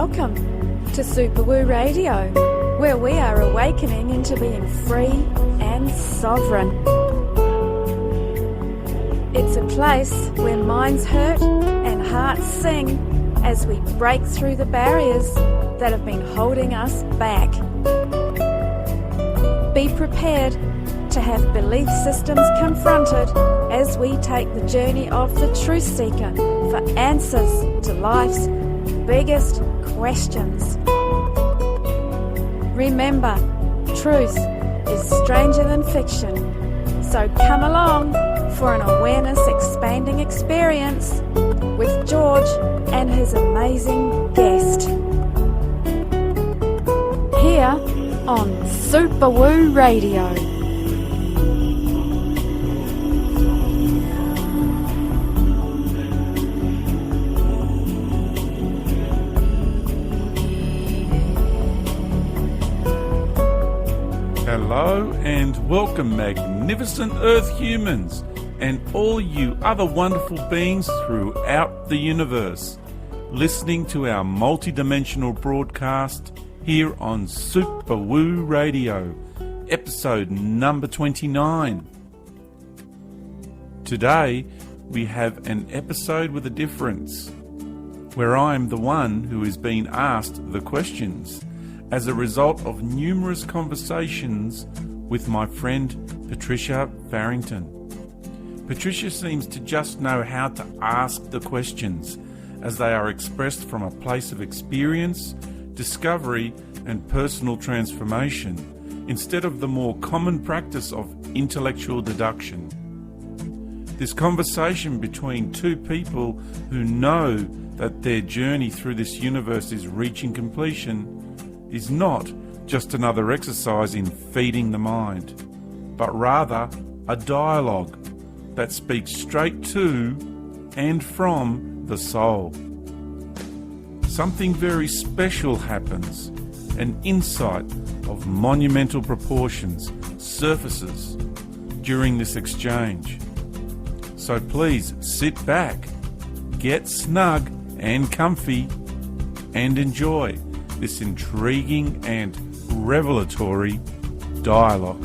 Welcome to Superwoo Radio, where we are awakening into being free and sovereign. It's a place where minds hurt and hearts sing as we break through the barriers that have been holding us back. Be prepared to have belief systems confronted as we take the journey of the truth seeker for answers to life's biggest questions. Remember, truth is stranger than fiction, so come along for an awareness-expanding experience with George and his amazing guest. Here on Superwoo Radio. Hello and welcome, magnificent Earth humans and all you other wonderful beings throughout the universe, listening to our multidimensional broadcast here on Superwoo Radio, episode number 29. Today we have an episode with a difference, where I'm the one who is being asked the questions as a result of numerous conversations with my friend Patricia Farrington. Patricia seems to just know how to ask the questions as they are expressed from a place of experience, discovery and personal transformation instead of the more common practice of intellectual deduction. This conversation between two people who know that their journey through this universe is reaching completion is not just another exercise in feeding the mind, but rather a dialogue that speaks straight to and from the soul. Something very special happens. An insight of monumental proportions surfaces during this exchange. So please sit back, get snug and comfy, and enjoy this intriguing and revelatory dialogue.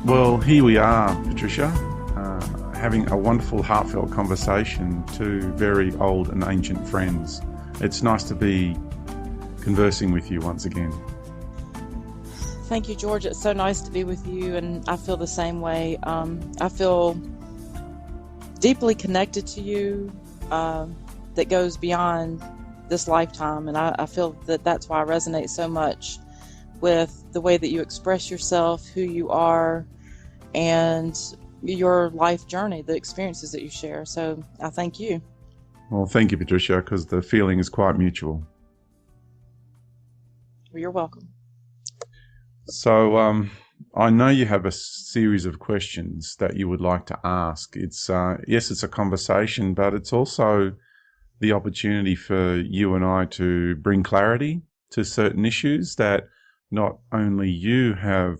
Well, here we are, Patricia, having a wonderful, heartfelt conversation to very old and ancient friends. It's nice to be conversing with you once again. Thank you, George. It's so nice to be with you, and I feel the same way. I feel deeply connected to you that goes beyond this lifetime, and I feel that that's why I resonate so much with the way that you express yourself, who you are, and your life journey, the experiences that you share. So I thank you. Well, thank you, Patricia, because the feeling is quite mutual. Well, you're welcome. So I know you have a series of questions that you would like to ask. It's yes, it's a conversation, but it's also the opportunity for you and I to bring clarity to certain issues that not only you have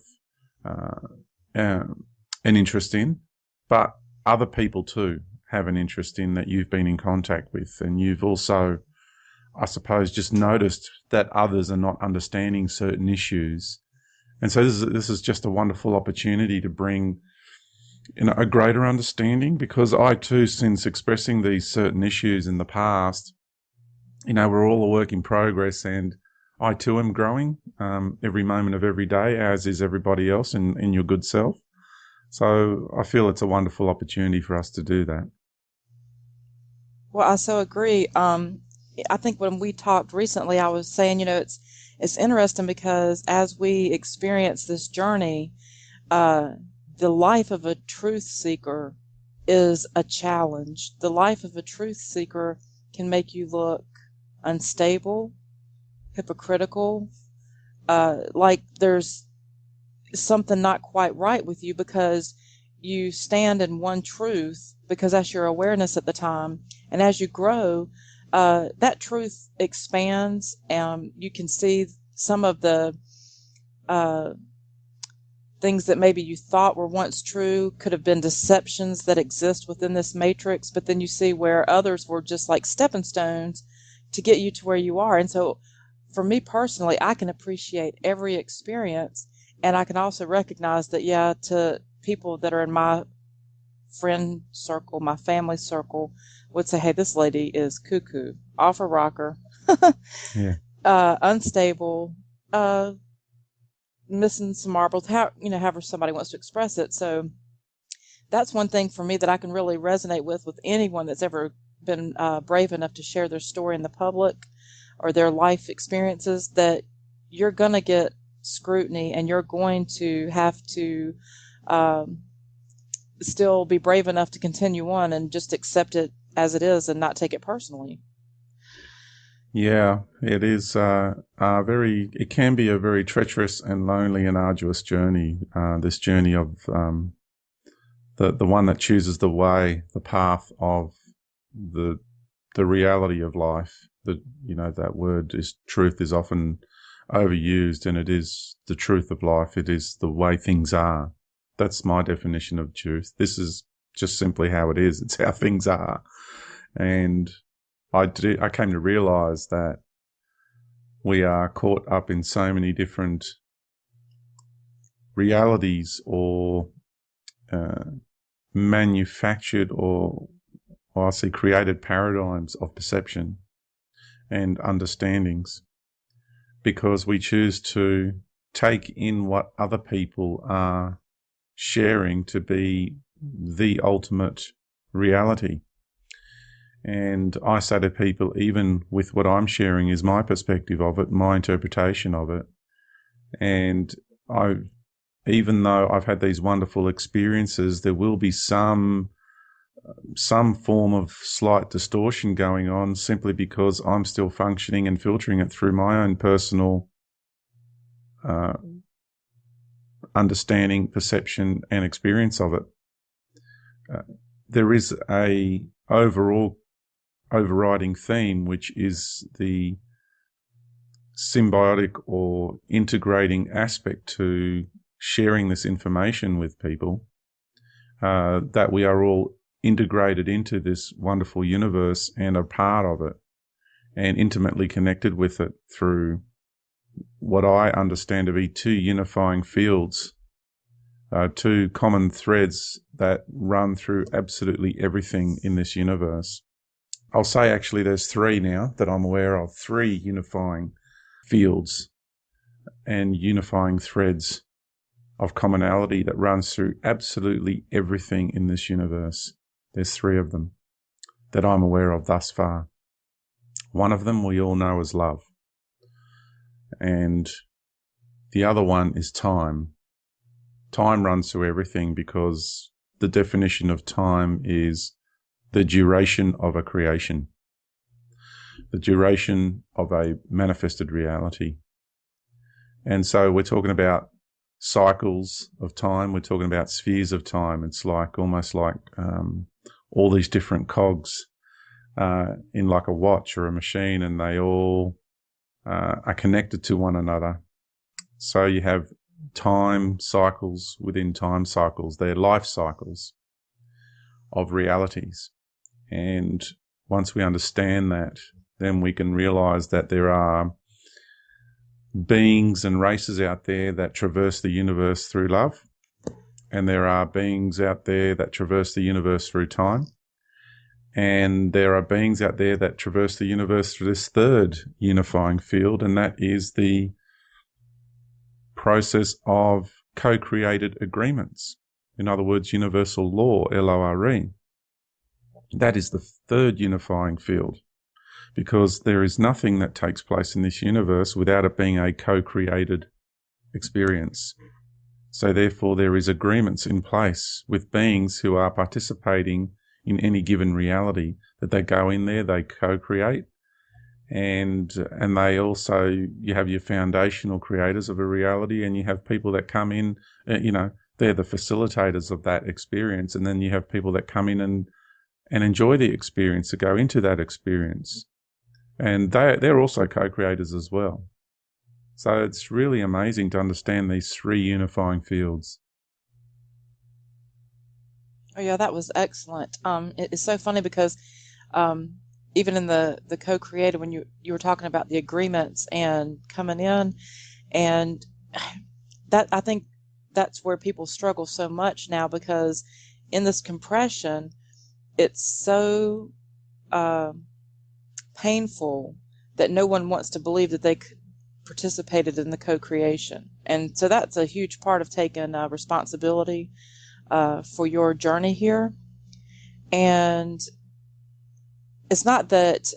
an interest in, but other people too have an interest in that you've been in contact with. And you've also, I suppose, just noticed that others are not understanding certain issues. And so this is just a wonderful opportunity to bring a greater understanding, because I too, since expressing these certain issues in the past, we're all a work in progress, and I too am growing every moment of every day, as is everybody else in your good self. So I feel it's a wonderful opportunity for us to do that. Well, I so agree. I think when we talked recently, I was saying, it's it's interesting because as we experience this journey, uh, the life of a truth seeker is a challenge. The life of a truth seeker can make you look unstable, hypocritical, like there's something not quite right with you because you stand in one truth because that's your awareness at the time. And as you grow, that truth expands, and you can see some of the things that maybe you thought were once true could have been deceptions that exist within this matrix, but then you see where others were just like stepping stones to get you to where you are. And so for me personally, I can appreciate every experience, and I can also recognize that, yeah, to people that are in my friend circle, my family circle, would say, hey, this lady is cuckoo, off a rocker, Yeah. unstable, missing some marbles, however somebody wants to express it. So that's one thing for me that I can really resonate with anyone that's ever been brave enough to share their story in the public or their life experiences, that you're going to get scrutiny, and you're going to have to still be brave enough to continue on and just accept it as it is and not take it personally. Yeah, it is it can be a very treacherous and lonely and arduous journey. This journey of the one that chooses the way, the path of the reality of life. That word is truth is often overused, and it is the truth of life. It is the way things are. That's my definition of truth. This is just simply how it is. It's how things are. And I came to realize that we are caught up in so many different realities, or manufactured, or I say created paradigms of perception and understandings, because we choose to take in what other people are sharing to be the ultimate reality. And I say to people, even with what I'm sharing is my perspective of it, my interpretation of it. And even though I've had these wonderful experiences, there will be some form of slight distortion going on, simply because I'm still functioning and filtering it through my own personal understanding, perception, and experience of it. There is a overriding theme, which is the symbiotic or integrating aspect to sharing this information with people, that we are all integrated into this wonderful universe and a part of it, and intimately connected with it through what I understand to be two unifying fields, two common threads that run through absolutely everything in this universe. I'll say actually there's three now that I'm aware of, three unifying fields and unifying threads of commonality that runs through absolutely everything in this universe. There's three of them that I'm aware of thus far. One of them we all know as love. And the other one is time. Time runs through everything because the definition of time is the duration of a creation, the duration of a manifested reality. And so we're talking about cycles of time. We're talking about spheres of time. It's like almost like all these different cogs in like a watch or a machine, and they all are connected to one another. So you have time cycles within time cycles. They're life cycles of realities. And once we understand that, then we can realize that there are beings and races out there that traverse the universe through love, and there are beings out there that traverse the universe through time, and there are beings out there that traverse the universe through this third unifying field, and that is the process of co-created agreements. In other words, universal law, LORE. That is the third unifying field, because there is nothing that takes place in this universe without it being a co-created experience. So therefore there is agreements in place with beings who are participating in any given reality, that they go in there, they co-create, and they also, you have your foundational creators of a reality, and you have people that come in, they're the facilitators of that experience, and then you have people that come in and enjoy the experience, to go into that experience. And they're also co-creators as well. So it's really amazing to understand these three unifying fields. Oh yeah, that was excellent. It's so funny because even in the co-creator, when you were talking about the agreements and coming in, and that, I think that's where people struggle so much now, because in this compression, it's so painful that no one wants to believe that they participated in the co-creation. And so that's a huge part of taking responsibility for your journey here. And it's not that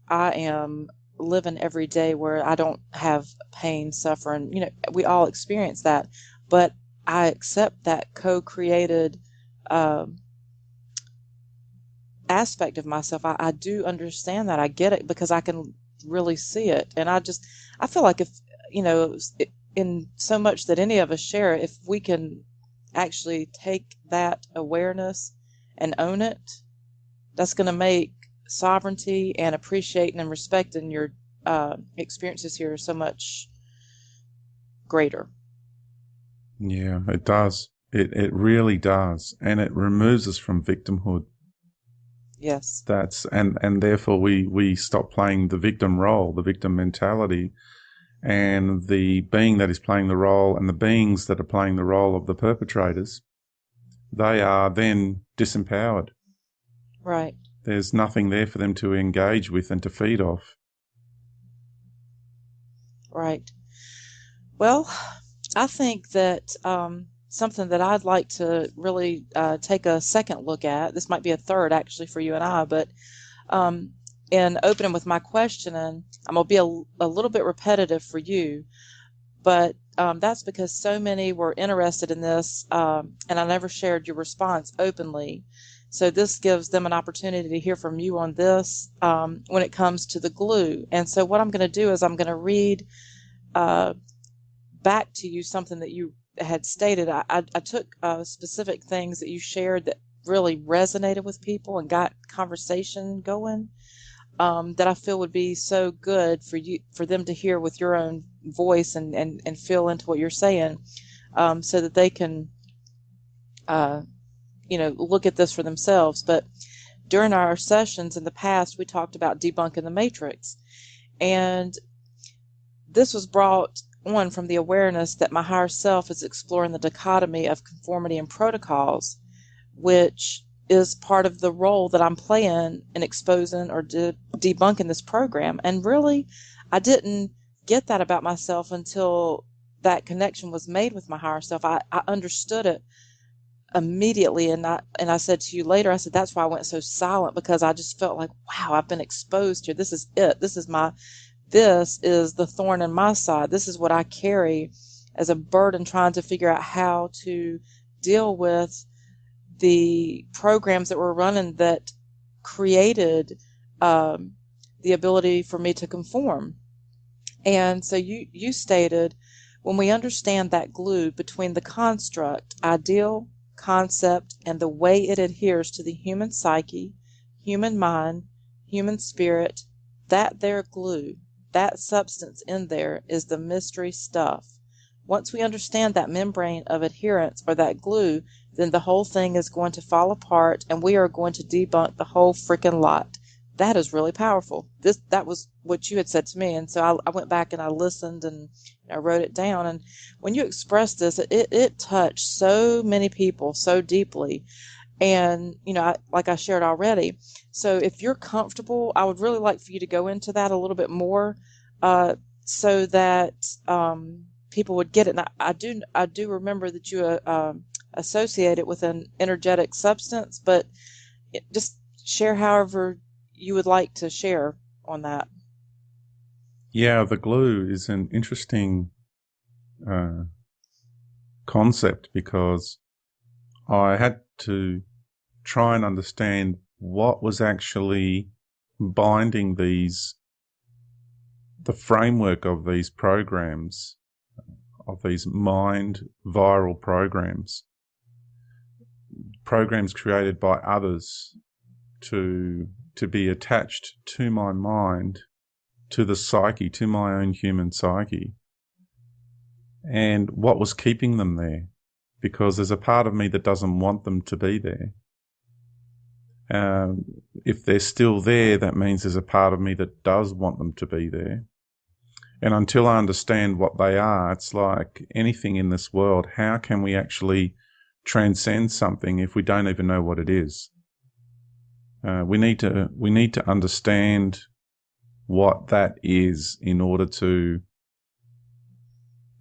I am living every day where I don't have pain, suffering. We all experience that, but I accept that co-created aspect of myself. I do understand that. I get it because I can really see it. And I feel like if, in so much that any of us share, if we can actually take that awareness and own it, that's going to make sovereignty and appreciating and respecting your experiences here so much greater. Yeah, it does. It really does. And it removes us from victimhood. Yes. And therefore we stop playing the victim role, the victim mentality, and the being that is playing the role and the beings that are playing the role of the perpetrators, they are then disempowered. Right. There's nothing there for them to engage with and to feed off. Right. Well, I think that something that I'd like to really take a second look at, this might be a third actually for you and I, but in opening with my questioning, I'm going to be a little bit repetitive for you, but that's because so many were interested in this, and I never shared your response openly. So this gives them an opportunity to hear from you on this when it comes to the glue. And so what I'm going to do is I'm going to read back to you something that you had stated. I took specific things that you shared that really resonated with people and got conversation going, that I feel would be so good for them to hear with your own voice and feel into what you're saying, so that they can look at this for themselves. But during our sessions in the past, we talked about debunking the matrix, and this was brought on from the awareness that my higher self is exploring the dichotomy of conformity and protocols, which is part of the role that I'm playing in exposing or debunking this program. And really, I didn't get that about myself until that connection was made with my higher self. I understood it immediately, and I said to you later, I said, that's why I went so silent, because I just felt like, wow, I've been exposed here. This is it. This is the thorn in my side. This is what I carry as a burden, trying to figure out how to deal with the programs that were running that created the ability for me to conform. And so you stated, when we understand that glue between the construct, ideal, concept, and the way it adheres to the human psyche, human mind, human spirit, that there glue, that substance in there, is the mystery stuff. Once we understand that membrane of adherence, or that glue, then the whole thing is going to fall apart, and we are going to debunk the whole freaking lot. That is really powerful. That was what you had said to me, and so I went back and I listened and I wrote it down. And when you expressed this, it touched so many people so deeply. And like I shared already. So if you're comfortable, I would really like for you to go into that a little bit more, so that people would get it. And I do remember that you associate it with an energetic substance, but just share however you would like to share on that. Yeah, the glue is an interesting concept, because I had to try and understand what was actually binding the framework of these programs, of these mind viral programs created by others to be attached to my mind, to the psyche, to my own human psyche, and what was keeping them there, because there's a part of me that doesn't want them to be there. If they're still there, that means there's a part of me that does want them to be there. And until I understand what they are, it's like anything in this world, how can we actually transcend something if we don't even know what it is? We need to understand what that is in order to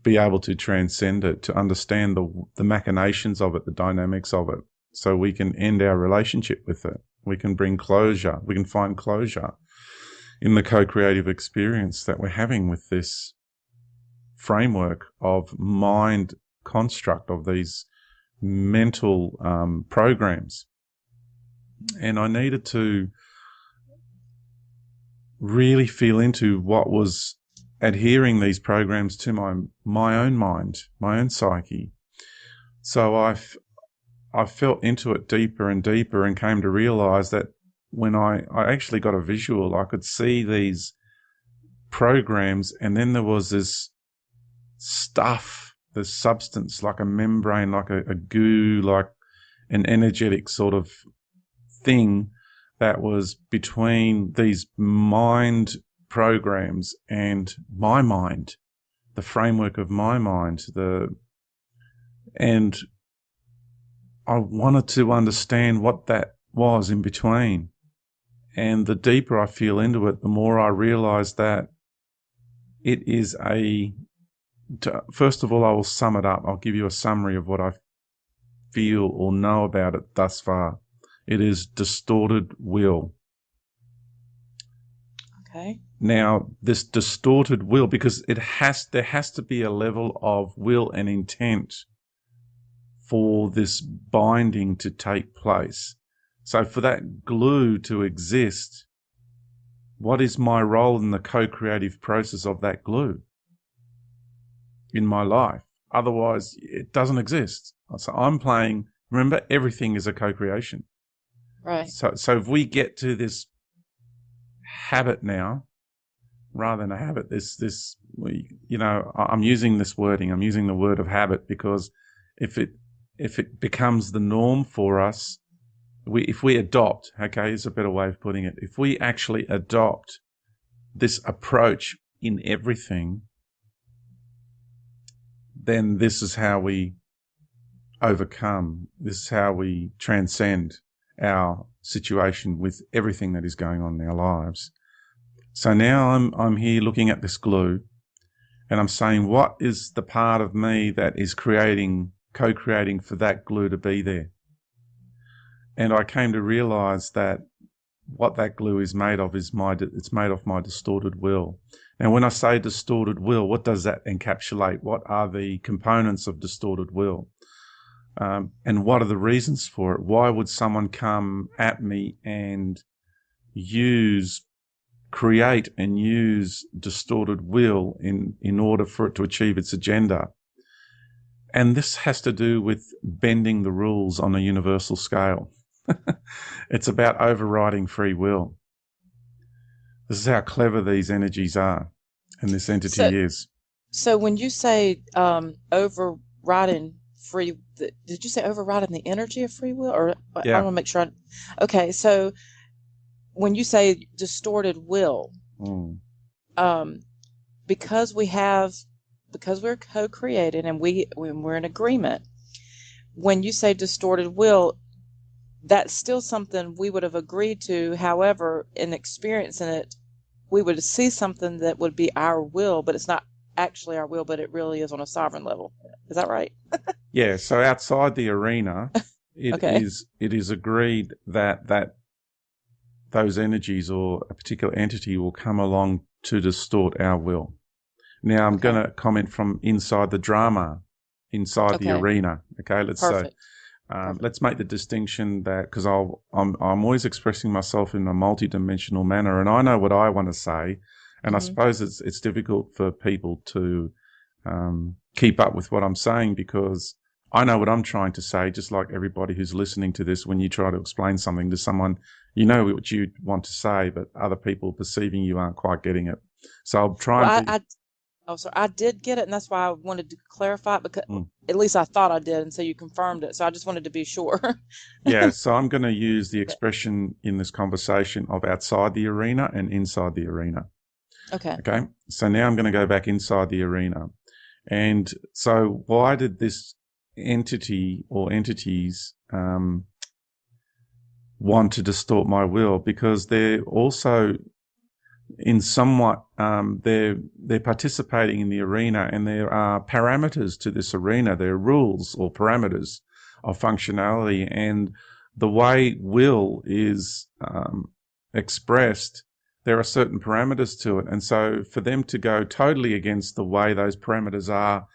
be able to transcend it, to understand the machinations of it, the dynamics of it, so we can end our relationship with it. We can bring closure. We can find closure in the co-creative experience that we're having with this framework of mind construct, of these mental programs. And I needed to really feel into what was adhering these programs to my own mind, my own psyche. So I felt into it deeper and deeper, and came to realize that when I actually got a visual, I could see these programs, and then there was this stuff, this substance, like a membrane, like a goo, like an energetic sort of thing that was between these mind programs and my mind, the framework of my mind, and I wanted to understand what that was in between. And the deeper I feel into it, the more I realize that it is first of all, I will sum it up. I'll give you a summary of what I feel or know about it thus far. It is distorted will. Okay. Now, this distorted will, because there has to be a level of will and intent for this binding to take place. So for that glue to exist, what is my role in the co-creative process of that glue in my life? Otherwise, it doesn't exist. So I'm playing, remember, everything is a co-creation. Right. So if we get to this habit now, rather than a habit, I'm using this wording, I'm using the word of habit, because if it becomes the norm for us, if we adopt, okay, is a better way of putting it, if we actually adopt this approach in everything, then this is how we overcome, this is how we transcend our situation with everything that is going on in our lives. So now I'm here looking at this glue, and I'm saying, what is the part of me that is co-creating for that glue to be there? And I came to realize that what that glue is made of it's made of my distorted will. Now, when I say distorted will, what does that encapsulate? What are the components of distorted will? And what are the reasons for it? Why would someone come at me and create and use distorted will in order for it to achieve its agenda? And this has to do with bending the rules on a universal scale. It's about overriding free will. This is how clever these energies are, and this entity is. So when you say overriding did you say overriding the energy of free will? Or Yeah. I want to make sure. Okay, so when you say distorted will, because we're co-created and when we're in agreement, when you say distorted will, that's still something we would have agreed to. However, in experiencing it, we would see something that would be our will, but it's not actually our will, but it really is on a sovereign level. Is that right? Yeah. So outside the arena, it Okay. is agreed that those energies or a particular entity will come along to distort our will. Now, I'm going to comment from inside the drama, inside the arena. Okay, let's say, let's make the distinction that, because I'm always expressing myself in a multidimensional manner, and I know what I want to say, and I suppose it's difficult for people to keep up with what I'm saying, because I know what I'm trying to say, just like everybody who's listening to this. When you try to explain something to someone, you know what you want to say, but other people perceiving you aren't quite getting it. So I'll try I did get it, and that's why I wanted to clarify it, because at least I thought I did, and so you confirmed it. So I just wanted to be sure. Yeah, so I'm going to use the expression in this conversation of outside the arena and inside the arena. Okay. So now I'm going to go back inside the arena. And so why did this entity or entities want to distort my will? Because they're also in somewhat they're participating in the arena, and there are parameters to this arena. There are rules or parameters of functionality, and the way will is expressed, there are certain parameters to it. And so for them to go totally against the way those parameters are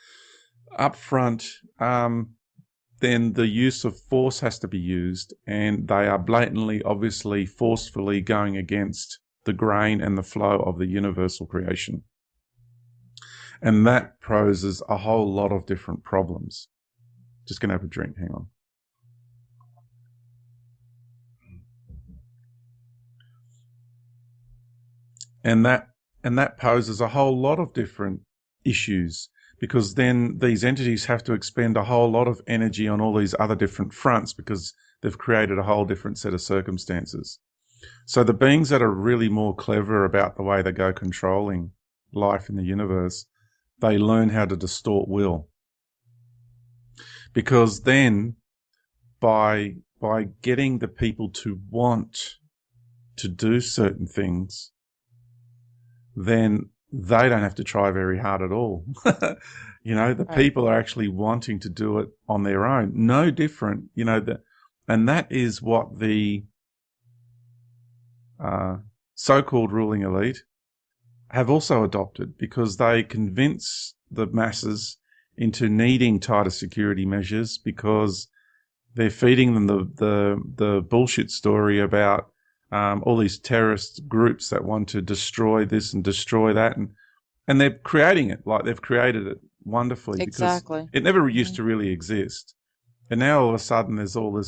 up front, then the use of force has to be used, and they are blatantly, obviously, forcefully going against the grain and the flow of the universal creation. And that poses a whole lot of different problems. Just going to have a drink, hang on. And that poses a whole lot of different issues, because then these entities have to expend a whole lot of energy on all these other different fronts, because they've created a whole different set of circumstances. So the beings that are really more clever about the way they go controlling life in the universe, they learn how to distort will. Because then by getting the people to want to do certain things, then they don't have to try very hard at all. The people are actually wanting to do it on their own. No different, and that is what the so-called ruling elite have also adopted, because they convince the masses into needing tighter security measures, because they're feeding them the bullshit story about all these terrorist groups that want to destroy this and destroy that, and they're creating it, like they've created it wonderfully. Exactly. Because it never used to really exist, and now all of a sudden there's all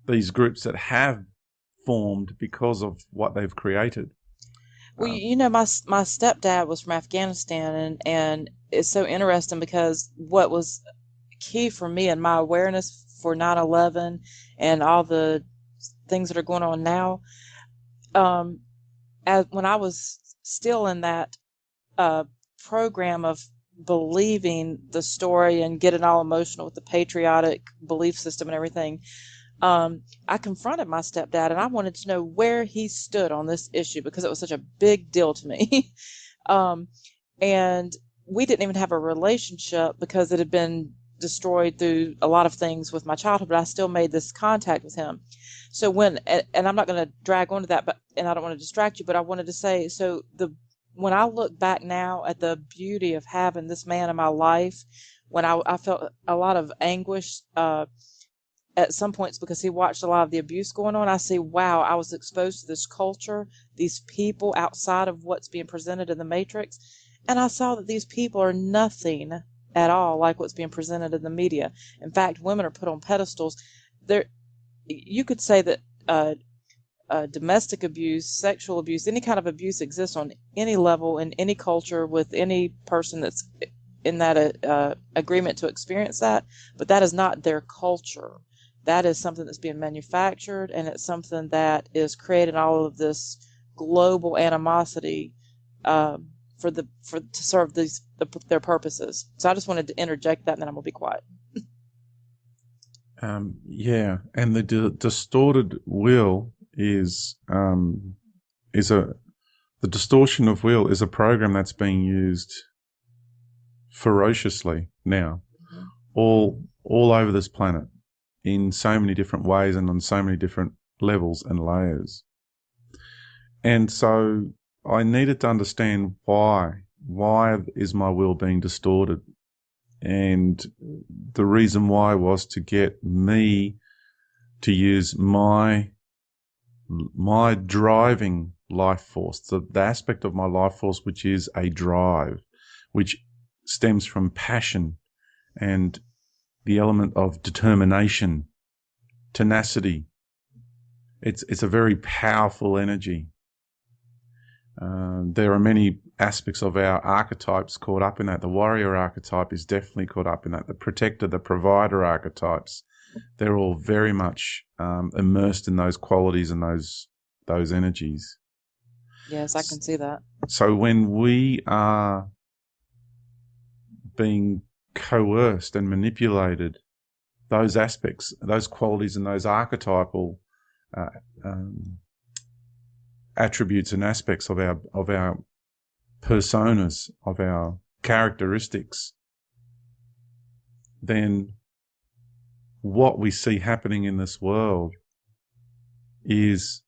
these groups that have formed because of what they've created. Well, my stepdad was from Afghanistan, and it's so interesting, because what was key for me and my awareness for 9/11 and all the things that are going on now, when I was still in that program of believing the story and getting all emotional with the patriotic belief system and everything, I confronted my stepdad, and I wanted to know where he stood on this issue, because it was such a big deal to me. And we didn't even have a relationship, because it had been destroyed through a lot of things with my childhood, but I still made this contact with him. So and I'm not going to drag on to that, and I don't want to distract you, but I wanted to say, when I look back now at the beauty of having this man in my life, when I felt a lot of anguish, at some points, because he watched a lot of the abuse going on, I see, wow, I was exposed to this culture, these people outside of what's being presented in the Matrix, and I saw that these people are nothing at all like what's being presented in the media. In fact, women are put on pedestals. You could say that domestic abuse, sexual abuse, any kind of abuse exists on any level in any culture with any person that's in that agreement to experience that, but that is not their culture. That is something that's being manufactured, and it's something that is creating all of this global animosity to serve their purposes. So I just wanted to interject that, and then I'm gonna be quiet. Yeah, and the distorted will is the distortion of will is a program that's being used ferociously now, all over this planet, in so many different ways and on so many different levels and layers. And so I needed to understand why. Why is my will being distorted? And the reason why was to get me to use my driving life force, the aspect of my life force which is a drive, which stems from passion and the element of determination, tenacity. It's a very powerful energy. There are many aspects of our archetypes caught up in that. The warrior archetype is definitely caught up in that. The protector, the provider archetypes, they're all very much immersed in those qualities and those energies. Yes, I can see that. So when we are being coerced and manipulated, those aspects, those qualities and those archetypal attributes and aspects of our personas, of our characteristics, then what we see happening in this world is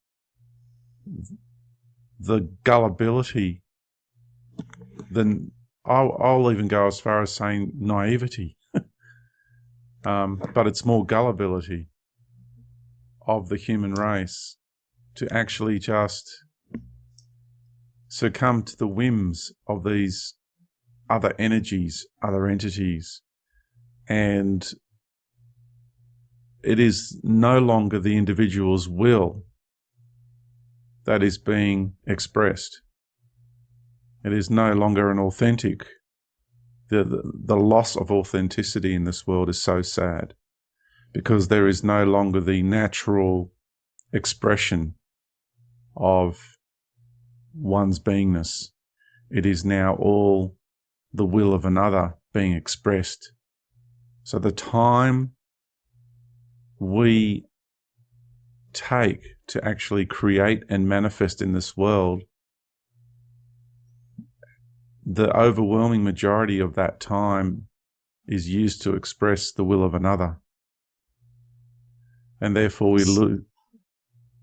the gullibility. Then I'll even go as far as saying naivety, but it's more gullibility of the human race to actually just succumb to the whims of these other energies, other entities. And it is no longer the individual's will that is being expressed. It is no longer an authentic. The loss of authenticity in this world is so sad, because there is no longer the natural expression of one's beingness. It is now all the will of another being expressed. So the time we take to actually create and manifest in this world, the overwhelming majority of that time is used to express the will of another. And therefore we lose.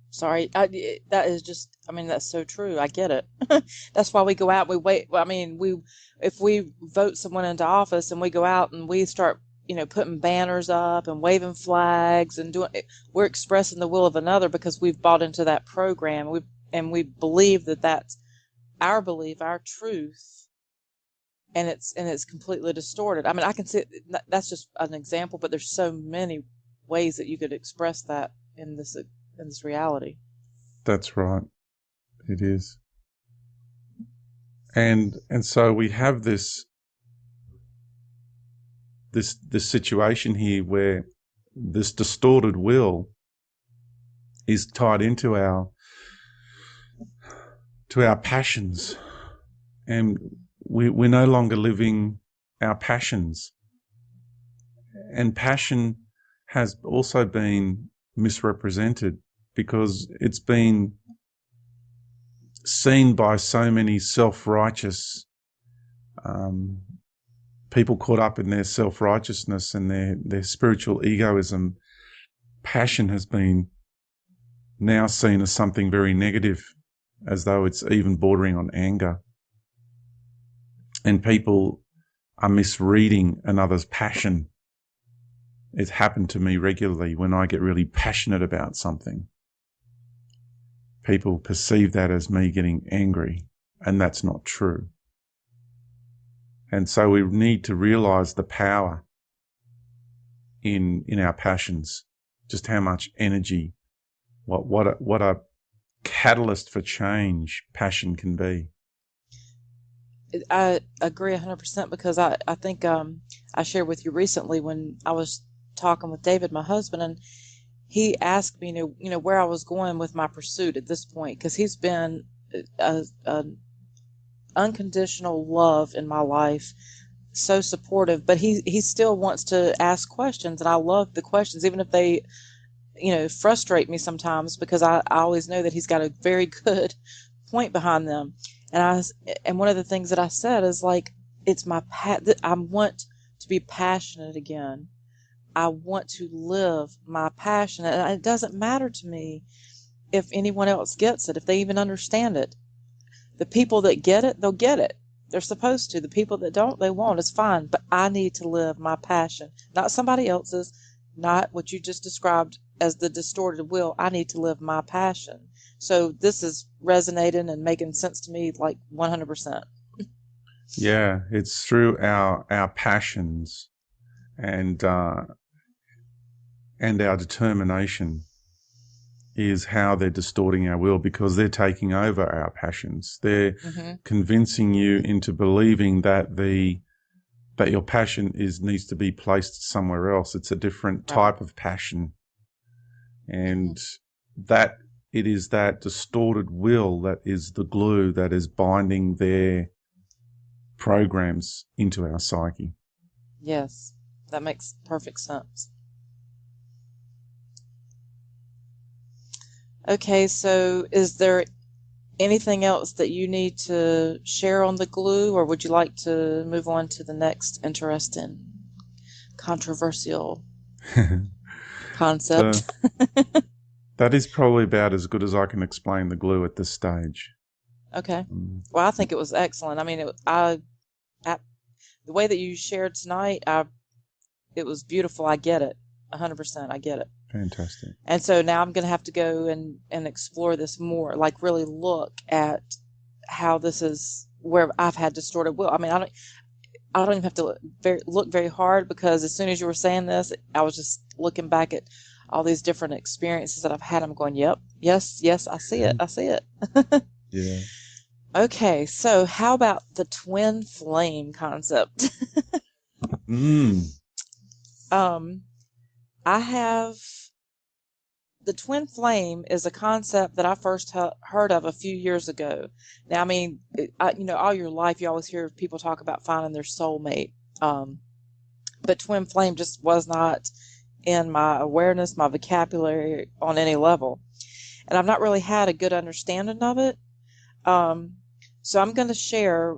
Sorry, that is just, I mean, that's so true. I get it. That's why we go out, we wait. I mean, if we vote someone into office and we go out and we start, putting banners up and waving flags and we're expressing the will of another because we've bought into that program. We believe that that's our belief, our truth, and it's completely distorted. I mean, I can see that's just an example, but there's so many ways that you could express that in this reality. That's right. It is. And so we have this situation here where this distorted will is tied into our passions, and we're no longer living our passions. And passion has also been misrepresented because it's been seen by so many self-righteous people caught up in their self-righteousness and their spiritual egoism. Passion has been now seen as something very negative, as though it's even bordering on anger. And people are misreading another's passion. It's happened to me regularly when I get really passionate about something. People perceive that as me getting angry, and that's not true. And so we need to realize the power in our passions, just how much energy, what a catalyst for change passion can be. I agree 100% because I think I shared with you recently when I was talking with David, my husband, and he asked me, where I was going with my pursuit at this point, because he's been an unconditional love in my life, so supportive, but he still wants to ask questions, and I love the questions, even if they, frustrate me sometimes, because I always know that he's got a very good point behind them. And one of the things that I said is like, it's I want to be passionate again. I want to live my passion, and it doesn't matter to me if anyone else gets it, if they even understand it. The people that get it, they'll get it. They're supposed to. The people that don't, they won't. It's fine. But I need to live my passion, not somebody else's, not what you just described as the distorted will. I need to live my passion. So this is resonating and making sense to me like 100%. Yeah, it's through our passions and our determination is how they're distorting our will, because they're taking over our passions. They're convincing you into believing that your passion needs to be placed somewhere else. It's a different type of passion, and that it is that distorted will that is the glue that is binding their programs into our psyche. Yes, that makes perfect sense. Okay, so is there anything else that you need to share on the glue, or would you like to move on to the next interesting, controversial concept? That is probably about as good as I can explain the glue at this stage. Okay. Well, I think it was excellent. I mean, the way that you shared tonight, it was beautiful. I get it. 100%. I get it. Fantastic. And so now I'm going to have to go and explore this more, like really look at how this is where I've had distorted will. I mean, I don't even have to look very hard, because as soon as you were saying this, I was just looking back at all these different experiences that I've had. I'm going, yep, yes, I see it. I see it. Yeah. Okay, so how about the twin flame concept? I have the twin flame is a concept that I first heard of a few years ago. Now, I mean, all your life you always hear people talk about finding their soulmate, but twin flame just was not in my awareness, my vocabulary on any level, and I've not really had a good understanding of it. So I'm going to share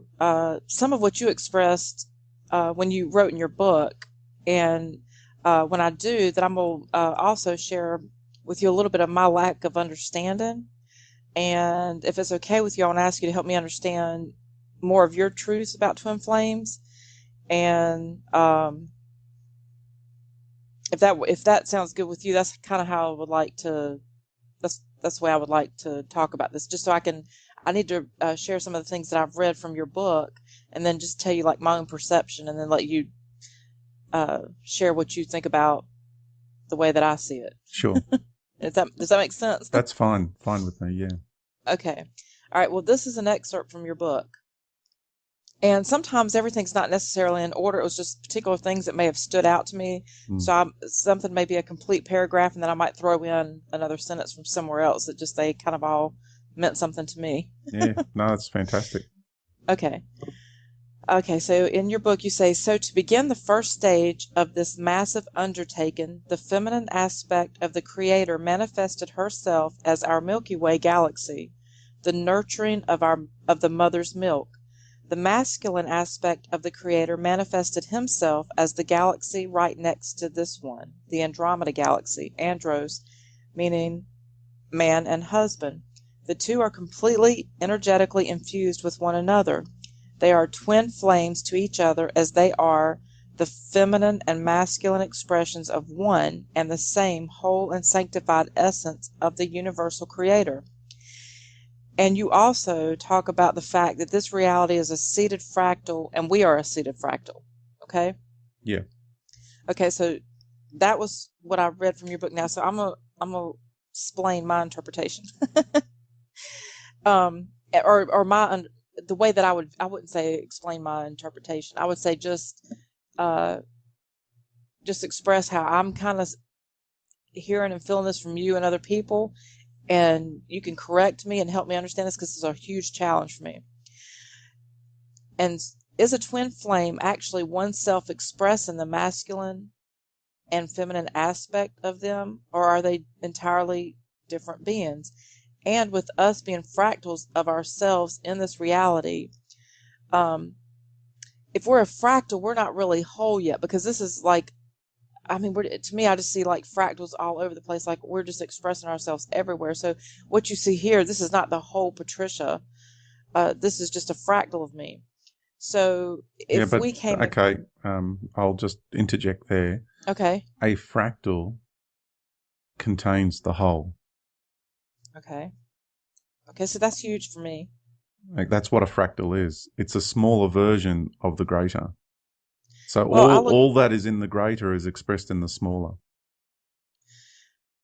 some of what you expressed when you wrote in your book, and when I do that, I'm going to also share with you a little bit of my lack of understanding. And if it's okay with you, I want to ask you to help me understand more of your truths about twin flames. And if that sounds good with you, that's kind of how I would like to. That's the way I would like to talk about this, just so I need to share some of the things that I've read from your book, and then just tell you like my own perception, and then let you share what you think about the way that I see it. Sure. Does that make sense? That's fine with me. Yeah. Okay. All right. Well, this is an excerpt from your book, and sometimes everything's not necessarily in order. It was just particular things that may have stood out to me. So something may be a complete paragraph, and then I might throw in another sentence from somewhere else that just they kind of all meant something to me. Yeah. No, that's fantastic. Okay. Okay, so in your book you say, so to begin the first stage of this massive undertaking, the feminine aspect of the Creator manifested herself as our Milky Way galaxy, the nurturing of the mother's milk. The masculine aspect of the Creator manifested himself as the galaxy right next to this one, the Andromeda galaxy, andros, meaning man and husband. The two are completely energetically infused with one another. They are twin flames to each other, as they are the feminine and masculine expressions of one and the same whole and sanctified essence of the universal Creator. And you also talk about the fact that this reality is a seated fractal, and we are a seated fractal. Okay? Yeah. Okay, so that was what I read from your book now. So I'm gonna explain my interpretation. Or my the way that I wouldn't say explain my interpretation. I would say just express how I'm kind of hearing and feeling this from you and other people, and you can correct me and help me understand this, because this is a huge challenge for me. And is a twin flame actually oneself expressing the masculine and feminine aspect of them, or are they entirely different beings? And with us being fractals of ourselves in this reality, if we're a fractal, we're not really whole yet, because this is like I mean, to me, I just see like fractals all over the place. Like we're just expressing ourselves everywhere. So what you see here, this is not the whole Patricia. This is just a fractal of me. So Yeah, if but we came, okay, I'll just interject there. okay, A fractal contains the whole. okay, okay. So that's huge for me. Like, that's what a fractal is. It's a smaller version of the greater. So Well, I look. all that is in the greater is expressed in the smaller.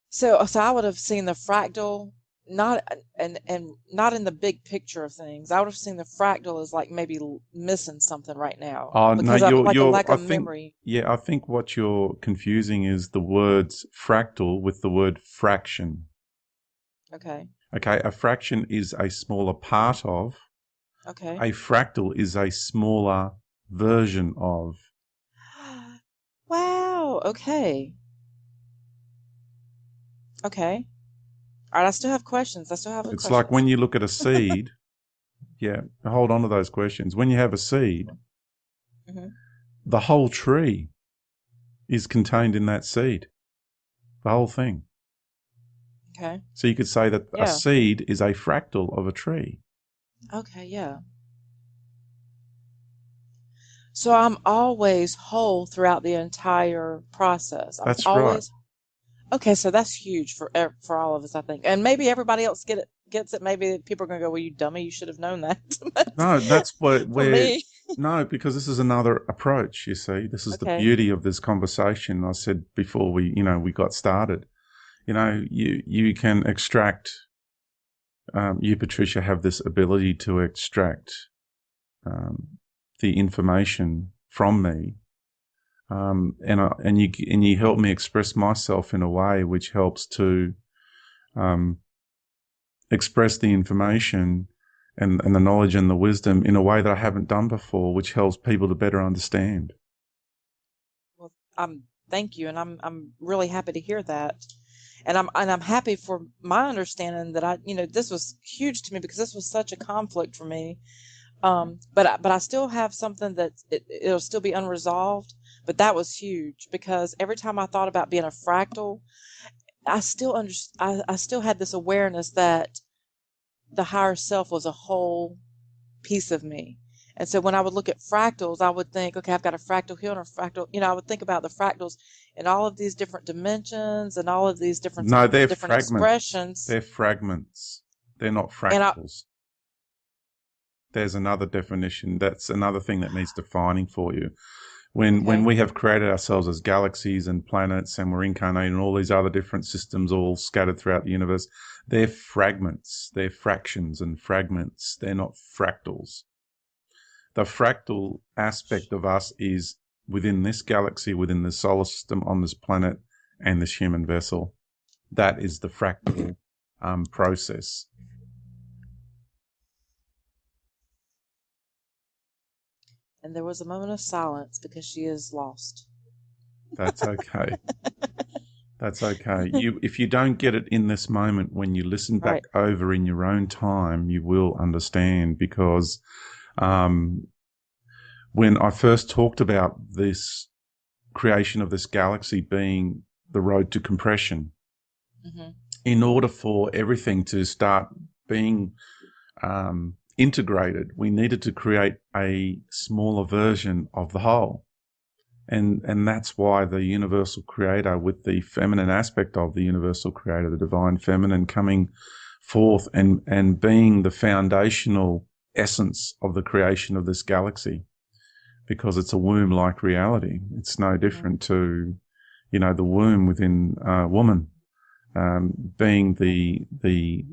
So I would have seen the fractal, not and not in the big picture of things. I would have seen the fractal as like maybe missing something right now Oh no, because of like a you're. lack I of think memory. yeah, I think what you're confusing is the words fractal with the word fraction. Okay, Okay, a fraction is a smaller part of. okay. A fractal is a smaller version of. Wow. Okay. Okay. All right. I still have questions. I still have It's like when questions. you look at a seed. Yeah, hold on to those questions. When you have a seed, Hmm. the whole tree is contained in that seed. The whole thing. Okay. So you could say that a Yeah. seed is a fractal of a tree. Okay. Yeah. So I'm always whole throughout the entire process. I'm That's right. always okay. So that's huge for all of us, I think, and maybe everybody else gets it. Maybe people are gonna go, "Well, you dummy, you should have known that." But No, that's what for we're. me, No, because this is another approach, you see. This is the okay. beauty of this conversation. I said before we got started. You can extract, you, Patricia, have this ability to extract the information from me. And you help me express myself in a way which helps to um, express the information and the knowledge and the wisdom in a way that I haven't done before, which helps people to better understand. Well, thank you, and I'm really happy to hear that, and I'm happy for my understanding that this was huge to me because this was such a conflict for me. But I still have something that it'll still be unresolved. But that was huge because every time I thought about being a fractal, I still had this awareness that the higher self was a whole piece of me. And so when I would look at fractals, I would think, okay, I've got a fractal here and a fractal. I would think about the fractals in all of these different dimensions and all of these No, they're different fragments. expressions. They're fragments. They're not And I, fractals. There's another definition. That's another thing that needs defining for you. When okay, we have created ourselves as galaxies and planets and we're incarnated in all these other different systems all scattered throughout the universe, they're fragments. They're fractions and fragments. They're not fractals. The fractal aspect of us is within this galaxy, within the solar system, on this planet, and this human vessel. That is the fractal process. and there was a moment of silence because she is lost. That's okay. That's okay. If you don't get it in this moment, when you listen back Right. over in your own time, you will understand because when I first talked about this creation of this galaxy being the road to compression, Hmm. in order for everything to start being integrated, we needed to create a smaller version of the whole. And that's why the universal creator, with the feminine aspect of the universal creator, the divine feminine coming forth and being the foundational essence of the creation of this galaxy, because it's a womb-like reality. It's no different to, the womb within a woman, being the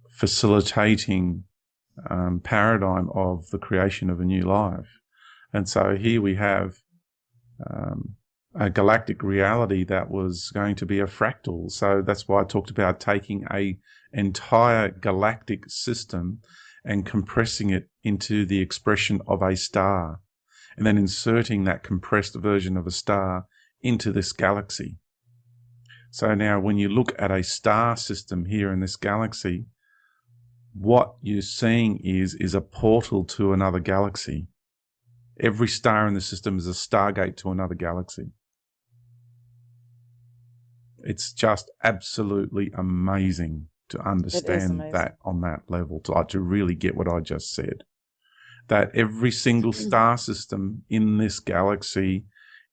facilitating paradigm of the creation of a new life. And so here we have a galactic reality that was going to be a fractal. So that's why I talked about taking a entire galactic system and compressing it into the expression of a star, and then inserting that compressed version of a star into this galaxy. So now when you look at a star system here in this galaxy, what you're seeing is a portal to another galaxy. Every star in the system is a stargate to another galaxy. It's just absolutely amazing to It is understand amazing. that on that level, to really get what I just said. That every single star system in this galaxy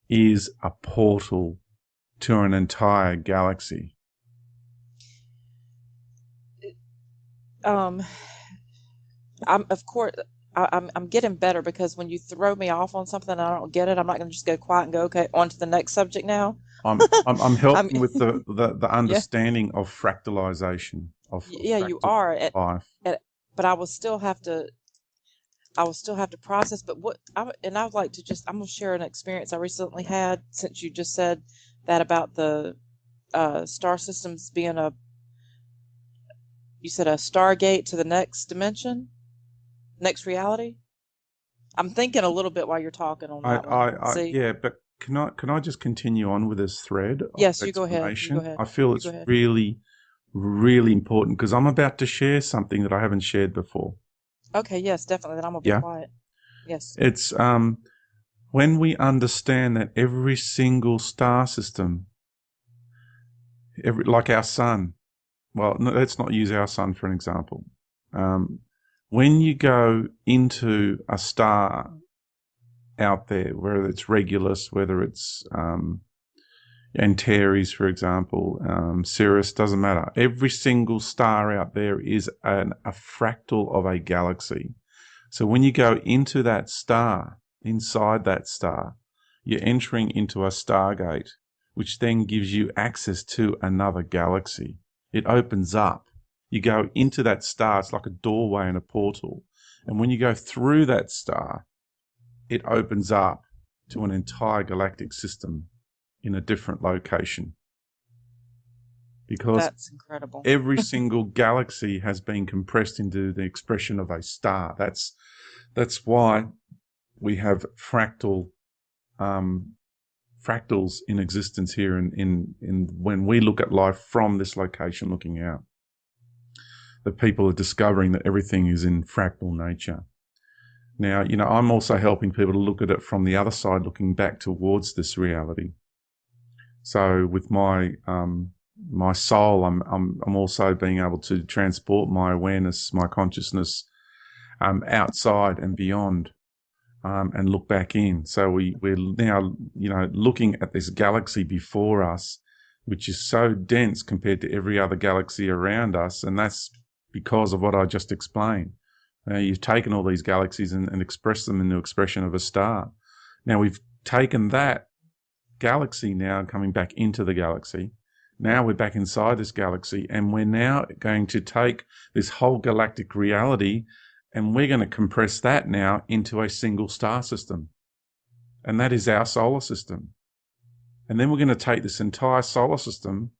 is a portal to an entire galaxy. I'm getting better, because when you throw me off on something and I don't get it, I'm not going to just go quiet and go, okay, on to the next subject now. I'm helping I'm with the yeah, understanding of fractalization of yeah, you fractal are, life. but I will still have to process. But I would like to I'm gonna share an experience I recently had, since you just said that about the star systems being you said a stargate to the next dimension, next reality. I'm thinking a little bit while you're talking on that one. See, Yeah, but can I just continue on with this thread of yes, you go ahead. You go explanation? ahead. I feel You go it's ahead. really, really important because I'm about to share something that I haven't shared before. Okay, yes, definitely. Then I'm gonna be Yeah, quiet. Yes. it's when we understand that every single star system, like our sun. Well, no, let's not use our sun for an example. When you go into a star out there, whether it's Regulus, whether it's Antares, for example, Sirius, doesn't matter. Every single star out there is a fractal of a galaxy. So when you go into that star, inside that star, you're entering into a stargate, which then gives you access to another galaxy. It opens up. You go into that star, it's like a doorway and a portal. And when you go through that star, it opens up to an entire galactic system in a different location. Because That's incredible. every single galaxy has been compressed into the expression of a star. That's why we have fractals in existence here in when we look at life from this location looking out. The people are discovering that everything is in fractal nature. Now, I'm also helping people to look at it from the other side, looking back towards this reality. So with my my soul, I'm also being able to transport my awareness, my consciousness outside and beyond, and look back in. So we're now looking at this galaxy before us, which is so dense compared to every other galaxy around us, and that's because of what I just explained. You've taken all these galaxies and expressed them in the expression of a star. Now we've taken that galaxy now coming back into the galaxy. Now we're back inside this galaxy, and we're now going to take this whole galactic reality and we're going to compress that now into a single star system. And that is our solar system. And then we're going to take this entire solar system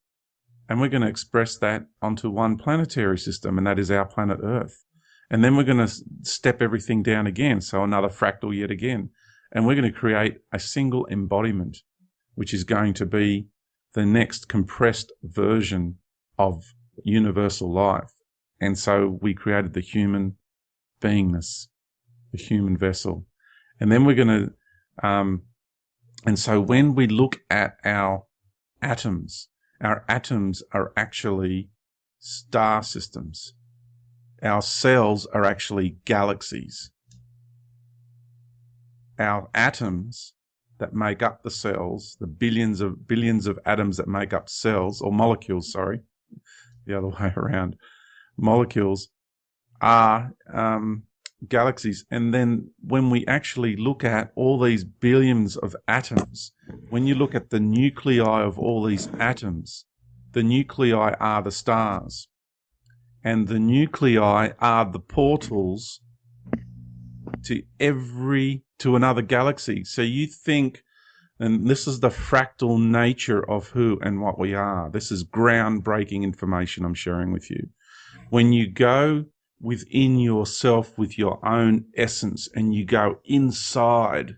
and we're going to express that onto one planetary system, and that is our planet Earth. And then we're going to step everything down again, so another fractal yet again. And we're going to create a single embodiment, which is going to be the next compressed version of universal life. And so we created the human beingness, the human vessel. And then we're going to, and so when we look at our atoms are actually star systems. Our cells are actually galaxies. Our atoms that make up the cells, the billions of atoms that make up cells, or molecules, sorry, the other way around, molecules are galaxies. And then when we actually look at all these billions of atoms, when you look at the nuclei of all these atoms, the nuclei are the stars, and the nuclei are the portals to another galaxy. So you think, and this is the fractal nature of who and what we are. This is groundbreaking information I'm sharing with you. When you go within yourself with your own essence and you go inside,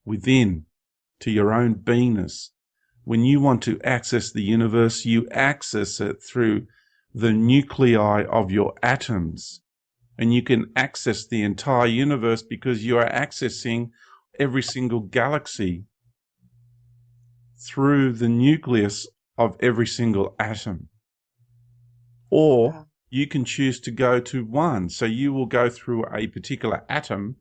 within, to your own beingness, when you want to access the universe, you access it through the nuclei of your atoms. And you can access the entire universe because you are accessing every single galaxy through the nucleus of every single atom. Or Wow. you can choose to go to one. So you will go through a particular atom,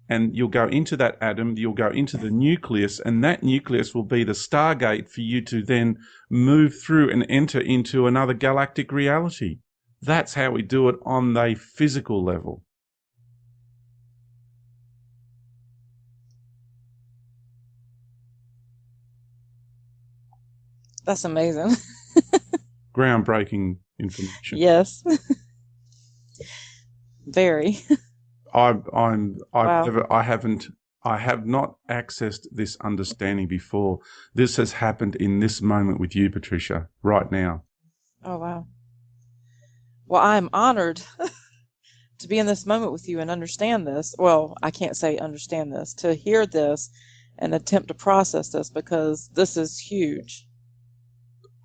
and you'll go into that atom, you'll go into the nucleus, and that nucleus will be the stargate for you to then move through and enter into another galactic reality. That's how we do it on the physical level. That's amazing. Groundbreaking information. Yes. Very. I Wow. have not accessed this understanding before. This has happened in this moment with you, Patricia, right now. Oh, wow. Well, I'm honored to be in this moment with you and understand this. Well, I can't say understand this, to hear this and attempt to process this, because this is huge.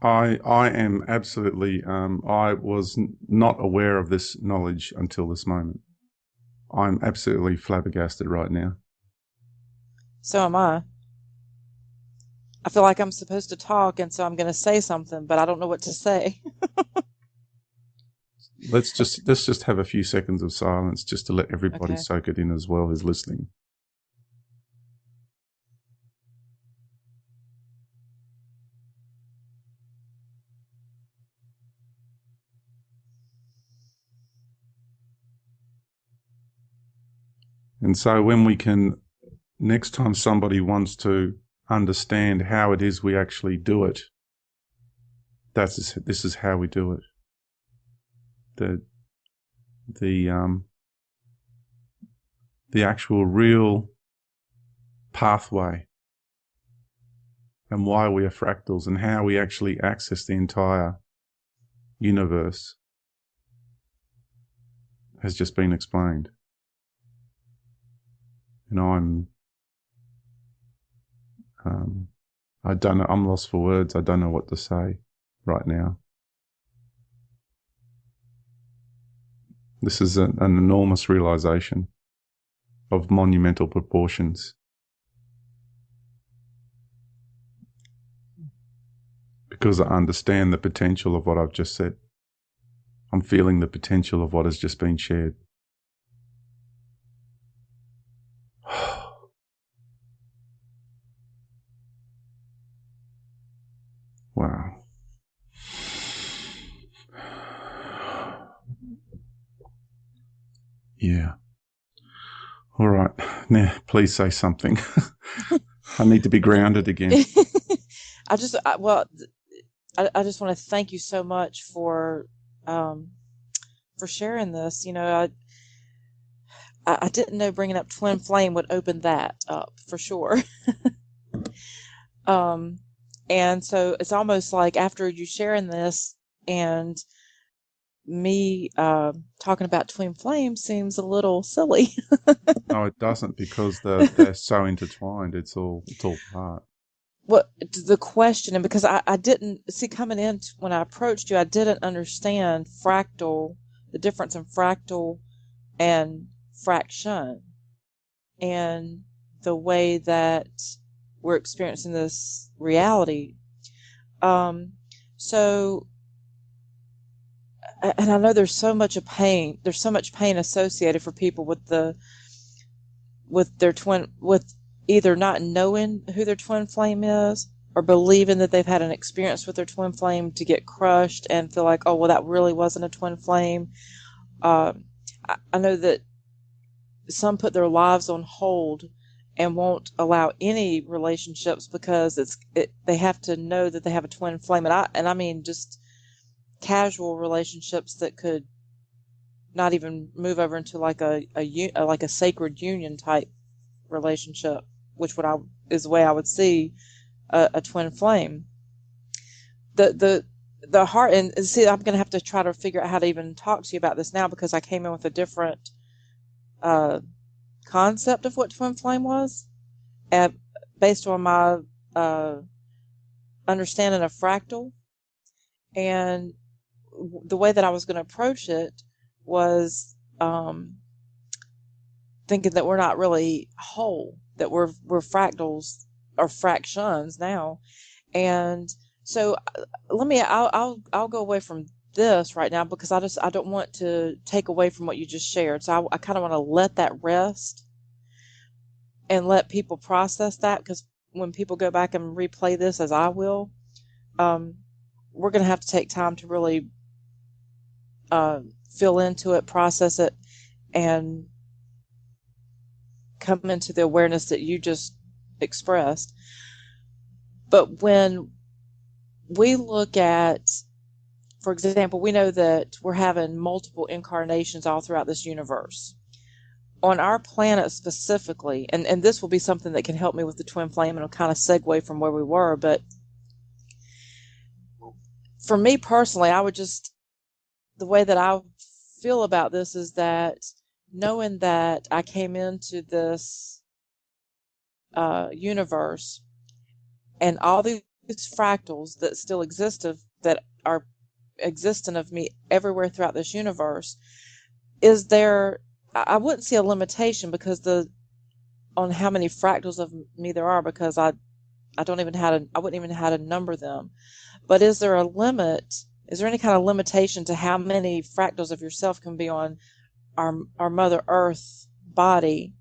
I am absolutely, I was not aware of this knowledge until this moment. I'm absolutely flabbergasted right now. So am I. I feel like I'm supposed to talk, and so I'm going to say something, but I don't know what to say. Let's just have a few seconds of silence just to let everybody Okay. soak it in as well who's listening. And so when we can, next time somebody wants to understand how it is we actually do it, this is how we do it. The actual real pathway and why we are fractals and how we actually access the entire universe has just been explained. And I don't know, I'm lost for words. I don't know what to say right now. This is an enormous realization of monumental proportions. Because I understand the potential of what I've just said. I'm feeling the potential of what has just been shared. Wow. Yeah. All right. Now, please say something. I need to be grounded again. I just want to thank you so much for sharing this. You know, I didn't know bringing up twin flame would open that up for sure. And so it's almost like after you sharing this and me talking about twin flame seems a little silly. No, it doesn't, because they're so intertwined. It's all part. What the question, and because I didn't see coming in when I approached you, I didn't understand fractal, the difference in fractal and fraction, and the way that we're experiencing this reality. So, and I know there's so much pain associated for people with their twin, with either not knowing who their twin flame is or believing that they've had an experience with their twin flame to get crushed and feel like, oh, well, that really wasn't a twin flame. I know that some put their lives on hold and won't allow any relationships because they have to know that they have a twin flame. And I mean just casual relationships that could not even move over into like a sacred union type relationship, which is the way I would see a twin flame. The heart, and see, I'm going to have to try to figure out how to even talk to you about this now, because I came in with a different concept of what twin flame was, based on my understanding of fractal. And the way that I was going to approach it was thinking that we're not really whole, that we're fractals or fractions now. And so I'll go away from this right now, because I don't want to take away from what you just shared. So I kind of want to let that rest and let people process that, because when people go back and replay this, as I will, we're going to have to take time to really feel into it, process it, and come into the awareness that you just expressed. But when we look at, for example, we know that we're having multiple incarnations all throughout this universe. On our planet specifically, and this will be something that can help me with the twin flame, and it'll kind of segue from where we were, but for me personally, the way that I feel about this is that knowing that I came into this universe, and all these fractals that still exist, that are existent of me everywhere throughout this universe, is there, I wouldn't see a limitation on how many fractals of me there are, because I wouldn't even know how to number them. But is there a limit? Is there any kind of limitation to how many fractals of yourself can be on our Mother Earth body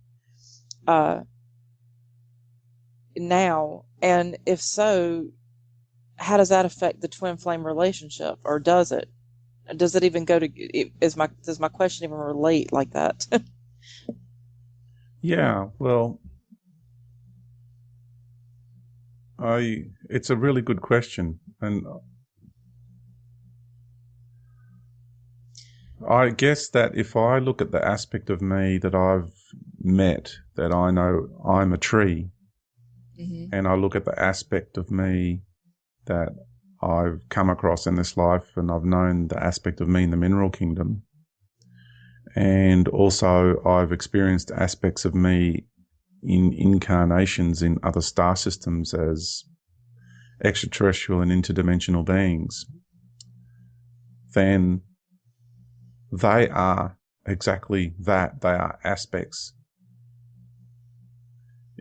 now? And if so, how does that affect the twin flame relationship, or does it? Does it even go to? Does my question even relate like that? Yeah, well, it's a really good question, and I guess that if I look at the aspect of me that I've met, that I know I'm a tree, Mm-hmm. and I look at the aspect of me that I've come across in this life, and I've known the aspect of me in the mineral kingdom, and also I've experienced aspects of me in incarnations in other star systems as extraterrestrial and interdimensional beings, then they are exactly that. They are aspects.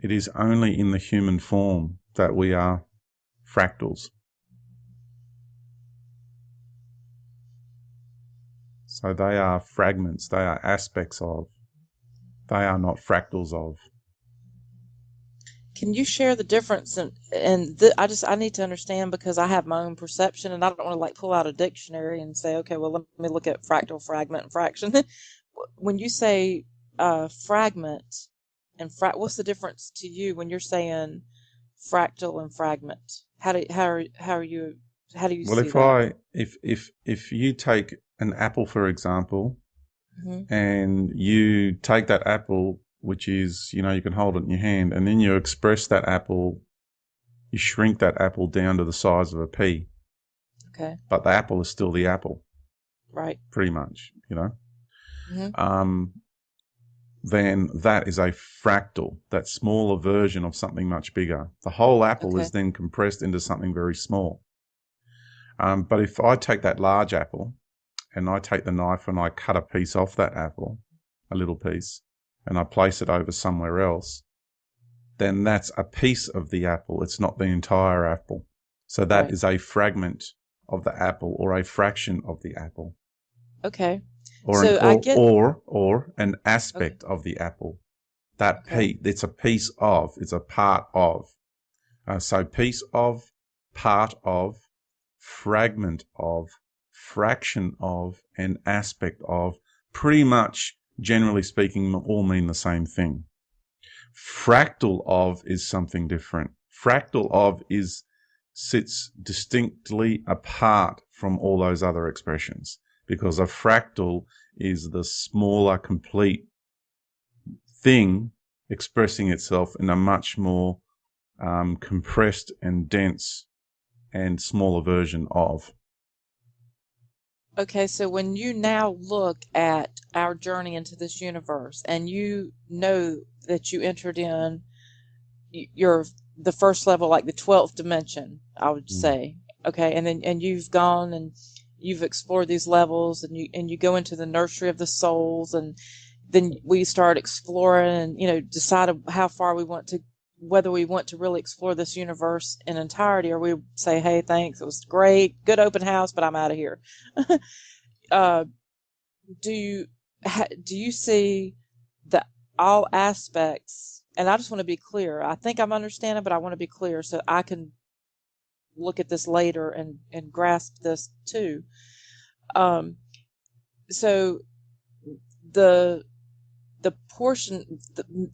It is only in the human form that we are fractals. So they are fragments, they are aspects of, they are not fractals of. Can you share the difference? I need to understand, because I have my own perception, and I don't want to pull out a dictionary and say, okay, well, let me look at fractal, fragment, and fraction. When you say fragment and what's the difference to you when you're saying fractal and fragment? How do you Well, see that? if you take an apple, for example, Mm-hmm. and you take that apple, which is, you can hold it in your hand, and then you express that apple, you shrink that apple down to the size of a pea. Okay. But the apple is still the apple. Right. Pretty much, Mm-hmm. Then that is a fractal, that smaller version of something much bigger. The whole apple Okay. is then compressed into something very small. But if I take that large apple and I take the knife and I cut a piece off that apple, a little piece, and I place it over somewhere else, then that's a piece of the apple. It's not the entire apple. So that Right. is a fragment of the apple, or a fraction of the apple, Okay. or So I get. an aspect of the apple. That Okay. it's a piece of, it's a part of. So piece of, part of, fragment of, fraction of, and aspect of, pretty much, generally speaking, all mean the same thing. Fractal of is something different. Fractal of sits distinctly apart from all those other expressions, because a fractal is the smaller, complete thing expressing itself in a much more compressed and dense and smaller version of. Okay, so when you now look at our journey into this universe, and you know that you entered in the first level, like the 12th dimension, I would say, okay, and you've gone and you've explored these levels, and you go into the nursery of the souls, and then we start exploring and decide how far we want to whether we want to really explore this universe in entirety, or we say, hey, thanks, it was great, good open house, but I'm out of here. uh, do you see that all aspects, and I just want to be clear, I think I'm understanding, but I want to be clear so I can look at this later and grasp this too. So the portion,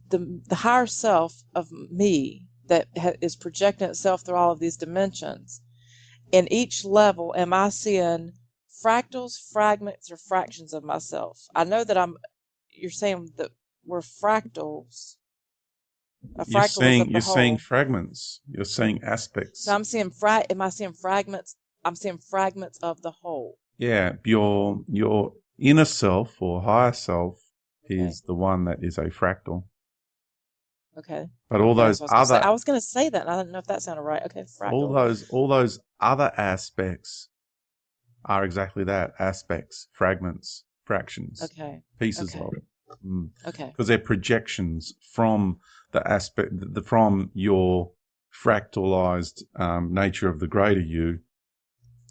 the higher self of me that is projecting itself through all of these dimensions, in each level, am I seeing fractals, fragments, or fractions of myself? I know that you're saying that we're fractals. A fractal is of the You're seeing whole. fragments. You're seeing aspects. So I'm seeing am I seeing fragments? I'm seeing fragments of the whole. Yeah, your inner self or higher self is the one that is a fractal. Okay. But all those other, I was going to say that, and I didn't know if that sounded right. Okay, fractal. all those other aspects are exactly that: aspects, fragments, fractions, pieces of it. Okay. Because they're projections from the aspect, from your fractalized nature of the greater you.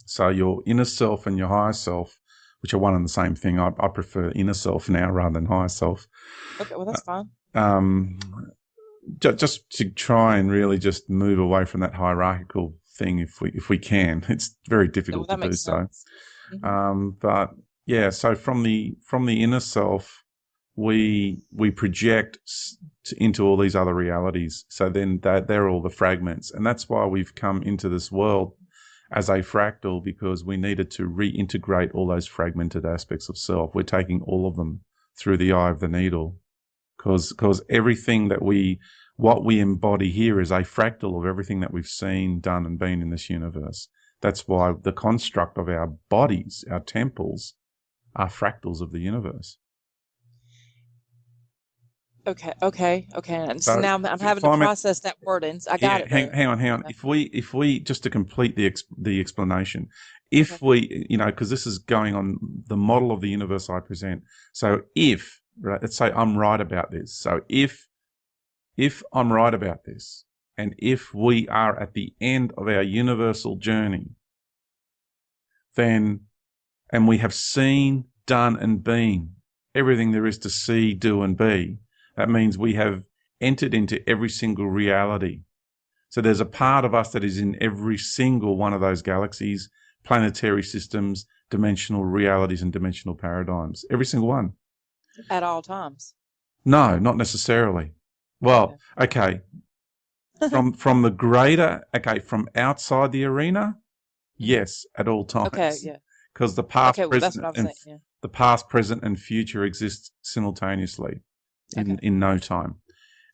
So your inner self and your higher self, which are one and the same thing. I prefer inner self now rather than higher self. Okay, well, that's fine. Just to try and really just move away from that hierarchical thing if we can. It's very difficult to do so. Mm-hmm. But yeah, so from the inner self, we project into all these other realities. So then they're all the fragments, and that's why we've come into this world as a fractal, because we needed to reintegrate all those fragmented aspects of self. We're taking all of them through the eye of the needle, because everything what we embody here is a fractal of everything that we've seen, done, and been in this universe. That's why the construct of our bodies, our temples, are fractals of the universe. Okay. And so now I'm having to process that wording. I got it. Hang on. Okay. If we just to complete the explanation, if we, because this is going on the model of the universe I present. So let's say I'm right about this. So if I'm right about this, and if we are at the end of our universal journey, and we have seen, done, and been everything there is to see, do, and be, that means we have entered into every single reality. So there's a part of us that is in every single one of those galaxies, planetary systems, dimensional realities, and dimensional paradigms. Every single one. At all times? No, not necessarily. Well, okay. From the greater, from outside the arena, yes, at all times. Okay, yeah. Because the past, the past, present, and future exist simultaneously in no time.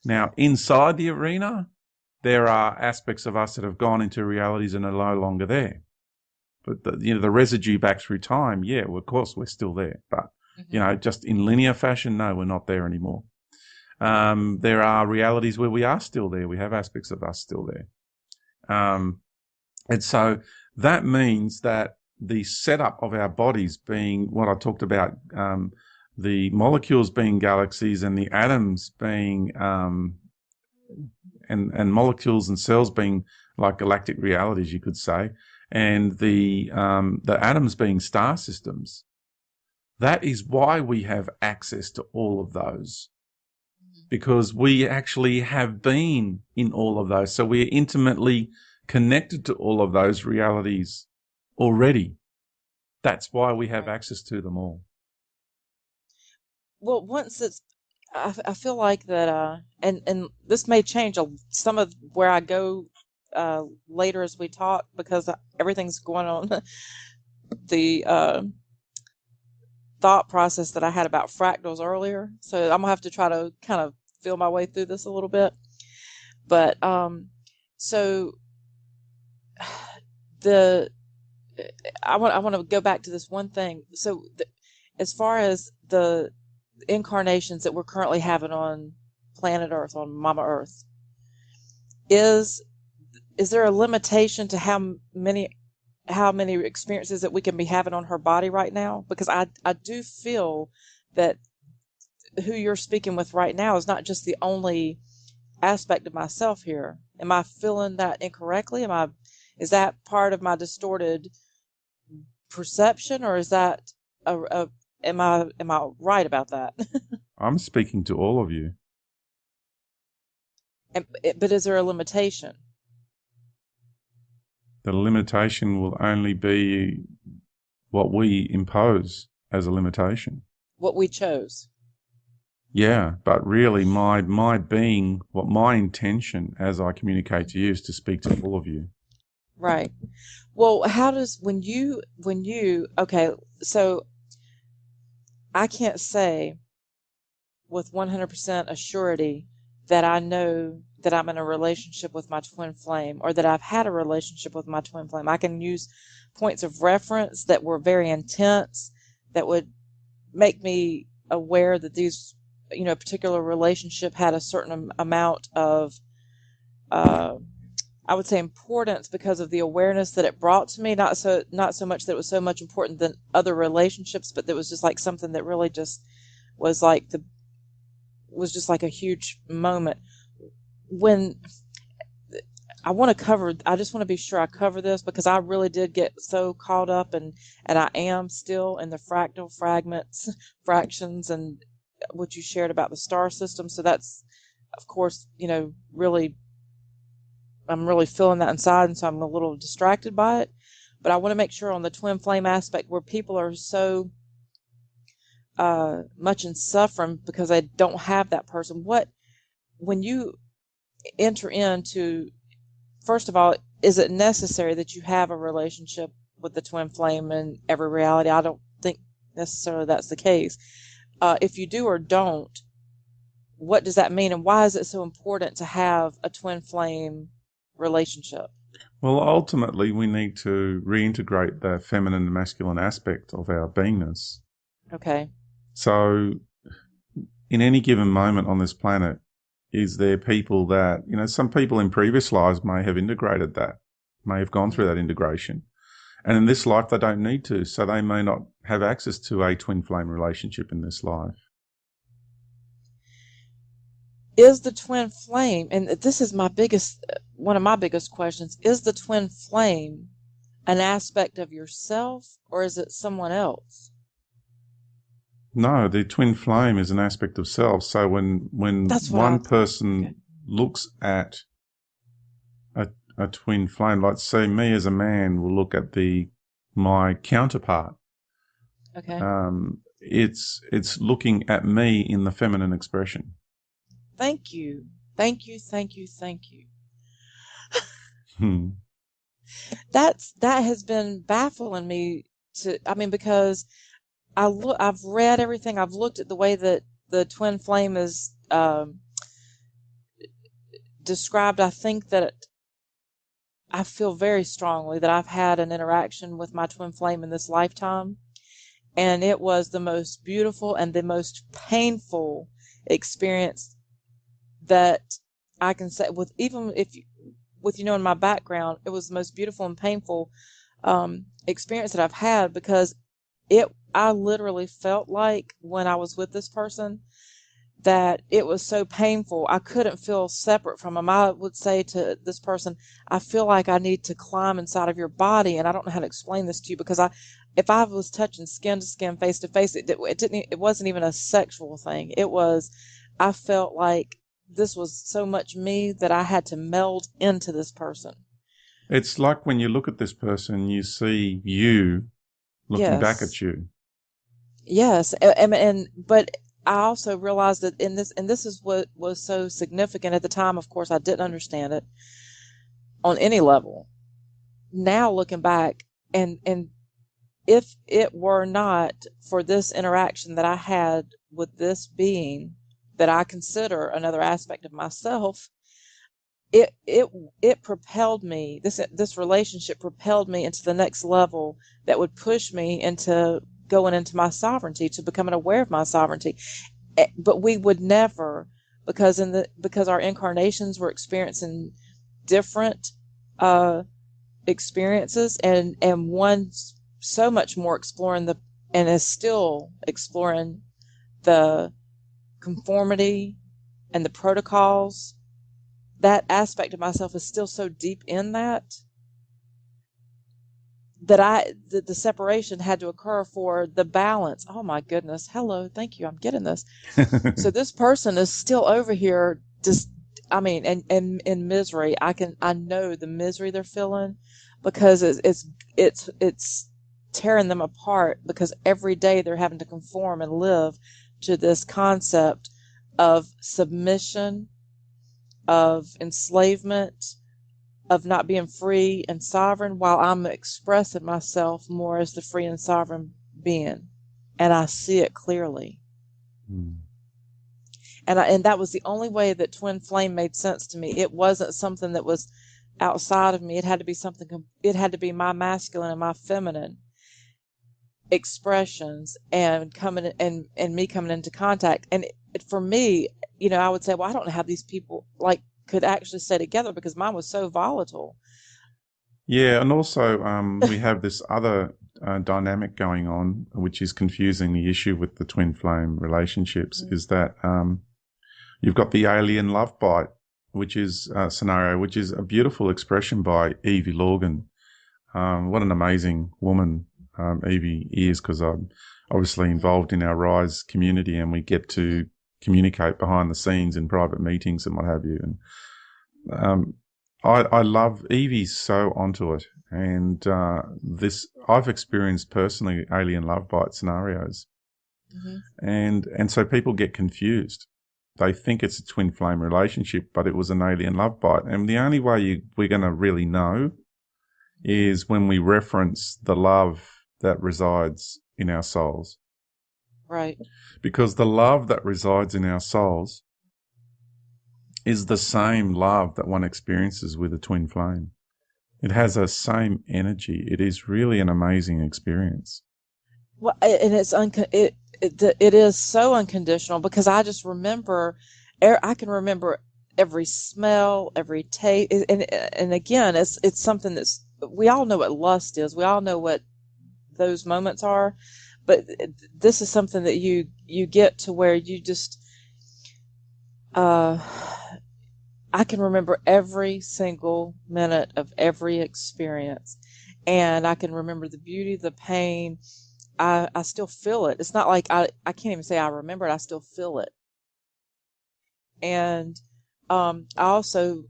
Now, inside the arena, there are aspects of us that have gone into realities and are no longer there. But the residue back through time, of course we're still there. But just in linear fashion, no, we're not there anymore. There are realities where we are still there. We have aspects of us still there. And so that means that the setup of our bodies being what I talked about, the molecules being galaxies and the atoms being, and molecules and cells being like galactic realities, you could say, and the atoms being star systems. That is why we have access to all of those, because we actually have been in all of those. So we're intimately connected to all of those realities already. That's why we have access to them all. Well, once I feel like that, and this may change some of where I go later as we talk, because everything's going on the thought process that I had about fractals earlier. So I'm gonna have to try to kind of feel my way through this a little bit. But so I want to go back to this one thing. So as far as the incarnations that we're currently having on planet Earth, on Mama Earth, is there a limitation to how many experiences that we can be having on her body right now? Because I do feel that who you're speaking with right now is not just the only aspect of myself here? Am I feeling that incorrectly? Is that part of my distorted perception, or is that am I right about that? I'm speaking to all of you. But is there a limitation? The limitation will only be what we impose as a limitation. What we chose. Yeah, but really my being, what my intention as I communicate to you is to speak to all of you. Right. Well, how does, okay, so I can't say with 100% assurity that I know that I'm in a relationship with my twin flame, or that I've had a relationship with my twin flame. I can use points of reference that were very intense, that would make me aware that these, a particular relationship had a certain amount of, I would say, importance because of the awareness that it brought to me. Not so much that it was so much important than other relationships, but that was just like something that really just was just like a huge moment. When I just want to be sure I cover this, because I really did get so caught up, and I am still in the fractal fractions, and what you shared about the star system. So that's, of course, really, I'm really feeling that inside, and so I'm a little distracted by it. But I want to make sure on the twin flame aspect, where people are so much in suffering because they don't have that person. When you enter into, first of all, is it necessary that you have a relationship with the twin flame in every reality? I don't think necessarily that's the case. If you do or don't, what does that mean, and why is it so important to have a twin flame relationship? Well, ultimately, we need to reintegrate the feminine and masculine aspect of our beingness. Okay. So, in any given moment on this planet, is there people that, some people in previous lives may have integrated that, may have gone through that integration. And in this life, they don't need to. So they may not have access to a twin flame relationship in this life. Is the twin flame, and this is one of my biggest questions, is the twin flame an aspect of yourself, or is it someone else? No, the twin flame is an aspect of self. So when one person looks at a twin flame, like say me as a man will look at my counterpart. Okay. It's looking at me in the feminine expression. Thank you. Thank you. Thank you. Thank you. That has been baffling me because I've read everything. I've looked at the way that the twin flame is described. I think that I feel very strongly that I've had an interaction with my twin flame in this lifetime, and it was the most beautiful and the most painful experience that I can say, in my background, it was the most beautiful and painful experience that I've had, because I literally felt like when I was with this person that it was so painful. I couldn't feel separate from him. I would say to this person, I feel like I need to climb inside of your body. And I don't know how to explain this to you, because if I was touching skin to skin, face to face, it wasn't even a sexual thing. I felt like this was so much me that I had to meld into this person. It's like when you look at this person, you see you looking back at you. Yes. But I also realized that and this is what was so significant at the time. Of course, I didn't understand it on any level. Now looking back, and if it were not for this interaction that I had with this being that I consider another aspect of myself, it propelled me. This relationship propelled me into the next level that would push me into going into my sovereignty, to becoming aware of my sovereignty. But we would never, because our incarnations were experiencing different experiences, and one so much more exploring and is still exploring the conformity and the protocols that aspect of myself is still so deep in that the separation had to occur for the balance. Oh my goodness. Hello. Thank you. I'm getting this. So this person is still over here just, I mean, and in misery. I know the misery they're feeling because it's tearing them apart, because every day they're having to conform and live to this concept of submission, of enslavement, of not being free and sovereign, while I'm expressing myself more as the free and sovereign being. And I see it clearly. Mm. And that was the only way that twin flame made sense to me. It wasn't something that was outside of me. It had to be it had to be my masculine and my feminine expressions, and me coming into contact. And for me, I would say, well, I don't know how these people could actually stay together, because mine was so volatile. Yeah, and also we have this other dynamic going on, which is confusing the issue with the twin flame relationships, is that you've got the alien love bite, which is a scenario, which is a beautiful expression by Evie Lorgan. What an amazing woman Evie is, because I'm obviously involved in our RISE community, and we get to communicate behind the scenes in private meetings and what have you. And I love Evie's so onto it. And I've experienced personally alien love bite scenarios. Mm-hmm. And so people get confused. They think it's a twin flame relationship, but it was an alien love bite. And the only way we're going to really know is when we reference the love that resides in our souls. Right. Because the love that resides in our souls is the same love that one experiences with a twin flame. It has a same energy. It is really an amazing experience. Well, and it is so unconditional, because I just remember, I can remember every smell, every taste, and again, it's something that's, we all know what lust is. We all know what those moments are, but this is something that you get to where you just, I can remember every single minute of every experience, and I can remember the beauty, the pain. I still feel it. It's not like I can't even say I remember it. I still feel it. And I also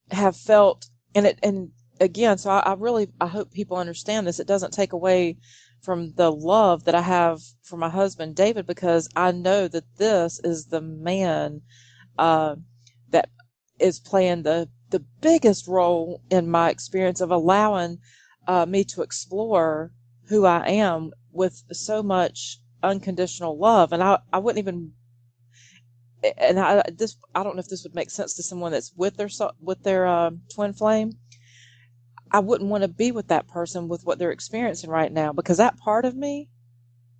have felt, and again, so I hope people understand this. It doesn't take away from the love that I have for my husband, David, because I know that this is the man that is playing the biggest role in my experience of allowing me to explore who I am with so much unconditional love. And I wouldn't even, and I don't know if this would make sense to someone that's with their twin flame. I wouldn't want to be with that person with what they're experiencing right now, because that part of me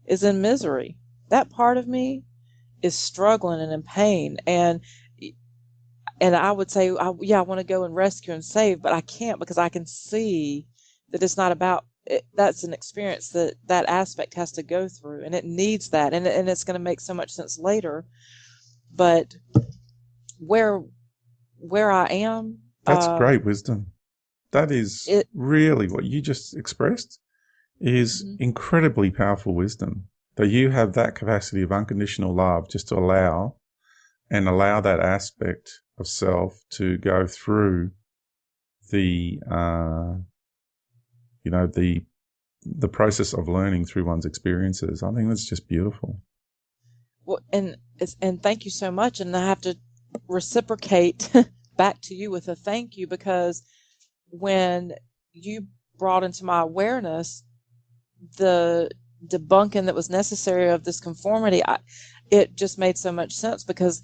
is in misery. That part of me is struggling and in pain. And I would say, I want to go and rescue and save, but I can't, because I can see that it's not about it. That's an experience that aspect has to go through, and it needs that. And it's going to make so much sense later. But where I am, that's great wisdom. That is really what you just expressed is incredibly powerful wisdom, that you have that capacity of unconditional love just to allow that aspect of self to go through the process of learning through one's experiences. I think that's just beautiful. Well, and thank you so much. And I have to reciprocate back to you with a thank you, because when you brought into my awareness the debunking that was necessary of this conformity, it just made so much sense, because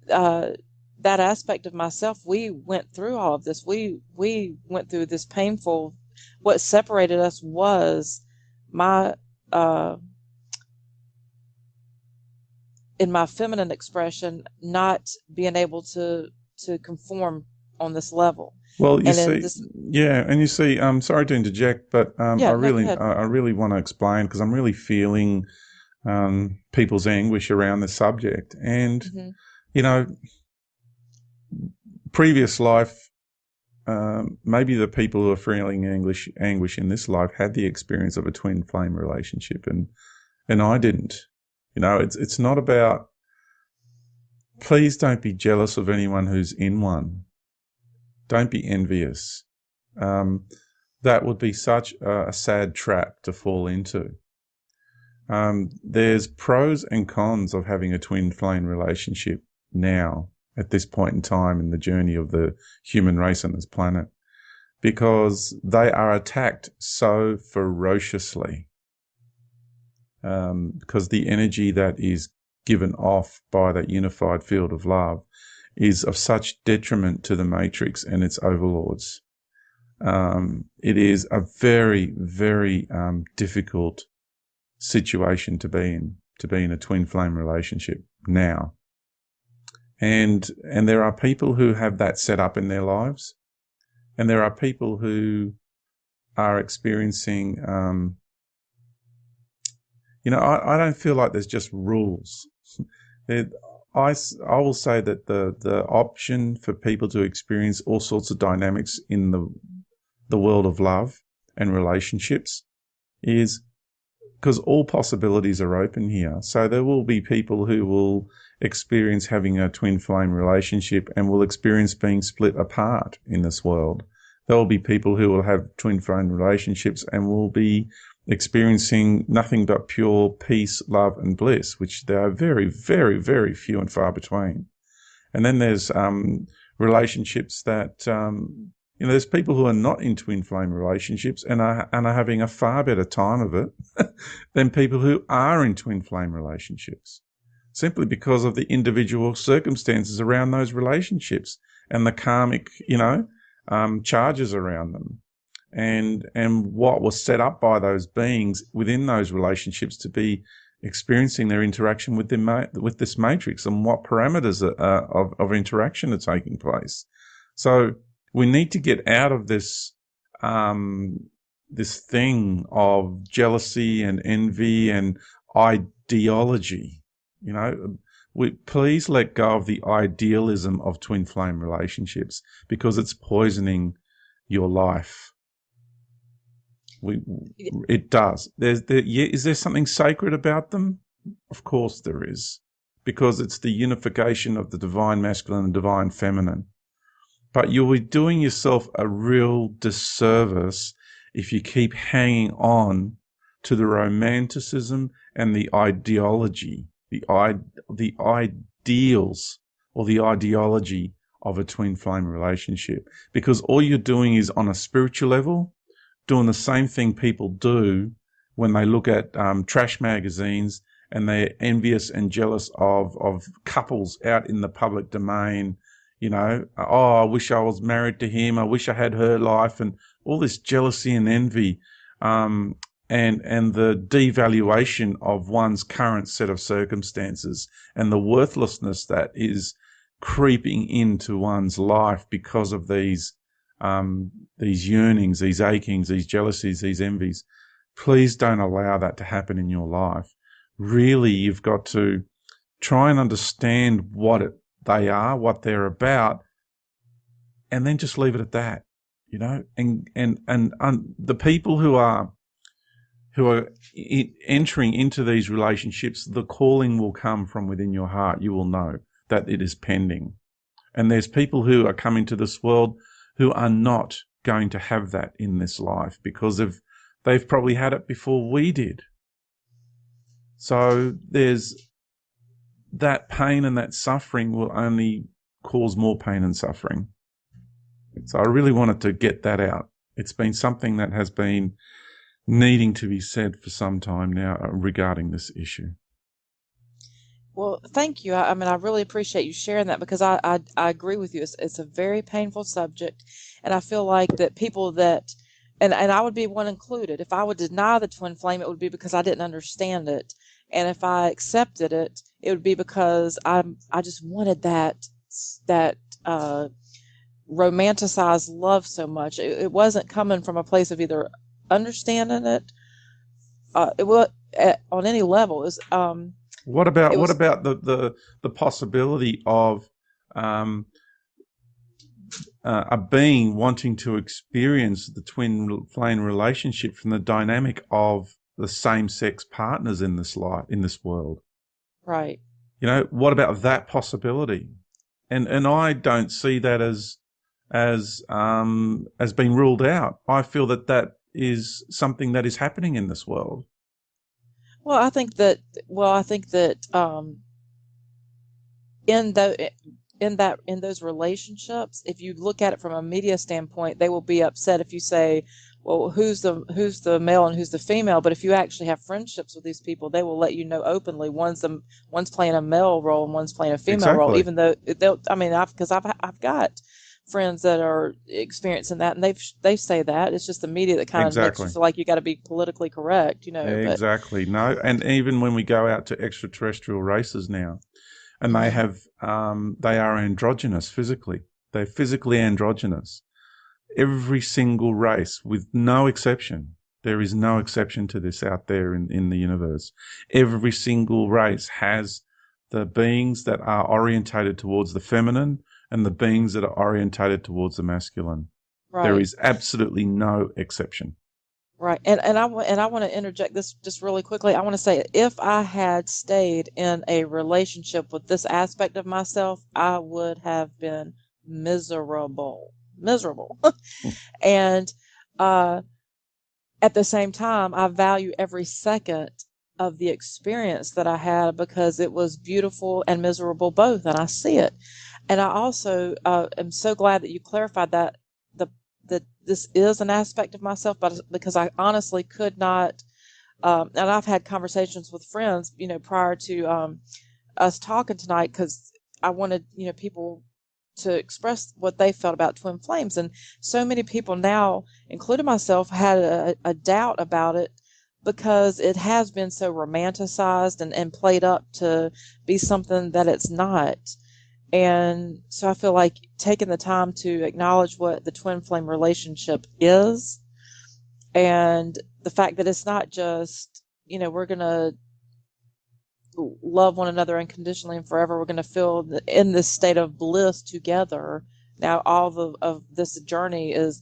that aspect of myself, we went through all of this. We went through this painful, what separated us was my in my feminine expression, not being able to conform on this level. Well, you see, sorry to interject, but I really want to explain, because I'm really feeling people's anguish around the subject. And, previous life, maybe the people who are feeling anguish in this life had the experience of a twin flame relationship, and I didn't. It's not about. Please don't be jealous of anyone who's in one. Don't be envious. That would be such a sad trap to fall into. There's pros and cons of having a twin flame relationship now, at this point in time in the journey of the human race on this planet, because they are attacked so ferociously. Because the energy that is given off by that unified field of love is of such detriment to the matrix and its overlords. It is a very, very difficult situation to be in a twin flame relationship now. And there are people who have that set up in their lives, and there are people who are experiencing, I don't feel like there's just rules. I will say that the option for people to experience all sorts of dynamics in the world of love and relationships is because all possibilities are open here. So there will be people who will experience having a twin flame relationship and will experience being split apart in this world. There will be people who will have twin flame relationships and will be experiencing nothing but pure peace, love, and bliss, which there are very, very, very few and far between. And then there's relationships that, there's people who are not in twin flame relationships and are having a far better time of it than people who are in twin flame relationships, simply because of the individual circumstances around those relationships and the karmic, charges around them. And what was set up by those beings within those relationships to be experiencing their interaction with this matrix, and what parameters of interaction are taking place. So we need to get out of this thing of jealousy and envy and ideology. Please let go of the idealism of twin flame relationships, because it's poisoning your life. It does. Is there something sacred about them? Of course there is, because it's the unification of the divine masculine and divine feminine. But you'll be doing yourself a real disservice if you keep hanging on to the romanticism and the ideology, the ideals or the ideology of a twin flame relationship, because all you're doing is, on a spiritual level, doing the same thing people do when they look at trash magazines and they're envious and jealous of couples out in the public domain. I wish I was married to him. I wish I had her life, and all this jealousy and envy, and the devaluation of one's current set of circumstances and the worthlessness that is creeping into one's life because of these yearnings, these achings, these jealousies, these envies. Please don't allow that to happen in your life. Really, you've got to try and understand what they are, what they're about, and then just leave it at that. And the people who are entering into these relationships, the calling will come from within your heart. You will know that it is pending. And there's people who are coming to this world who are not going to have that in this life, because they've probably had it before we did. So there's that pain, and that suffering will only cause more pain and suffering. So I really wanted to get that out. It's been something that has been needing to be said for some time now regarding this issue. Well, thank you. I mean, I really appreciate you sharing that, because I agree with you. It's a very painful subject, and I feel like that people that, and I would be one included, if I would deny the twin flame, it would be because I didn't understand it. And if I accepted it, it would be because I just wanted that romanticized love so much. It wasn't coming from a place of either understanding it, it was on any level. It was, What about the possibility of a being wanting to experience the twin flame relationship from the dynamic of the same-sex partners in this life, in this world. Right. You know, what about that possibility? And I don't see that as being ruled out. I feel that is something that is happening in this world. Well, I think that. In the in those relationships, if you look at it from a media standpoint, they will be upset if you say, well, who's the male and who's the female. But if you actually have friendships with these people, they will let you know openly one's playing a male role and one's playing a female role, Exactly. even though I've got friends that are experiencing that, and they say that it's just the media that kind of makes you Exactly. feel like you got to be politically correct, but Exactly. No, and even when we go out to extraterrestrial races now, and they have they are androgynous physically. They're physically androgynous. Every single race, with no exception, there is no exception to this out there in the universe. Every single race has the beings that are orientated towards the feminine and the beings that are orientated towards the masculine. There right. is absolutely no exception. Right. And I want to interject this just really quickly. I want to say, if I had stayed in a relationship with this aspect of myself, I would have been miserable. Miserable. And at the same time, I value every second of the experience that I had, because it was beautiful and miserable both, and I see it. And I also am so glad that you clarified that that this is an aspect of myself, but because I honestly could not. And I've had conversations with friends, prior to us talking tonight, because I wanted, people to express what they felt about twin flames. And so many people now, including myself, had a doubt about it, because it has been so romanticized and played up to be something that it's not. And so I feel like taking the time to acknowledge what the twin flame relationship is, and the fact that it's not just, we're going to love one another unconditionally and forever. We're going to feel in this state of bliss together. Now, all of this journey is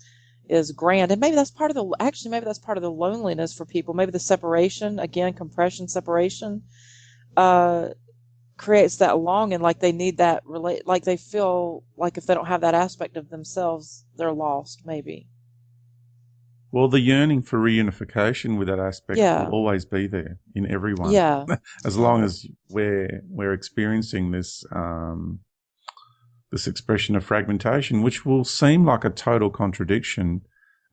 grand, and maybe that's part of the loneliness for people. Maybe the separation, again, compression, separation, creates that longing, like they need that like they feel like if they don't have that aspect of themselves, they're lost, maybe. Well, the yearning for reunification with that aspect will Yeah. always be there in everyone, Yeah. as long as we're experiencing this this expression of fragmentation, which will seem like a total contradiction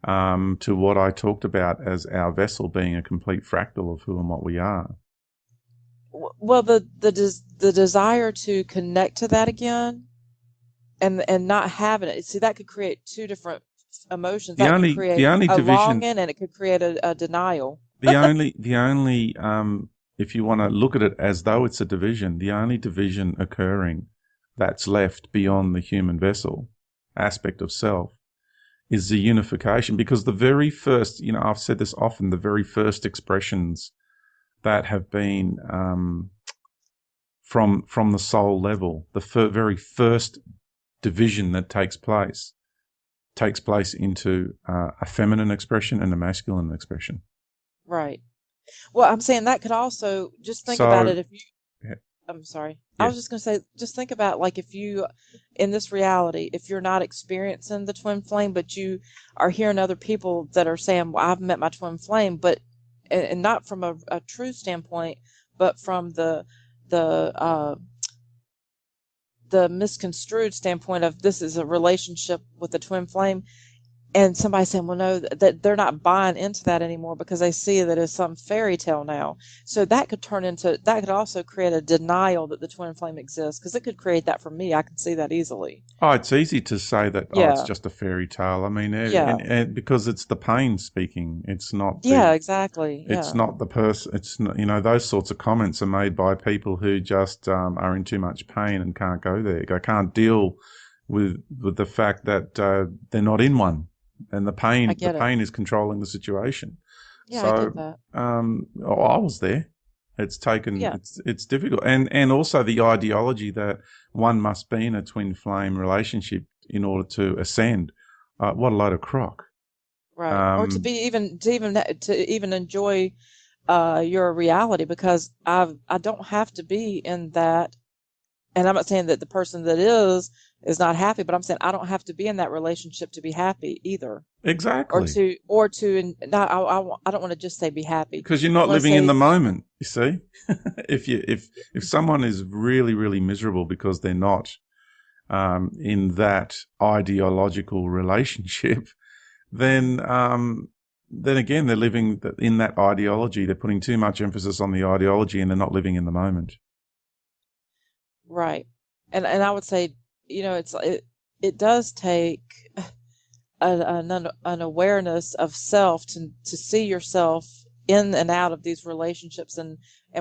to what I talked about as our vessel being a complete fractal of who and what we are. Well, the desire to connect to that again, and not having it. See, that could create two different emotions. That could The create only a division, longing, and it could create a denial. the only if you want to look at it as though it's a division, the only division occurring that's left beyond the human vessel aspect of self is the unification, because the very first, I've said this often, the very first expressions that have been from the soul level, the very first division that takes place into a feminine expression and a masculine expression. Right. Well, I'm saying that could also, just think about So, it. If you, yeah, I'm sorry. I yeah. was just going to say, just think about, like, if you, in this reality, if you're not experiencing the twin flame, but you are hearing other people that are saying, well, I've met my twin flame, but, and not from a true standpoint, but from the misconstrued standpoint of, this is a relationship with the twin flame, and somebody saying, well, no, that they're not buying into that anymore, because they see that it's some fairy tale now. So that could also create a denial that the twin flame exists, because it could create that for me. I can see that easily. Oh, it's easy to say that, it's Yeah. just a fairy tale. I mean, Yeah. and because it's the pain speaking. It's not Yeah, exactly. it's Yeah. not the person. It's not, those sorts of comments are made by people who just are in too much pain and can't go there. They can't deal with the fact that they're not in one, and I the get it. pain is controlling the situation. Yeah, I So get that. I was there. Yeah. It's difficult, and also the ideology that one must be in a twin flame relationship in order to ascend. What a load of crock. Right. Or to even enjoy your reality, because I don't have to be in that. And I'm not saying that the person that is not happy, but I'm saying I don't have to be in that relationship to be happy either. Exactly. Not, I don't want to just say be happy. Because you're I not want to living in say, the moment, you see. If someone is really, really miserable because they're not in that ideological relationship, then again they're living in that ideology. They're putting too much emphasis on the ideology, and they're not living in the moment. right. And I would say, it does take an awareness of self to see yourself in and out of these relationships, and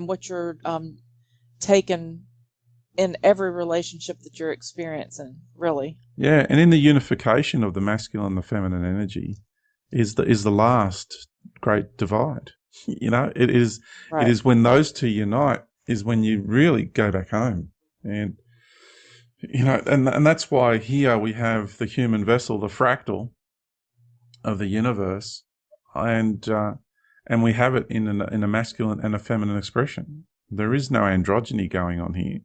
what you're taking in every relationship that you're experiencing, really. Yeah, and in the unification of the masculine and the feminine energy is the last great divide. It is Right. when those two unite is when you really go back home. And and that's why here we have the human vessel, the fractal of the universe, and we have it in a masculine and a feminine expression. There is no androgyny going on here.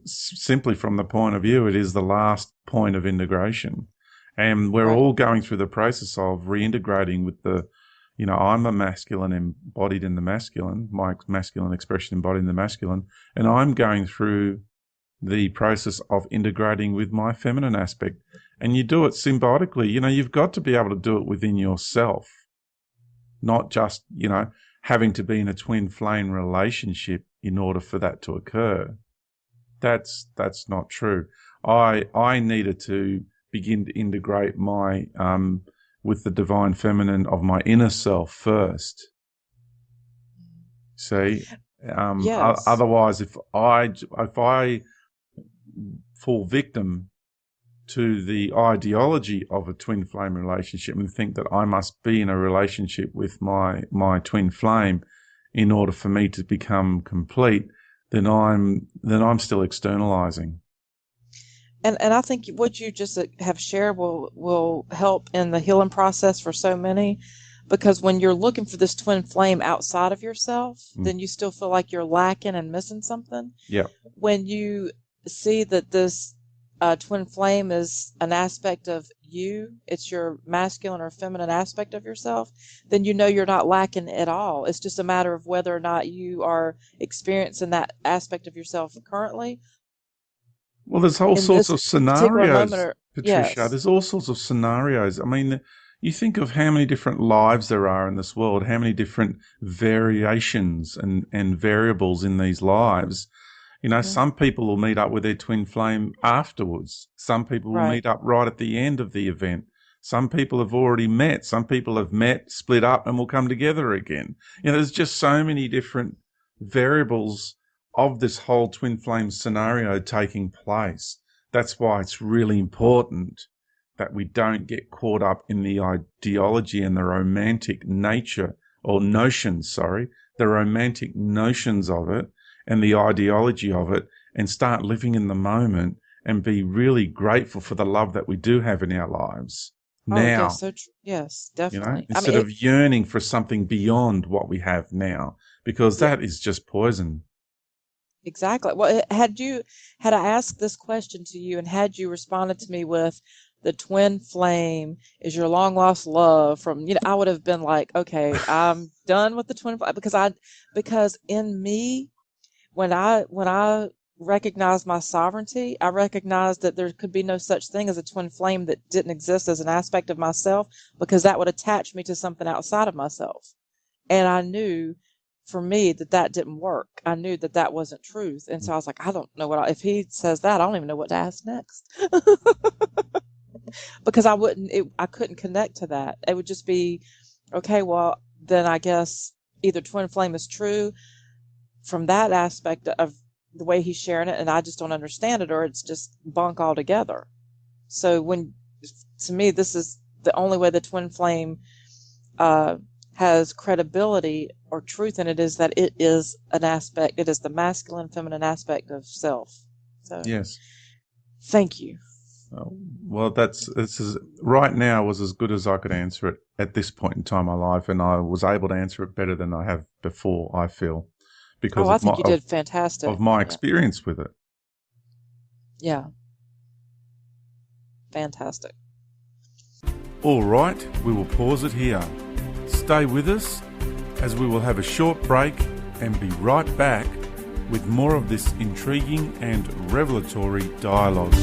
Simply from the point of view, it is the last point of integration. And we're Right. all going through the process of reintegrating with I'm a masculine embodied in the masculine, my masculine expression embodied in the masculine, and I'm going through the process of integrating with my feminine aspect. And you do it symbiotically. You've got to be able to do it within yourself, not just, having to be in a twin flame relationship in order for that to occur. That's not true. I needed to begin to integrate my with the divine feminine of my inner self first. See, Yes. otherwise, if I fall victim to the ideology of a twin flame relationship and think that I must be in a relationship with my twin flame in order for me to become complete, then I'm still externalizing. And I think what you just have shared will help in the healing process for so many, because when you're looking for this twin flame outside of yourself, then you still feel like you're lacking and missing something. Yeah. When you see that this twin flame is an aspect of you, it's your masculine or feminine aspect of yourself, then you're not lacking at all. It's just a matter of whether or not you are experiencing that aspect of yourself currently. Well, there's all In sorts this of particular moment, scenarios, Patricia. yes. There's all sorts of scenarios. I mean, you think of how many different lives there are in this world, how many different variations and variables in these lives. Some people will meet up with their twin flame afterwards. Some people will Right. meet up right at the end of the event. Some people have already met. Some people have met, split up, and will come together again. There's just so many different variables of this whole twin flame scenario taking place. That's why it's really important that we don't get caught up in the ideology and the romantic nature or notions, the romantic notions of it and the ideology of it, and start living in the moment and be really grateful for the love that we do have in our lives Oh, yes, now, yes, definitely. I instead mean, of yearning for something beyond what we have now, because yeah, that is just poison. exactly. Well, had I asked this question to you, and had you responded to me with the twin flame is your long lost love from, I would have been like, okay, I'm done with the twin flame, because in me, when I recognized my sovereignty, I recognized that there could be no such thing as a twin flame that didn't exist as an aspect of myself, because that would attach me to something outside of myself. And I knew for me that didn't work. I knew that wasn't truth. And so I was like, I don't know if he says that, I don't even know what to ask next. Because I couldn't connect to that. It would just be, okay, well, then I guess either twin flame is true from that aspect of the way he's sharing it, and I just don't understand it, or it's just bunk altogether. So to me, this is the only way the twin flame has credibility or truth in it, is that it is it is the masculine, feminine aspect of self. So Yes. thank you. Well, right now was as good as I could answer it at this point in time in my life, and I was able to answer it better than I have before, I feel, because I think you did fantastic. of my experience with it. Yeah. Fantastic. All right, we will pause it here. Stay with us as we will have a short break and be right back with more of this intriguing and revelatory dialogue.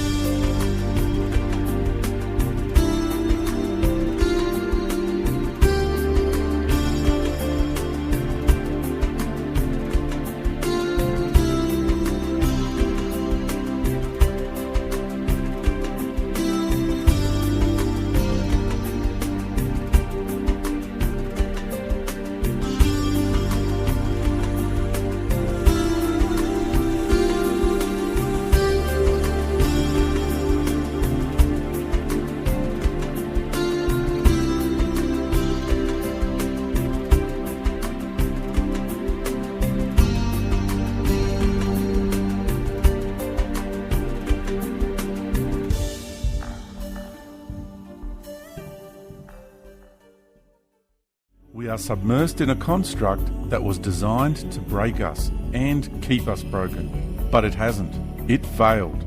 We are submersed in a construct that was designed to break us and keep us broken, but it hasn't. It failed.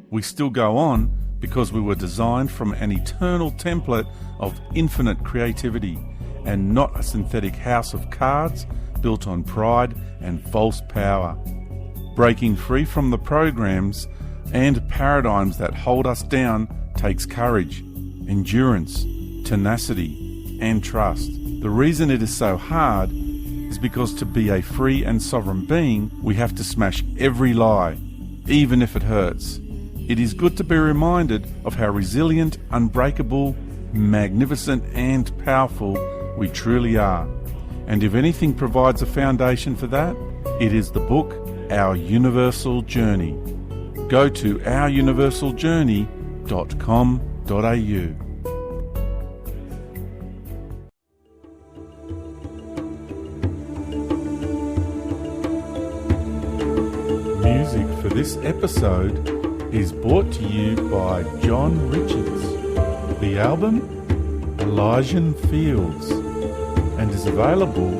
We still go on because we were designed from an eternal template of infinite creativity and not a synthetic house of cards built on pride and false power. Breaking free from the programs and paradigms that hold us down takes courage, endurance, tenacity, and trust. The reason it is so hard is because to be a free and sovereign being, we have to smash every lie, even if it hurts. It is good to be reminded of how resilient, unbreakable, magnificent, and powerful we truly are. And if anything provides a foundation for that, it is the book, Our Universal Journey. Go to ouruniversaljourney.com.au. Music for this episode is brought to you by John Richards. The album, Elysian Fields, and is available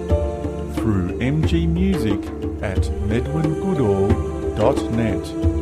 through MG Music at medwingoodall.net.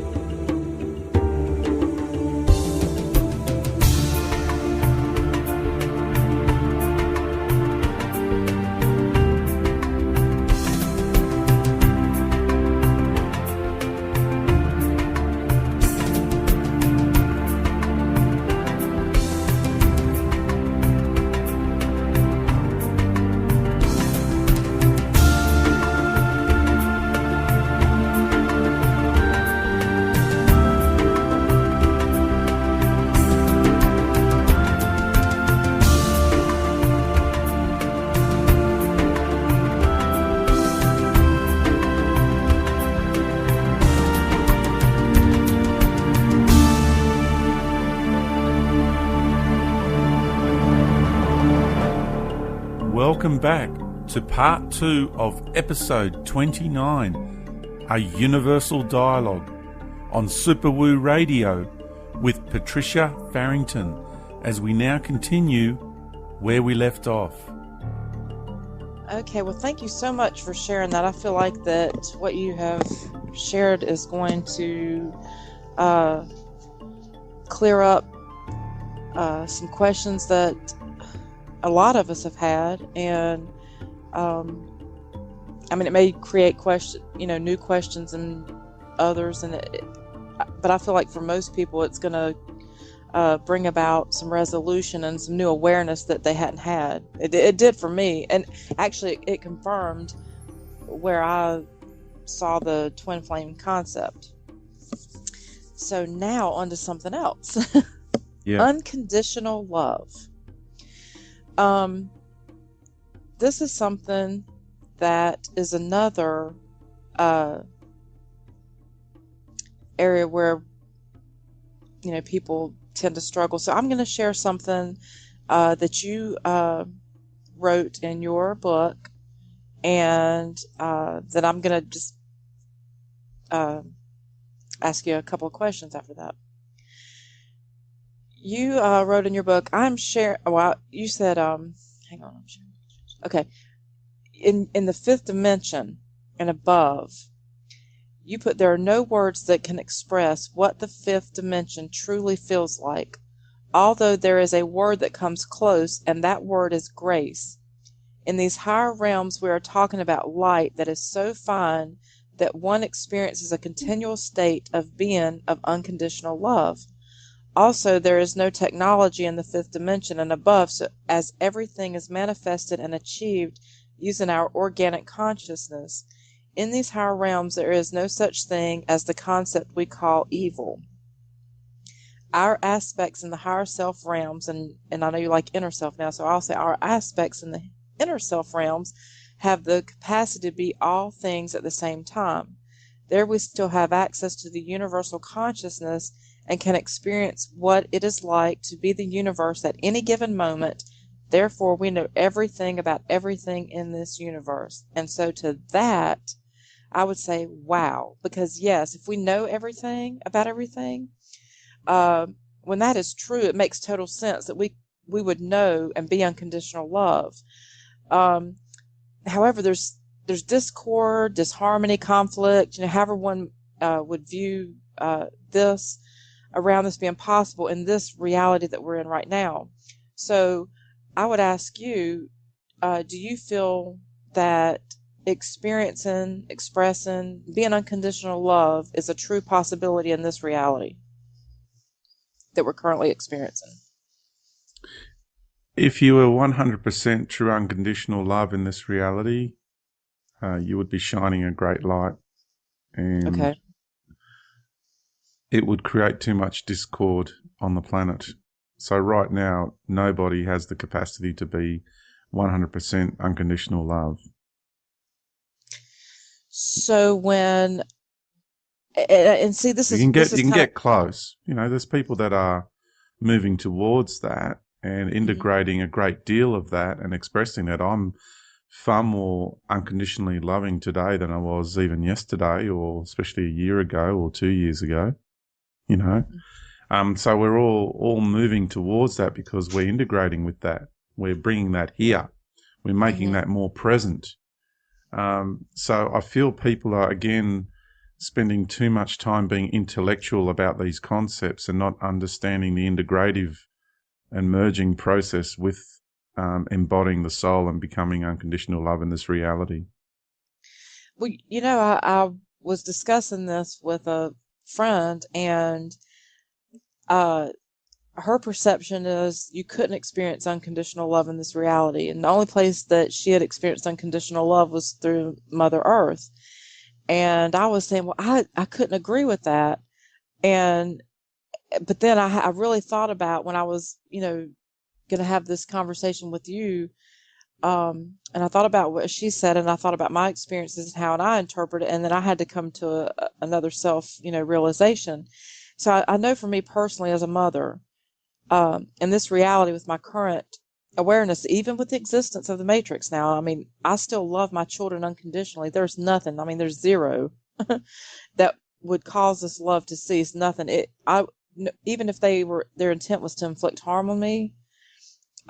Welcome back to part 2 of episode 29, A Universal Dialogue, on Superwoo Radio with Patricia Farrington, as we now continue where we left off. Okay, well, thank you so much for sharing that. I feel like that what you have shared is going to clear up some questions that a lot of us have had, and it may create new questions in others, but I feel like for most people it's going to bring about some resolution and some new awareness that they hadn't had. It did for me, and actually it confirmed where I saw the twin flame concept. So now on to something else. Yeah. Unconditional love. This is something that is another area where people tend to struggle. So I'm going to share something that you wrote in your book, and that I'm going to just ask you a couple of questions after that. You wrote in your book, I'm sharing. Well, you said, hang on, I'm sharing. Okay, in the fifth dimension and above, you put there are no words that can express what the fifth dimension truly feels like, although there is a word that comes close, and that word is grace. In these higher realms, we are talking about light that is so fine that one experiences a continual state of being of unconditional love. Also, there is no technology in the fifth dimension and above, so as everything is manifested and achieved using our organic consciousness. In these higher realms, there is no such thing as the concept we call evil. Our aspects in the higher self realms, and I know you like inner self now, so I'll say our aspects in the inner self realms have the capacity to be all things at the same time. There we still have access to the universal consciousness and can experience what it is like to be the universe at any given moment. Therefore, we know everything about everything in this universe. And so to that, I would say, wow, because yes, if we know everything about everything, when that is true, it makes total sense that we would know and be unconditional love. However, there's discord, disharmony, conflict, however one would view this around this being possible in this reality that we're in right now. So I would ask you, do you feel that experiencing, expressing, being unconditional love is a true possibility in this reality that we're currently experiencing? If you were 100% true unconditional love in this reality, you would be shining a great light, and Okay. it would create too much discord on the planet. So right now, nobody has the capacity to be 100% unconditional love. So when, and see, this You is can this get is you can kind of get close. There's people that are moving towards that and integrating a great deal of that and expressing that. I'm far more unconditionally loving today than I was even yesterday, or especially a year ago or 2 years ago. So we're all moving towards that because we're integrating with that. We're bringing that here. We're making that more present. So I feel people are, again, spending too much time being intellectual about these concepts and not understanding the integrative and merging process with embodying the soul and becoming unconditional love in this reality. Well, I was discussing this with a friend, and her perception is you couldn't experience unconditional love in this reality. And the only place that she had experienced unconditional love was through Mother Earth. And I was saying, well, I couldn't agree with that. But then I really thought about when I was, going to have this conversation with you. And I thought about what she said, and I thought about my experiences and how I interpret it. And then I had to come to another self, realization. So I know for me personally as a mother, in this reality with my current awareness, even with the existence of the matrix now, I still love my children unconditionally. There's nothing, there's zero that would cause this love to cease. Nothing. Even if their intent was to inflict harm on me,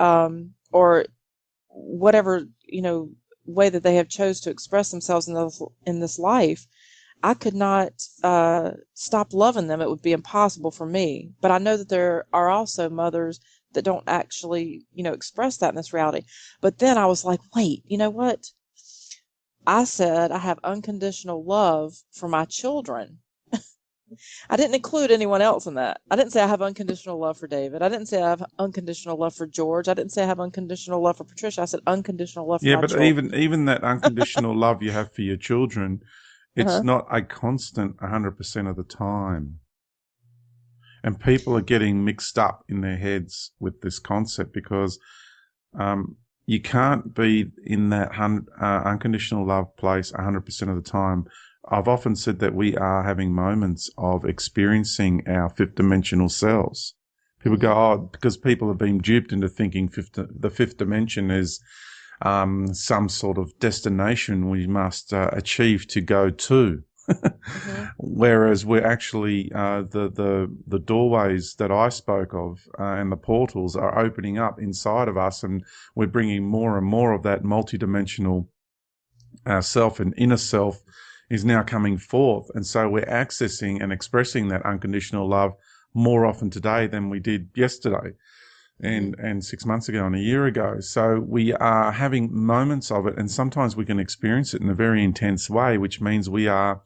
or whatever, way that they have chose to express themselves in this life, I could not stop loving them. It would be impossible for me. But I know that there are also mothers that don't actually, express that in this reality. But then I was like, wait, you know what? I said I have unconditional love for my children. I didn't include anyone else in that. I didn't say I have unconditional love for David. I didn't say I have unconditional love for George. I didn't say I have unconditional love for Patricia. I said unconditional love for my but children. even that unconditional love you have for your children, it's Uh-huh. not a constant 100% of the time. And people are getting mixed up in their heads with this concept because you can't be in that unconditional love place 100% of the time. I've often said that we are having moments of experiencing our fifth dimensional selves. People go, oh, because people have been duped into thinking the fifth dimension is some sort of destination we must achieve to go to. Mm-hmm. Whereas we're actually the doorways that I spoke of and the portals are opening up inside of us, and we're bringing more and more of that multidimensional self and inner self is now coming forth, and so we're accessing and expressing that unconditional love more often today than we did yesterday and 6 months ago and a year ago. So we are having moments of it, and sometimes we can experience it in a very intense way, which means we are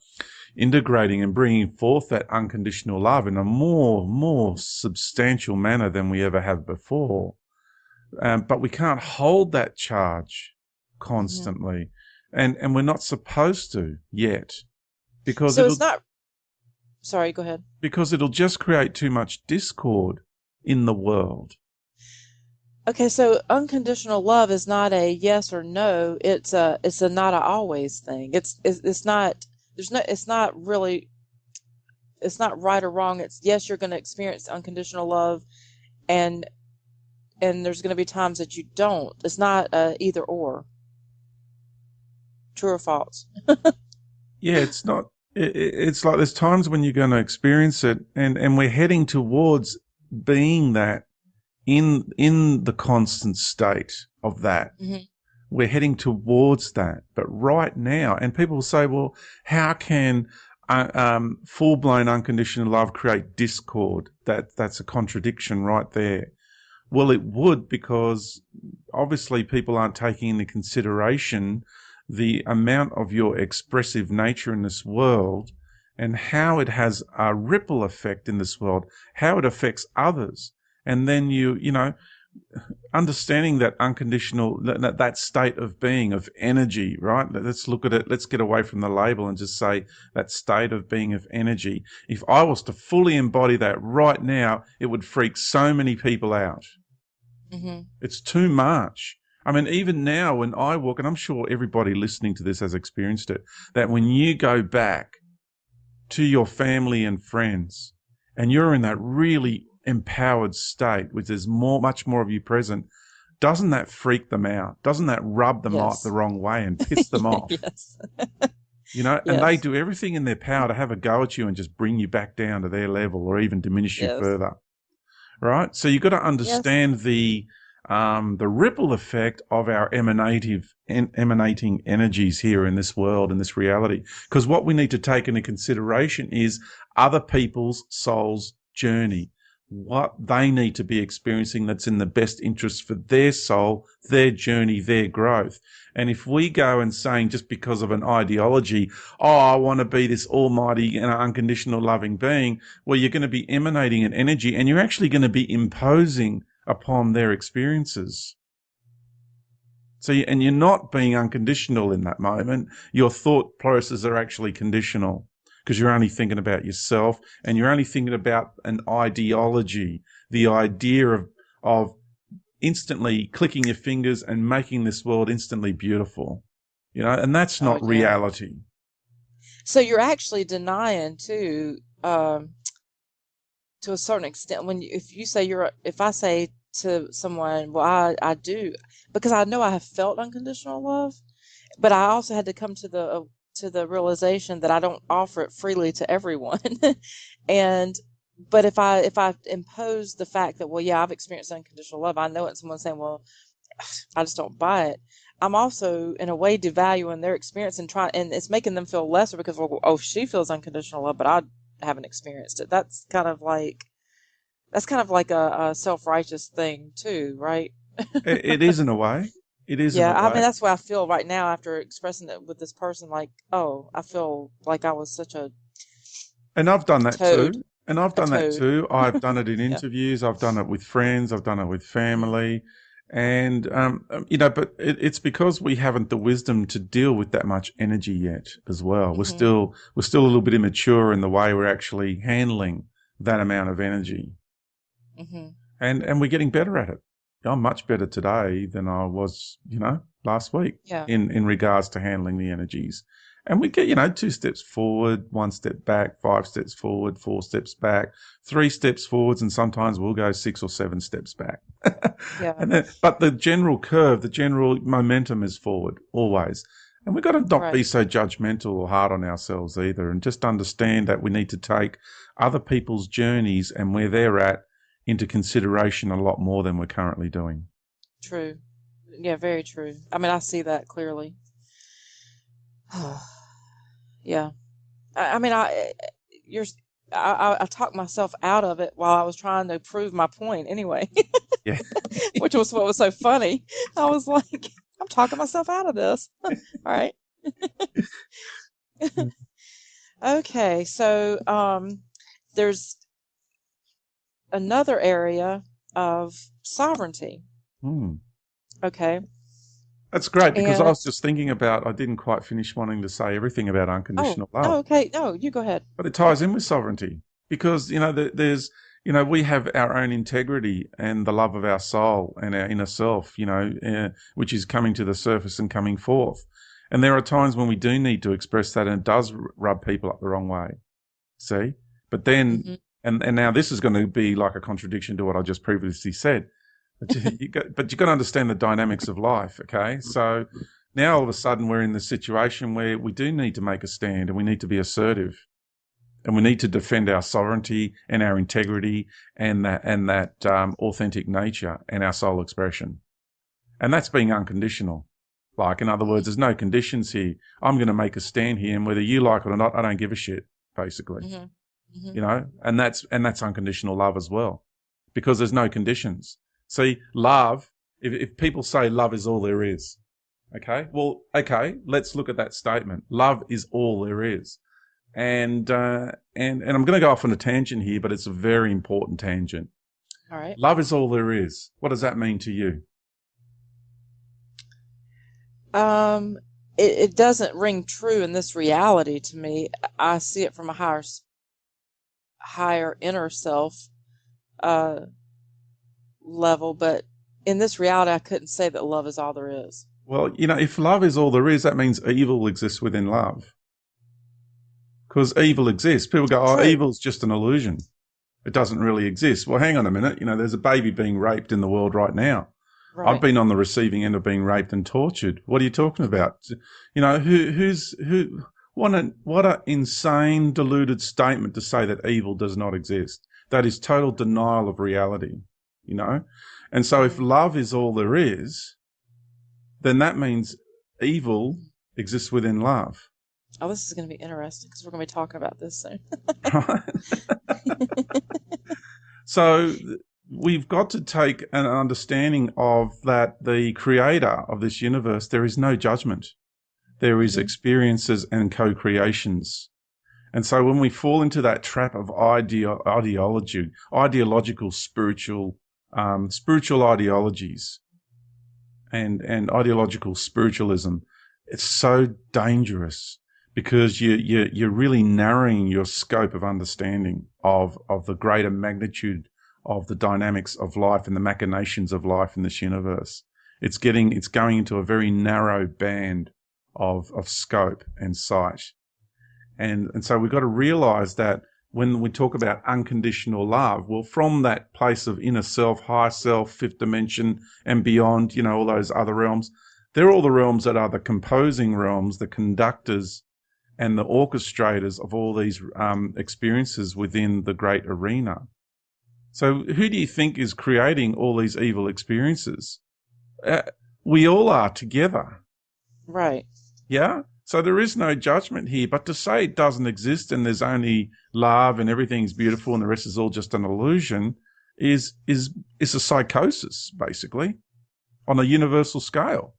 integrating and bringing forth that unconditional love in a more substantial manner than we ever have before. But we can't hold that charge constantly, and we're not supposed to yet, because So it's not. Sorry, go ahead. it'll just create too much discord in the world. Okay, so unconditional love is not a yes or no. It's a not a always thing. It's not. There's no. It's not really. It's not right or wrong. It's yes, you're going to experience unconditional love, and there's going to be times that you don't. It's not either or. True or false? Yeah, it's not. It's like there's times when you're going to experience it, and we're heading towards being that in the constant state of that. Mm-hmm. We're heading towards that, but right now, and people will say, well, how can full-blown unconditional love create discord? That's a contradiction right there. Well, it would, because obviously people aren't taking into consideration the amount of your expressive nature in this world and how it has a ripple effect in this world, how it affects others. And then you know, understanding that unconditional, that state of being, of energy, right? Let's look at it. Let's get away from the label and just say that state of being of energy. If I was to fully embody that right now, it would freak so many people out. Mm-hmm. It's too much. I mean, even now when I walk, and I'm sure everybody listening to this has experienced it, that when you go back to your family and friends and you're in that really empowered state, which is much more of you present, doesn't that freak them out? Doesn't that rub them Yes. the wrong way and piss them off? Yes. You know, and they Yes. do everything in their power to have a go at you and just bring you back down to their level or even diminish you Yes. further. Right? So you've got to understand the ripple effect of our emanating energies here in this world, in this reality. Because what we need to take into consideration is other people's souls' journey, what they need to be experiencing that's in the best interest for their soul, their journey, their growth. And if we go and saying just because of an ideology, oh, I want to be this almighty and unconditional loving being, well, you're going to be emanating an energy and you're actually going to be imposing upon their experiences. So, and you're not being unconditional in that moment. Your thought processes are actually conditional because you're only thinking about yourself and you're only thinking about an ideology, the idea of instantly clicking your fingers and making this world instantly beautiful, you know, and that's not reality. So you're actually denying too, to a certain extent, if I say to someone, well, I do, because I know I have felt unconditional love, but I also had to come to the realization that I don't offer it freely to everyone. But if I impose the fact that, well, yeah, I've experienced unconditional love, I know it, and someone's saying, well, I just don't buy it, I'm also in a way devaluing their experience and it's making them feel lesser because, well, oh, she feels unconditional love, but I haven't experienced it. That's kind of like a self-righteous thing too, right? It is in a way. It is in a Yeah, I way. mean, that's what I feel right now after expressing it with this person. Like, oh, I feel like I was such a And I've done that toad. too. And I've A done that toad. too. I've done it in Yeah. interviews. I've done it with friends. I've done it with family. And, you know, but it's because we haven't the wisdom to deal with that much energy yet as well. We're still a little bit immature in the way we're actually handling that amount of energy. And we're getting better at it. I'm much better today than I was, you know, last week in regards to handling the energies. And we get, you know, 2 steps forward, 1 step back, 5 steps forward, 4 steps back, 3 steps forwards, and sometimes we'll go 6 or 7 steps back. Yeah. But the general curve, the general momentum is forward always. And we've got to not be Right. so judgmental or hard on ourselves either, and just understand that we need to take other people's journeys and where they're at into consideration a lot more than we're currently doing. True. Yeah, very true. I mean, I see that clearly. Yeah. I mean, you're, I talked myself out of it while I was trying to prove my point anyway, Yeah. which was what was so funny. I was like, I'm talking myself out of this. All right. Okay. So, there's another area of sovereignty. Hmm. Okay. That's great, because I And, was just thinking about, I didn't quite finish wanting to say everything about unconditional love, okay. No, you go ahead. but it ties in with sovereignty because, there's, we have our own integrity and the love of our soul and our inner self, which is coming to the surface and coming forth. And there are times when we do need to express that, and it does rub people up the wrong way. See? But then, Hmm. and now this is going to be like a contradiction to what I just previously said. But you got to understand the dynamics of life, okay? So now all of a sudden we're in the situation where we do need to make a stand, and we need to be assertive, and we need to defend our sovereignty and our integrity and that authentic nature and our soul expression. And that's being unconditional. Like, in other words, there's no conditions here. I'm going to make a stand here, and whether you like it or not, I don't give a shit, basically. Hmm. Hmm. And that's unconditional love as well, because there's no conditions. See, love, if people say love is all there is, okay, well, okay, let's look at that statement. Love is all there is. And I'm going to go off on a tangent here, but it's a very important tangent. All right. Love is all there is. What does that mean to you? Um, it doesn't ring true in this reality to me. I see it from a higher inner self uh, level, but in this reality, I couldn't say that love is all there is. Well, if love is all there is, that means evil exists within love. Because evil exists. People go, oh, True. evil's just an illusion. It doesn't really exist. Well, hang on a minute. There's a baby being raped in the world right now. I've Right. been on the receiving end of being raped and tortured. What are you talking about? What an insane, deluded statement to say that evil does not exist. That is total denial of reality, And so if Mhm. love is all there is, then that means evil exists within love. Oh, this is going to be interesting because we're going to be talking about this soon. Right? So we've got to take an understanding of that the creator of this universe, there is no judgment. There is Mhm. experiences and co-creations. And so when we fall into that trap of ideological, spiritual ideologies and ideological spiritualism, it's so dangerous, because you're really narrowing your scope of understanding of the greater magnitude of the dynamics of life and the machinations of life in this universe. It's going into a very narrow band of scope and sight. And so we've got to realize that when we talk about unconditional love, well, from that place of inner self, higher self, fifth dimension and beyond, all those other realms, they're all the realms that are the composing realms, the conductors and the orchestrators of all these experiences within the great arena. So who do you think is creating all these evil experiences? We all are together. Right. Yeah? So there is no judgment here. But to say it doesn't exist and there's only love and everything's beautiful and the rest is all just an illusion is a psychosis, basically, on a universal scale.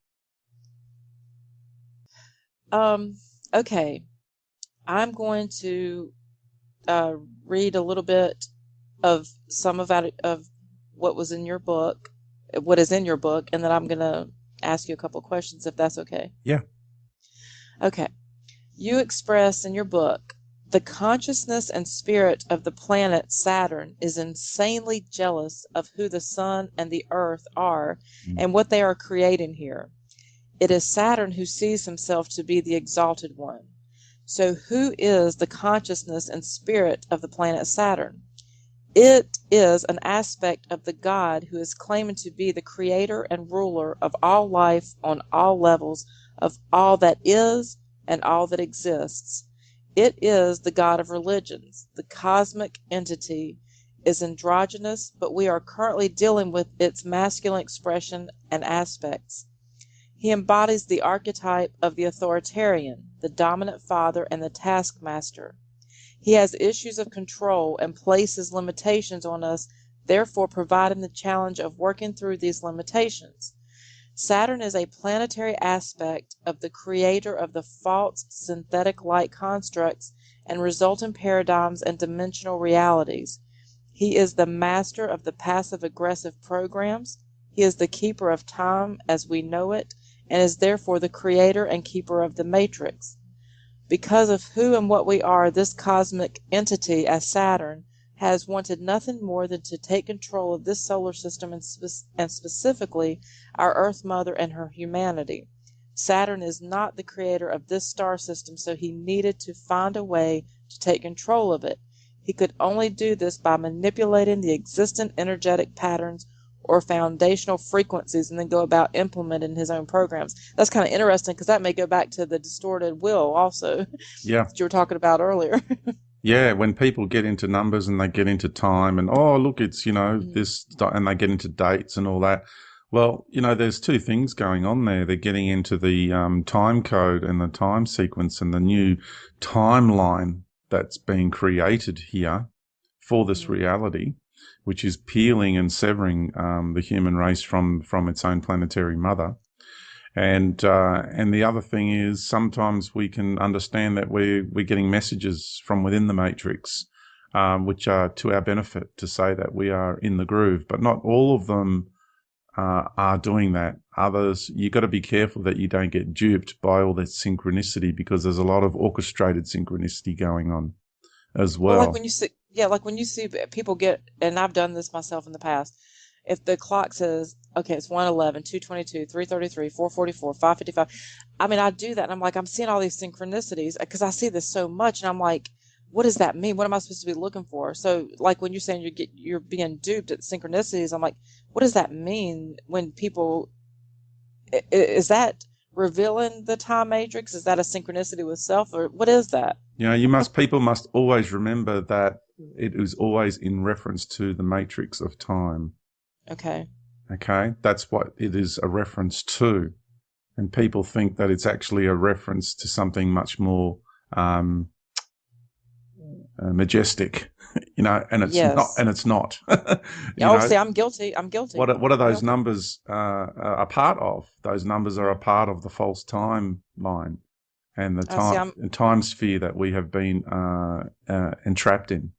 Okay. I'm going to read a little bit of some of that, of what was in your book, what is in your book, and then I'm going to ask you a couple questions if that's okay. Yeah. Okay. You express in your book, the consciousness and spirit of the planet Saturn is insanely jealous of who the sun and the earth are and what they are creating here. It is Saturn who sees himself to be the exalted one. So who is the consciousness and spirit of the planet Saturn? It is an aspect of the God who is claiming to be the creator and ruler of all life on all levels of all that is and all that exists. It is the god of religions. The cosmic entity is androgynous, but we are currently dealing with its masculine expression and aspects. He embodies the archetype of the authoritarian, the dominant father, and the taskmaster. He has issues of control and places limitations on us, therefore providing the challenge of working through these limitations. Saturn is a planetary aspect of the creator of the false synthetic light constructs and resultant paradigms and dimensional realities. He is the master of the passive-aggressive programs. He is the keeper of time as we know it, and is therefore the creator and keeper of the matrix. Because of who and what we are, this cosmic entity, as Saturn, has wanted nothing more than to take control of this solar system and specifically our Earth Mother and her humanity. Saturn is not the creator of this star system, so he needed to find a way to take control of it. He could only do this by manipulating the existent energetic patterns or foundational frequencies and then go about implementing his own programs. That's kind of interesting because that may go back to the distorted will also Yeah. that you were talking about earlier. Yeah, when people get into numbers and they get into time and, oh, look, it's, this, and they get into dates and all that. Well, there's two things going on there. They're getting into the time code and the time sequence and the new timeline that's being created here for this reality, which is peeling and severing the human race from its own planetary mother. And the other thing is sometimes we can understand that we're getting messages from within the matrix, which are to our benefit to say that we are in the groove, but not all of them are doing that. Others, you got to be careful that you don't get duped by all that synchronicity, because there's a lot of orchestrated synchronicity going on as well. Well, like when you see people get, and I've done this myself in the past, if the clock says, okay, it's 1:11, 2:22, 3:33, 4:44, 5:55, I mean, I do that, and I'm like, I'm seeing all these synchronicities, because I see this so much, and I'm like, what does that mean? What am I supposed to be looking for? So, like when you're saying you're being duped at synchronicities, I'm like, what does that mean when people, is that revealing the time matrix? Is that a synchronicity with self, or what is that? People must always remember that it is always in reference to the matrix of time. Okay. That's what it is a reference to. And people think that it's actually a reference to something much more majestic, and it's Yes. not. And it's not. See, I'm guilty. What are those numbers a part of? Those numbers are a part of the false timeline and the time sphere that we have been entrapped in.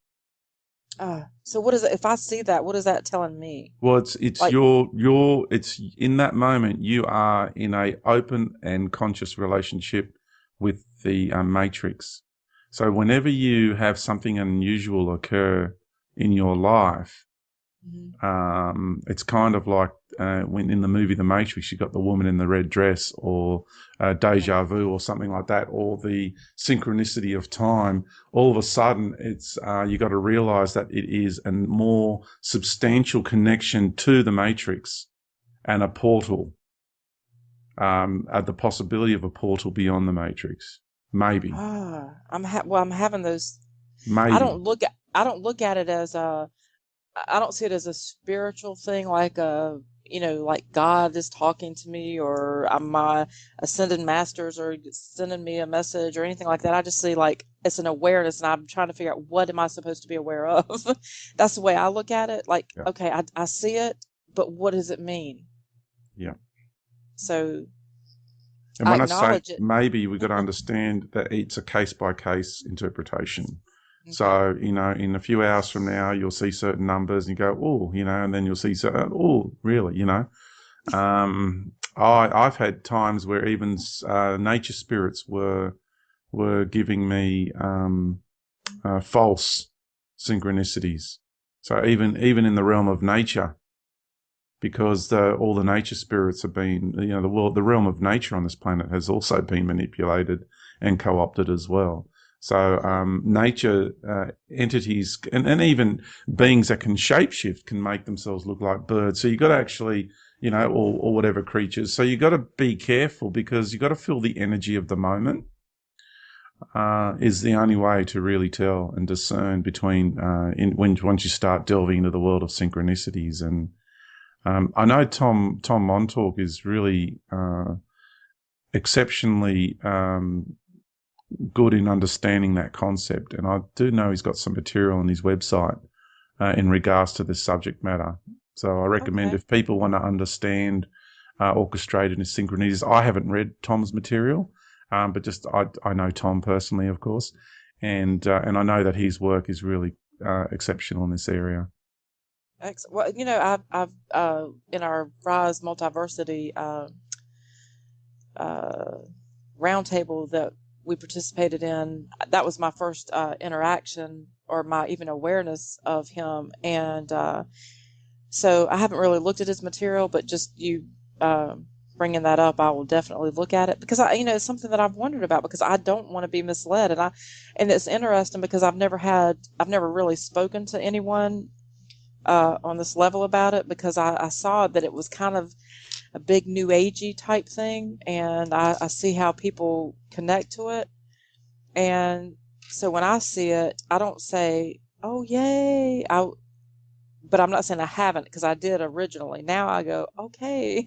So what is it? If I see that, what is that telling me? Well, it's like, it's in that moment you are in a open and conscious relationship with the matrix. So whenever you have something unusual occur in your life, it's kind of like when in the movie The Matrix, you got the woman in the red dress, or deja vu, or something like that, or the synchronicity of time. All of a sudden, it's you got to realize that it is a more substantial connection to the matrix and a portal, the possibility of a portal beyond the matrix. Maybe. I'm having those. Maybe. I don't look at it as I don't see it as a spiritual thing, like like God is talking to me, or my ascended masters are sending me a message or anything like that. I just see like it's an awareness, and I'm trying to figure out what am I supposed to be aware of. That's the way I look at it. Like, okay, I see it, but what does it mean? Yeah. So, and when I say maybe, we've got to understand that it's a case-by-case interpretation. Okay. So, in a few hours from now, you'll see certain numbers and you go, oh, and then you'll see, oh, really, I've had times where even nature spirits were giving me false synchronicities. So even in the realm of nature, because all the nature spirits have been, the realm of nature on this planet has also been manipulated and co-opted as well. So nature entities and even beings that can shapeshift can make themselves look like birds. So you've got to actually, or whatever creatures. So you got to be careful, because you got to feel the energy of the moment. Is the only way to really tell and discern between once you start delving into the world of synchronicities. And I know Tom Montauk is really exceptionally good in understanding that concept, and I do know he's got some material on his website in regards to this subject matter. So I recommend, if people want to understand orchestrated synchronicities. I haven't read Tom's material, but just I know Tom personally, of course, and I know that his work is really exceptional in this area. Excellent. Well, I've in our Rise Multiversity roundtable that we participated in, that was my first interaction, or my even awareness of him, and so I haven't really looked at his material, but just you bringing that up, I will definitely look at it, because it's something that I've wondered about, because I don't want to be misled, and it's interesting because I've never really spoken to anyone on this level about it, because I saw that it was kind of a big new agey type thing, and I see how people connect to it, and so when I see it, I don't say, "Oh, yay!" But I'm not saying I haven't, because I did originally. Now I go, okay,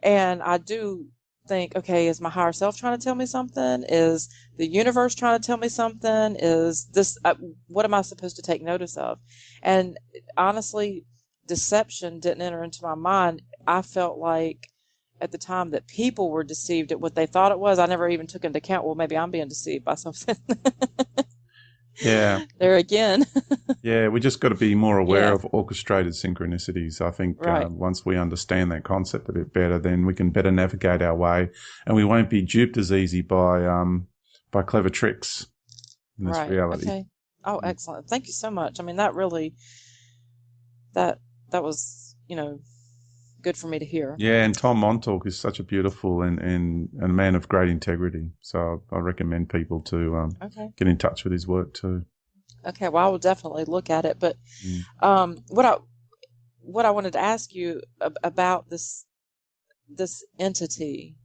and I do think, okay, is my higher self trying to tell me something? Is the universe trying to tell me something? Is this what am I supposed to take notice of? And honestly, deception didn't enter into my mind. I felt like at the time that people were deceived at what they thought it was. I never even took into account, well, maybe I'm being deceived by something. Yeah. There again. Yeah, we just got to be more aware Yeah. of orchestrated synchronicities. I think Right. once we understand that concept a bit better, then we can better navigate our way, and we won't be duped as easy by clever tricks in this Right. reality. Okay. Oh, excellent. Thank you so much. I mean, that really, that was, good for me to hear. Yeah, and Tom Montauk is such a beautiful and a man of great integrity. So I recommend people to Okay. get in touch with his work too. Okay. Well, I will definitely look at it. But what I wanted to ask you about this entity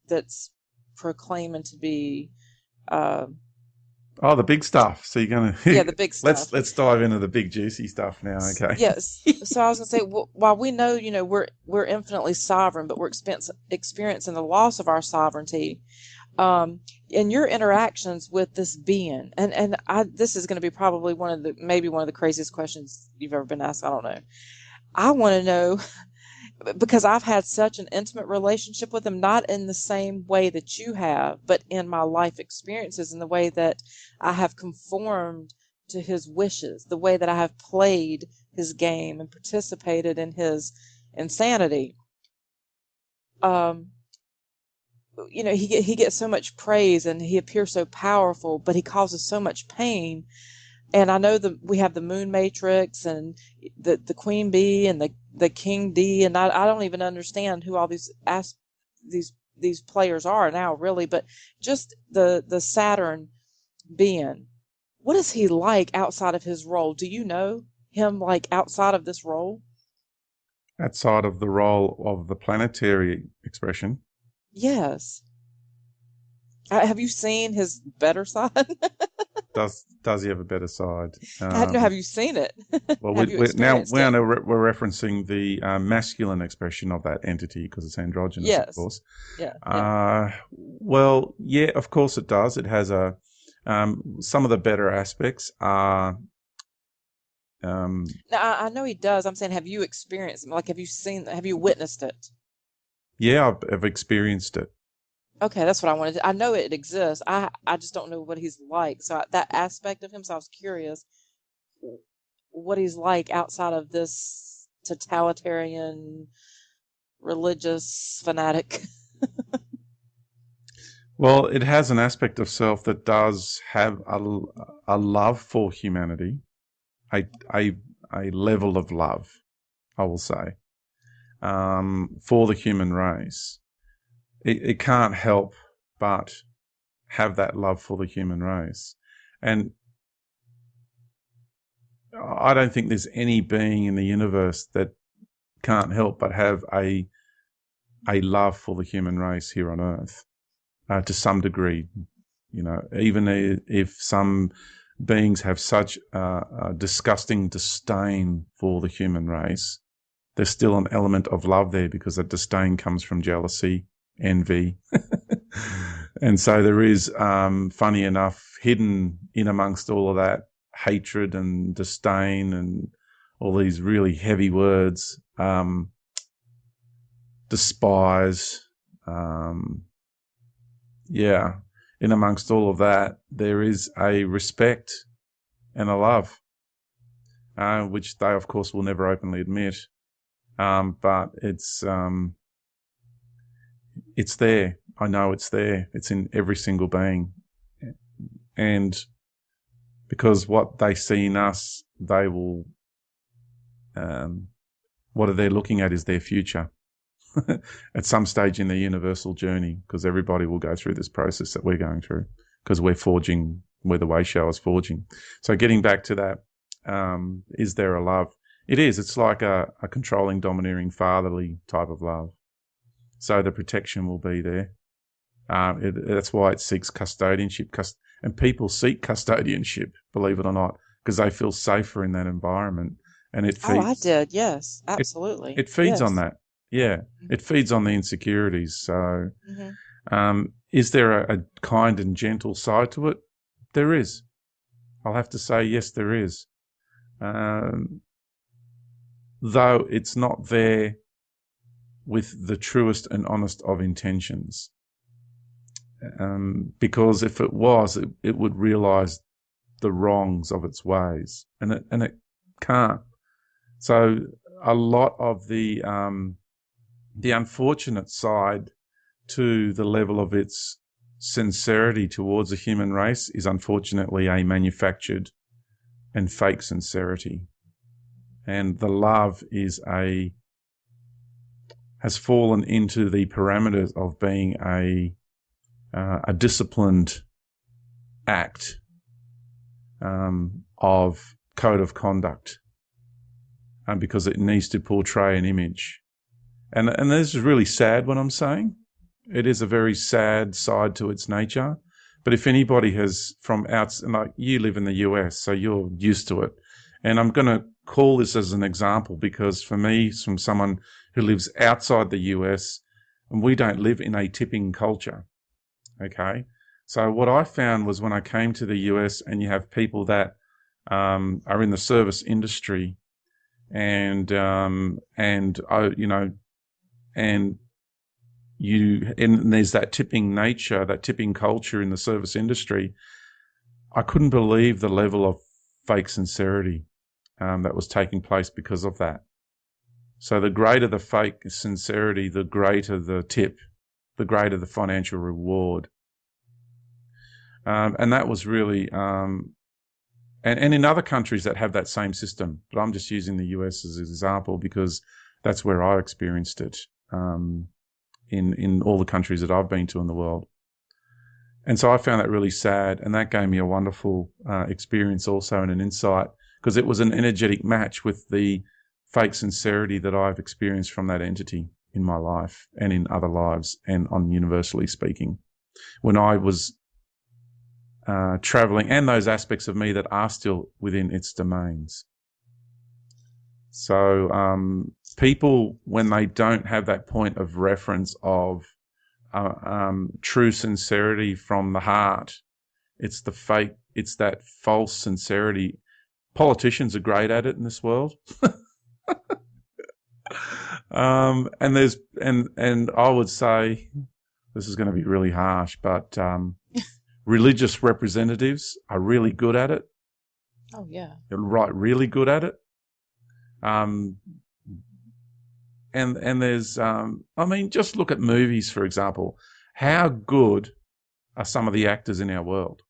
that's proclaiming to be Oh, the big stuff. So you're gonna the big stuff. let's dive into the big juicy stuff now. Okay. Yes. So I was gonna say, while we know, we're infinitely sovereign, but we're experiencing the loss of our sovereignty. In your interactions with this being, and this is going to be probably maybe one of the craziest questions you've ever been asked. I don't know. I want to know, because I've had such an intimate relationship with him, not in the same way that you have, but in my life experiences, in the way that I have conformed to his wishes, the way that I have played his game and participated in his insanity. He gets so much praise and he appears so powerful, but he causes so much pain. And I know that we have the moon matrix and the queen bee and the king D, and I don't even understand who all these players are now, really. But just the Saturn being, what is he like outside of his role? Do you know him like outside of this role? Outside of the role of the planetary expression. Yes. Have you seen his better side? Does he have a better side? Have you seen it? Well, Have you we're experienced it? we're referencing the masculine expression of that entity, because it's androgynous, Yes. of course. Yeah. Well, yeah, of course it does. It has some of the better aspects are. Now, I know he does. I'm saying, have you experienced, like, have you witnessed it? Yeah, I've experienced it. Okay, that's what I wanted. I know it exists. I just don't know what he's like. So that aspect of him. So I was curious what he's like outside of this totalitarian, religious fanatic. Well, it has an aspect of self that does have a love for humanity, a level of love, I will say, for the human race. It can't help but have that love for the human race. And I don't think there's any being in the universe that can't help but have a love for the human race here on Earth, to some degree. You know, even if some beings have such a disgusting disdain for the human race, there's still an element of love there, because that disdain comes from jealousy, envy. And so there is, funny enough, hidden in amongst all of that hatred and disdain and all these really heavy words, despise, in amongst all of that, there is a respect and a love, which they, of course, will never openly admit. But it's there. I know it's there. It's in every single being. And because what they see in us, they will, what they're looking at is their future at some stage in their universal journey, because everybody will go through this process that we're going through, because we're the way show is forging. So getting back to that, is there a love? It is. It's like a controlling, domineering, fatherly type of love. So the protection will be there. That's why it seeks custodianship. And people seek custodianship, believe it or not, because they feel safer in that environment. And it feeds. Oh, I did. Yes, absolutely. It feeds yes. on that. Yeah, it feeds on the insecurities. So, Mm-hmm. Is there a kind and gentle side to it? There is. I'll have to say, yes, there is. Though it's not there with the truest and honest of intentions. Because if it was, it would realize the wrongs of its ways, and it can't. So a lot of the unfortunate side to the level of its sincerity towards the human race is unfortunately a manufactured and fake sincerity. And the love has fallen into the parameters of being a disciplined act of code of conduct, because it needs to portray an image. And this is really sad what I'm saying. It is a very sad side to its nature. But if anybody has from outside, like you live in the US, so you're used to it. And I'm going to call this as an example because for me, from someone who lives outside the US, and we don't live in a tipping culture. Okay. So what I found was when I came to the US and you have people that are in the service industry and there's that tipping nature, that tipping culture in the service industry. I couldn't believe the level of fake sincerity that was taking place because of that. So the greater the fake sincerity, the greater the tip, the greater the financial reward. And that was really, and in other countries that have that same system, but I'm just using the US as an example because that's where I experienced it. In all the countries that I've been to in the world. And so I found that really sad, and that gave me a wonderful experience also and an insight, because it was an energetic match with the fake sincerity that I've experienced from that entity in my life and in other lives and on universally speaking. When I was traveling, and those aspects of me that are still within its domains. So people, when they don't have that point of reference of true sincerity from the heart, it's the fake, it's that false sincerity. Politicians are great at it in this world. And I would say, this is going to be really harsh, but religious representatives are really good at it. Oh, yeah. Right, really good at it. And there's, just look at movies, for example. How good are some of the actors in our world?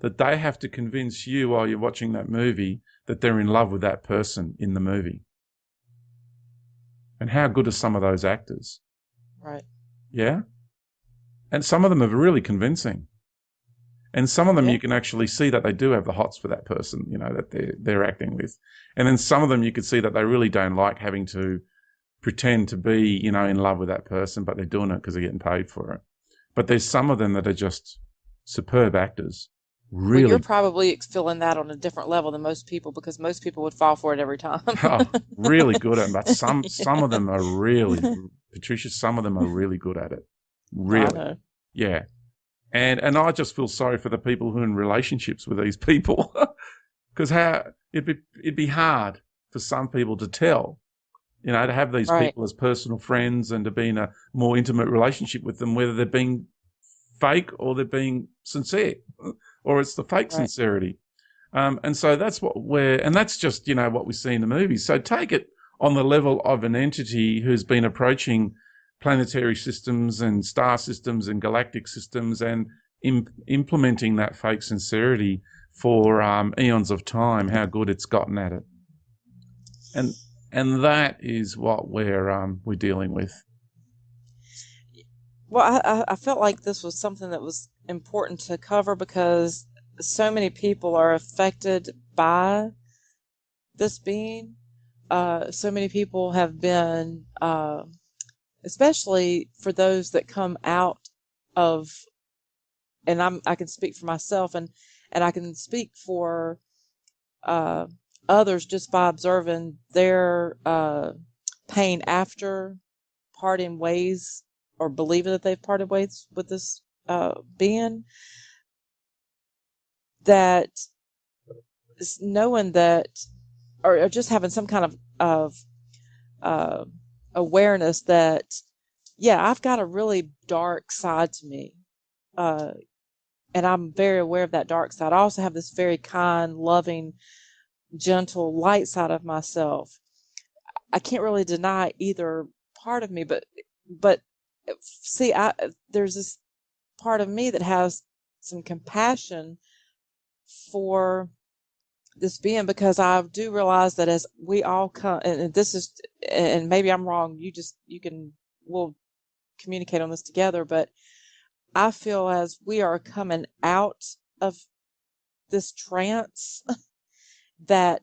That they have to convince you while you're watching that movie that they're in love with that person in the movie. And how good are some of those actors? Right. Yeah? And some of them are really convincing. And some of them Yeah. you can actually see that they do have the hots for that person, that they're acting with. And then some of them you could see that they really don't like having to pretend to be, in love with that person, but they're doing it because they're getting paid for it. But there's some of them that are just superb actors. Well, you're Really, probably feeling that on a different level than most people, because most people would fall for it every time. really good at it. But some of Yeah. them are really, Patricia, some of them are really good at it. I Really. know. Yeah. And I just feel sorry for the people who are in relationships with these people, because it'd be hard for some people to tell, to have these Right. people as personal friends and to be in a more intimate relationship with them, whether they're being fake or they're being sincere, or it's the fake Right. sincerity. And so and that's just, what we see in the movies. So take it on the level of an entity who's been approaching planetary systems and star systems and galactic systems and implementing that fake sincerity for eons of time, how good it's gotten at it. And and that is what we're dealing with. Well, I felt like this was something that was important to cover, because so many people are affected by this being. So many people have been, especially for those that come out of, and I can speak for myself, and I can speak for uh, others just by observing their pain after parting ways, or believing that they've parted ways with this being, that knowing that, or just having some kind of uh, awareness that, yeah, I've got a really dark side to me, uh, and I'm very aware of that dark side. I also have this very kind, loving, gentle, light side of myself. I can't really deny either part of me, but see, there's this part of me that has some compassion for this being, because I do realize that as we all come, and this is, and maybe I'm wrong, we'll communicate on this together, but I feel as we are coming out of this trance, that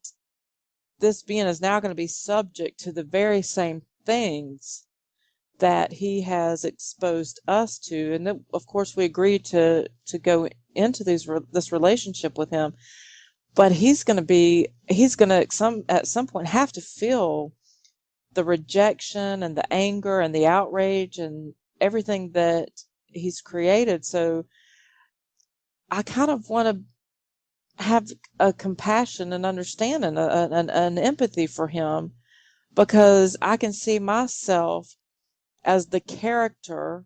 this being is now going to be subject to the very same things that he has exposed us to. And then, of course, we agreed to go into this relationship with him, but he's going to at some point have to feel the rejection and the anger and the outrage and everything that he's created. So I kind of want to have a compassion and understanding, an empathy for him, because I can see myself as the character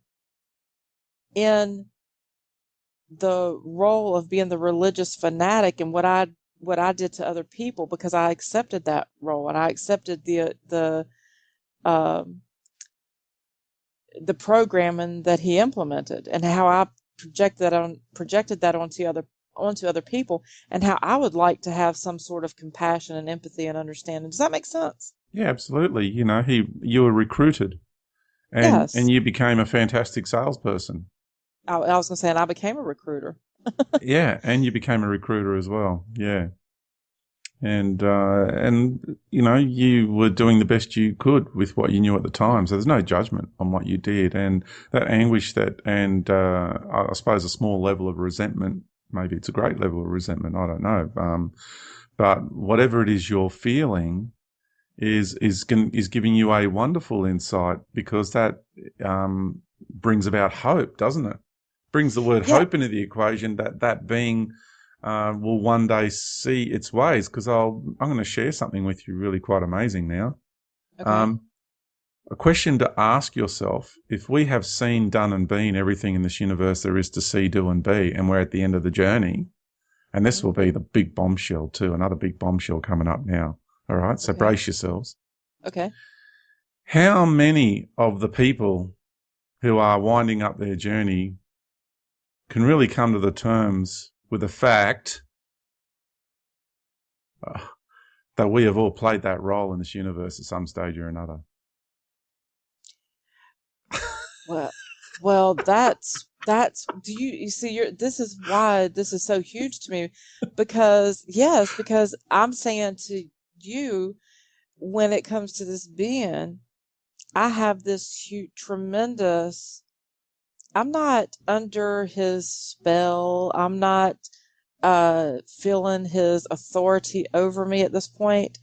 in the role of being the religious fanatic, and what I did to other people, because I accepted that role, and I accepted um, the programming that he implemented, and how I projected that onto other people, and how I would like to have some sort of compassion and empathy and understanding. Does that make sense? Yeah, absolutely. You were recruited, and Yes. you became a fantastic salesperson. I was going to say, and I became a recruiter. Yeah, and you became a recruiter as well. Yeah. And you were doing the best you could with what you knew at the time. So there's no judgment on what you did, and that anguish and I suppose a small level of resentment. Maybe it's a great level of resentment. I don't know. But whatever it is you're feeling is giving you a wonderful insight, because that brings about hope, doesn't it? Brings the word Yeah. hope into the equation, that being will one day see its ways. Because I'm going to share something with you really quite amazing now. Okay. A question to ask yourself: if we have seen, done, and been everything in this universe there is to see, do, and be, and we're at the end of the journey, and this will be the big bombshell too, another big bombshell coming up now. All right, so Okay. brace yourselves. Okay. How many of the people who are winding up their journey can really come to the terms with the fact that we have all played that role in this universe at some stage or another? Well, well, that's You see, this is why this is so huge to me, because I'm saying to you, when it comes to this being, I have this huge, tremendous, I'm not under his spell. I'm not feeling his authority over me at this point.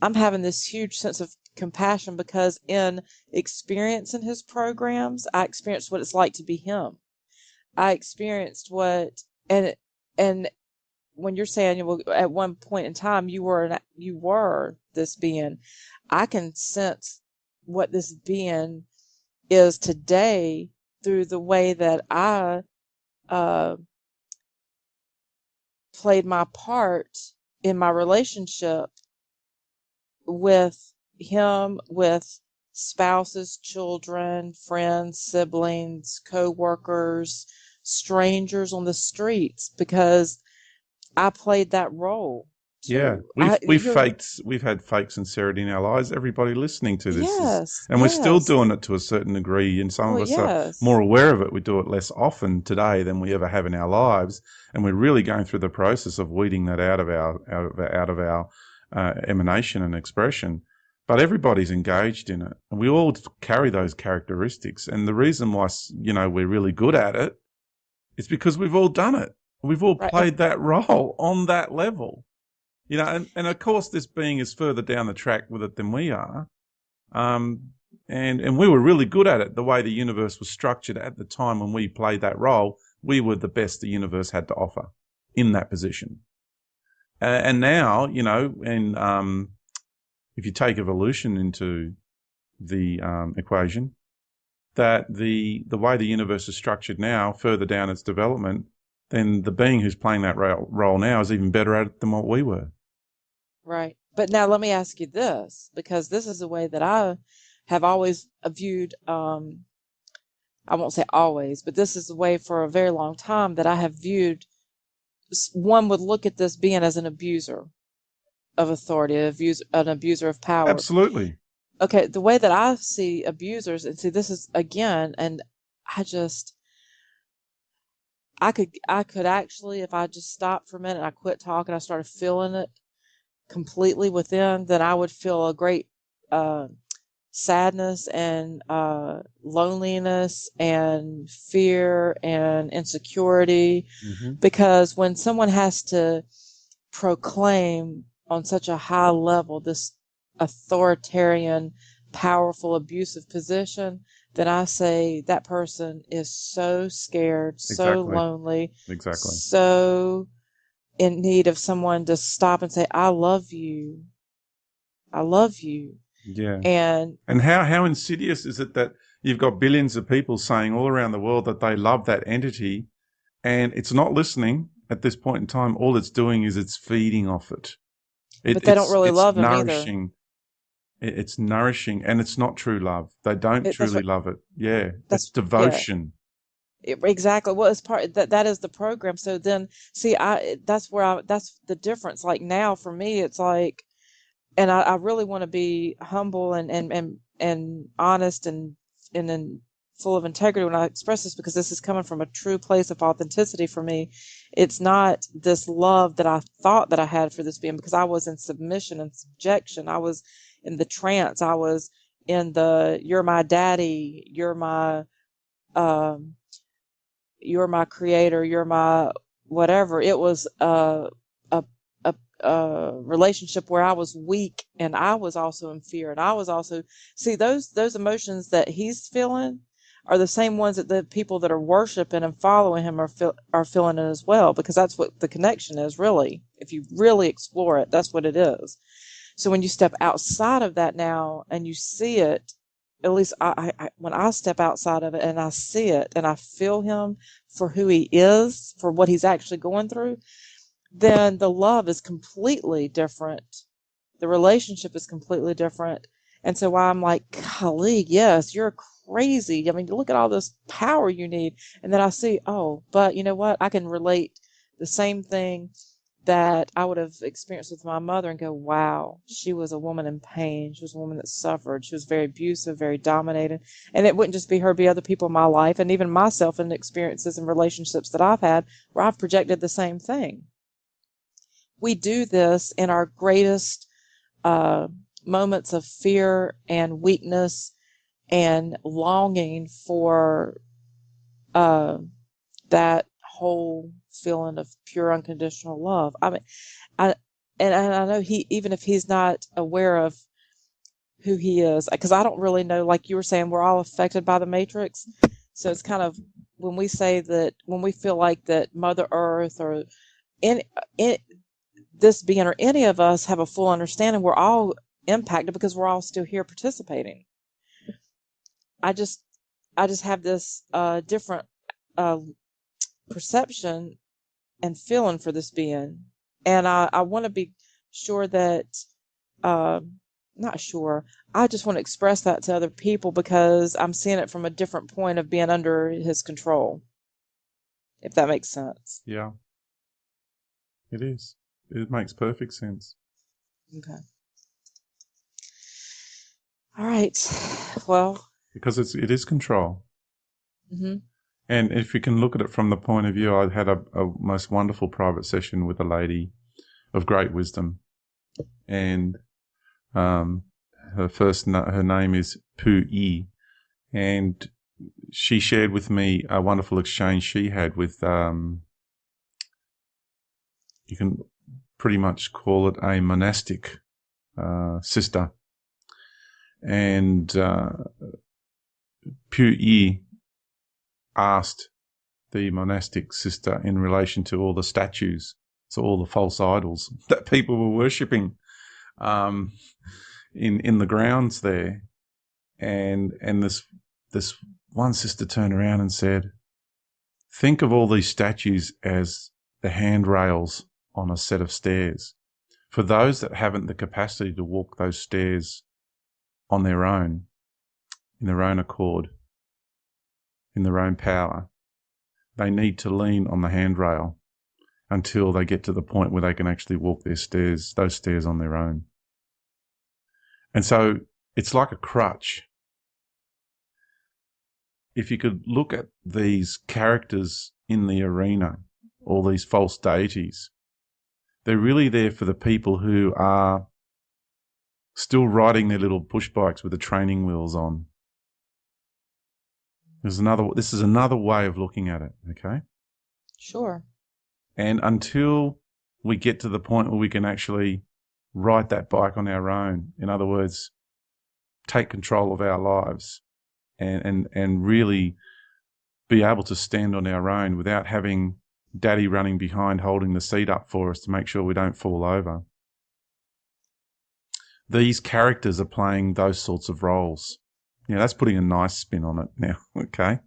I'm having this huge sense of compassion because in experiencing his programs, I experienced what it's like to be him. I experienced and when you're saying, well, at one point in time you were this being, I can sense what this being is today through the way that I uh, played my part in my relationship with him, with spouses, children, friends, siblings, co-workers, strangers on the streets, because I played that role Yeah, too. we've had fake sincerity in our lives. Everybody listening to this is, Yes, and we're still yes. doing it to a certain degree. And some Well, of us are yes. more aware of it. We do it less often today than we ever have in our lives, and we're really going through the process of weeding that out of our emanation and expression. But everybody's engaged in it, and we all carry those characteristics. And the reason why we're really good at it is because we've all done it. We've all Right. played that role on that level. And of course, this being is further down the track with it than we are. And we were really good at it. The way the universe was structured at the time when we played that role, we were the best the universe had to offer in that position. And now, and if you take evolution into the equation, that the way the universe is structured now, further down its development, then the being who's playing that role now is even better at it than what we were. Right. But now let me ask you this, because this is the way that I have always viewed, I won't say always, but this is the way for a very long time that I have viewed, one would look at this being as an abuser of authority, an abuser of power. Absolutely. Okay, the way that I see abusers, and see, this is again, and I just, I could actually, if I just stopped for a minute, I quit talking, I started feeling it completely within, then I would feel a great sadness and loneliness and fear and insecurity. Mm-hmm. Because when someone has to proclaim on such a high level this authoritarian, powerful, abusive position, then I say that person is so scared, so Exactly. lonely, Exactly. so in need of someone to stop and say, I love you. I love you. Yeah. And how insidious is it that you've got billions of people saying all around the world that they love that entity, and it's not listening at this point in time. All it's doing is it's feeding off it. but they don't really It's love him either. nourishing. It's nourishing, and it's not true love. They don't truly love it. Yeah, it's devotion. Exactly. Well, it's that is the program. So then, see, that's the difference. Like now, for me, it's like, and I really want to be humble and honest and full of integrity when I express this, because this is coming from a true place of authenticity for me. It's not this love that I thought that I had for this being, because I was in submission and subjection. I was in the trance. I was in the, you're my daddy, you're my creator, you're my whatever. It was a relationship where I was weak, and I was also in fear, and I was also, see, those emotions that he's feeling are the same ones that the people that are worshiping and following him are feeling it as well, because that's what the connection is, really. If you really explore it, that's what it is. So when you step outside of that now and you see it, at least when I step outside of it and I see it and I feel him for who he is, for what he's actually going through, then the love is completely different. The relationship is completely different. And so I'm like, golly, yes, you're crazy. I mean, look at all this power you need. And then I see, oh, but you know what? I can relate the same thing that I would have experienced with my mother and go, wow, she was a woman in pain. She was a woman that suffered. She was very abusive, very dominated. And it wouldn't just be her, be other people in my life, and even myself in experiences and relationships that I've had where I've projected the same thing. We do this in our greatest moments of fear and weakness and longing for that whole feeling of pure unconditional love. I mean, I know even if he's not aware of who he is, because I don't really know, like you were saying, we're all affected by the matrix. So it's kind of, when we say that, when we feel like that Mother Earth or in this being or any of us have a full understanding, we're all impacted because we're all still here participating. I just have this different perception and feeling for this being, and I want to be sure that not sure, I just want to express that to other people because I'm seeing it from a different point of being under his control, if that makes sense. Yeah, it is. It makes perfect sense. Okay. All right. Well, because it is control. Mm-hmm. And if you can look at it from the point of view, I had a most wonderful private session with a lady of great wisdom, and her name is Pu Yi, and she shared with me a wonderful exchange she had with you can pretty much call it a monastic sister, and Pu Yi asked the monastic sister in relation to all the statues, so all the false idols that people were worshipping in the grounds there, and this one sister turned around and said, think of all these statues as the handrails on a set of stairs. For those that haven't the capacity to walk those stairs on their own, in their own accord, in their own power, they need to lean on the handrail until they get to the point where they can actually walk those stairs on their own. And so it's like a crutch. If you could look at these characters in the arena, all these false deities, they're really there for the people who are still riding their little push bikes with the training wheels on. This is another way of looking at it, okay? Sure. And until we get to the point where we can actually ride that bike on our own, in other words, take control of our lives and really be able to stand on our own without having Daddy running behind holding the seat up for us to make sure we don't fall over. These characters are playing those sorts of roles. Yeah, that's putting a nice spin on it now, okay?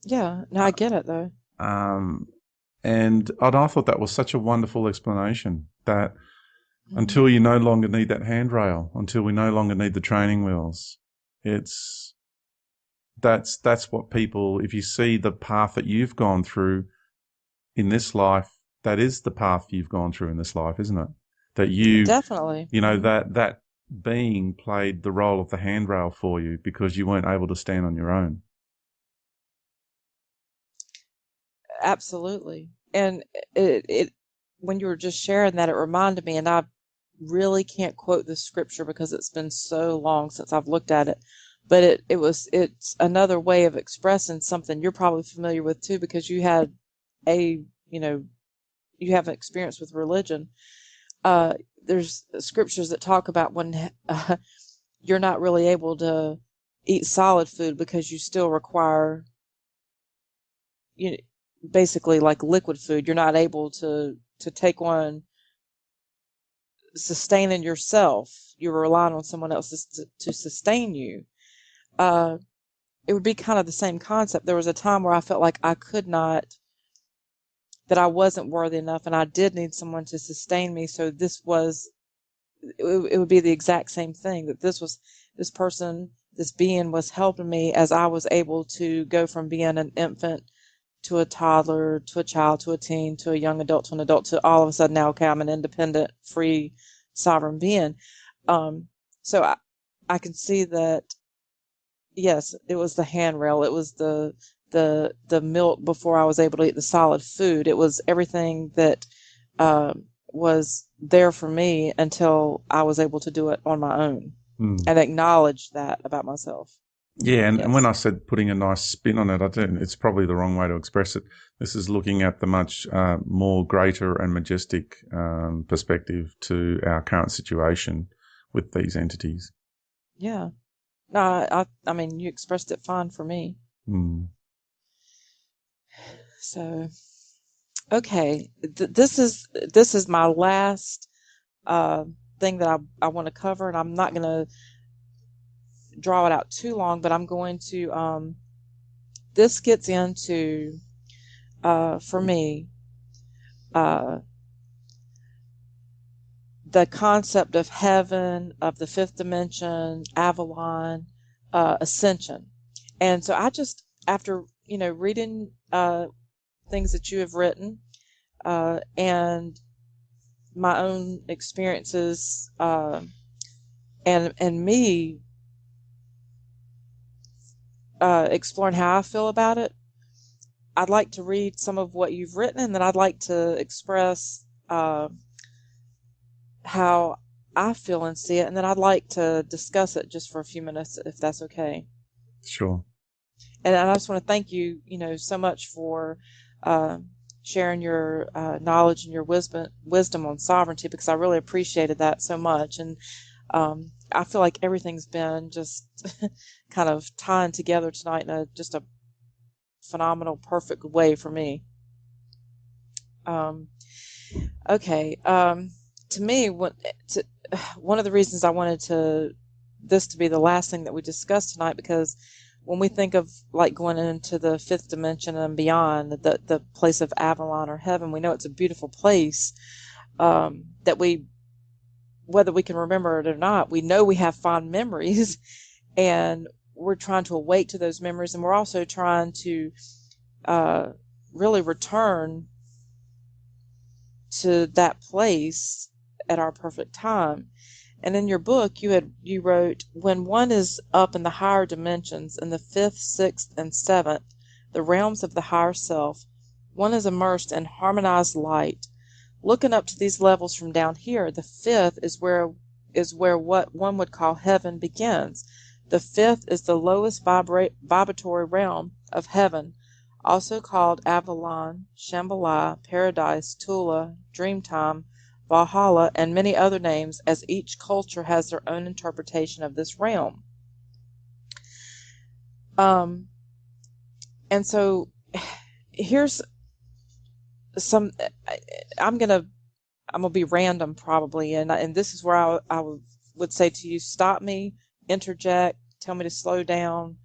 Yeah, no, I get it though. And I thought that was such a wonderful explanation that until you no longer need that handrail, until we no longer need the training wheels, that's what people, if you see the path that you've gone through in this life, that is the path you've gone through in this life, isn't it? That you Definitely. that being played the role of the handrail for you because you weren't able to stand on your own. Absolutely. And it when you were just sharing that, it reminded me, and I really can't quote the scripture because it's been so long since I've looked at it, but it's another way of expressing something you're probably familiar with too, because you have experience with religion. There's scriptures that talk about when you're not really able to eat solid food because you still require, basically like liquid food. You're not able to take on sustaining yourself. You're relying on someone else to sustain you. It would be kind of the same concept. There was a time where I felt like that I wasn't worthy enough, and I did need someone to sustain me. So it would be the exact same thing, that this being was helping me as I was able to go from being an infant to a toddler, to a child, to a teen, to a young adult, to an adult, to all of a sudden now, okay, I'm an independent, free, sovereign being. So I can see that, yes, it was the handrail. It was the milk before I was able to eat the solid food. It was everything that was there for me until I was able to do it on my own and acknowledge that about myself. Yeah, and when Yes. I said putting a nice spin on it, I don't, it's probably the wrong way to express it. This is looking at the much more greater and majestic perspective to our current situation with these entities. Yeah. No, I mean, you expressed it fine for me. Mm. So, okay, this is my last thing that I want to cover, and I'm not going to draw it out too long, but I'm going to. This gets into, for me, the concept of heaven, of the fifth dimension, Avalon, ascension. And so I just, after, reading things that you have written and my own experiences and me exploring how I feel about it, I'd like to read some of what you've written, and then I'd like to express how I feel and see it, and then I'd like to discuss it just for a few minutes, if that's okay. Sure. And I just want to thank you, so much for sharing your knowledge and your wisdom on sovereignty, because I really appreciated that so much. And I feel like everything's been just kind of tying together tonight in just a phenomenal, perfect way for me. Okay. To me, one of the reasons I wanted this to be the last thing that we discussed tonight, because when we think of like going into the fifth dimension and beyond, the place of Avalon or heaven, we know it's a beautiful place that whether we can remember it or not, we know we have fond memories, and we're trying to awake to those memories, and we're also trying to really return to that place at our perfect time. And in your book, you wrote, when one is up in the higher dimensions, in the fifth, sixth, and seventh, the realms of the higher self, one is immersed in harmonized light. Looking up to these levels from down here, the fifth is where what one would call heaven begins. The fifth is the lowest vibratory realm of heaven, also called Avalon, Shambhala, Paradise, Tula, Dreamtime, Valhalla, and many other names, as each culture has their own interpretation of this realm. And so here's some. I'm gonna be random probably, and this is where I would say to you, stop me, interject, tell me to slow down,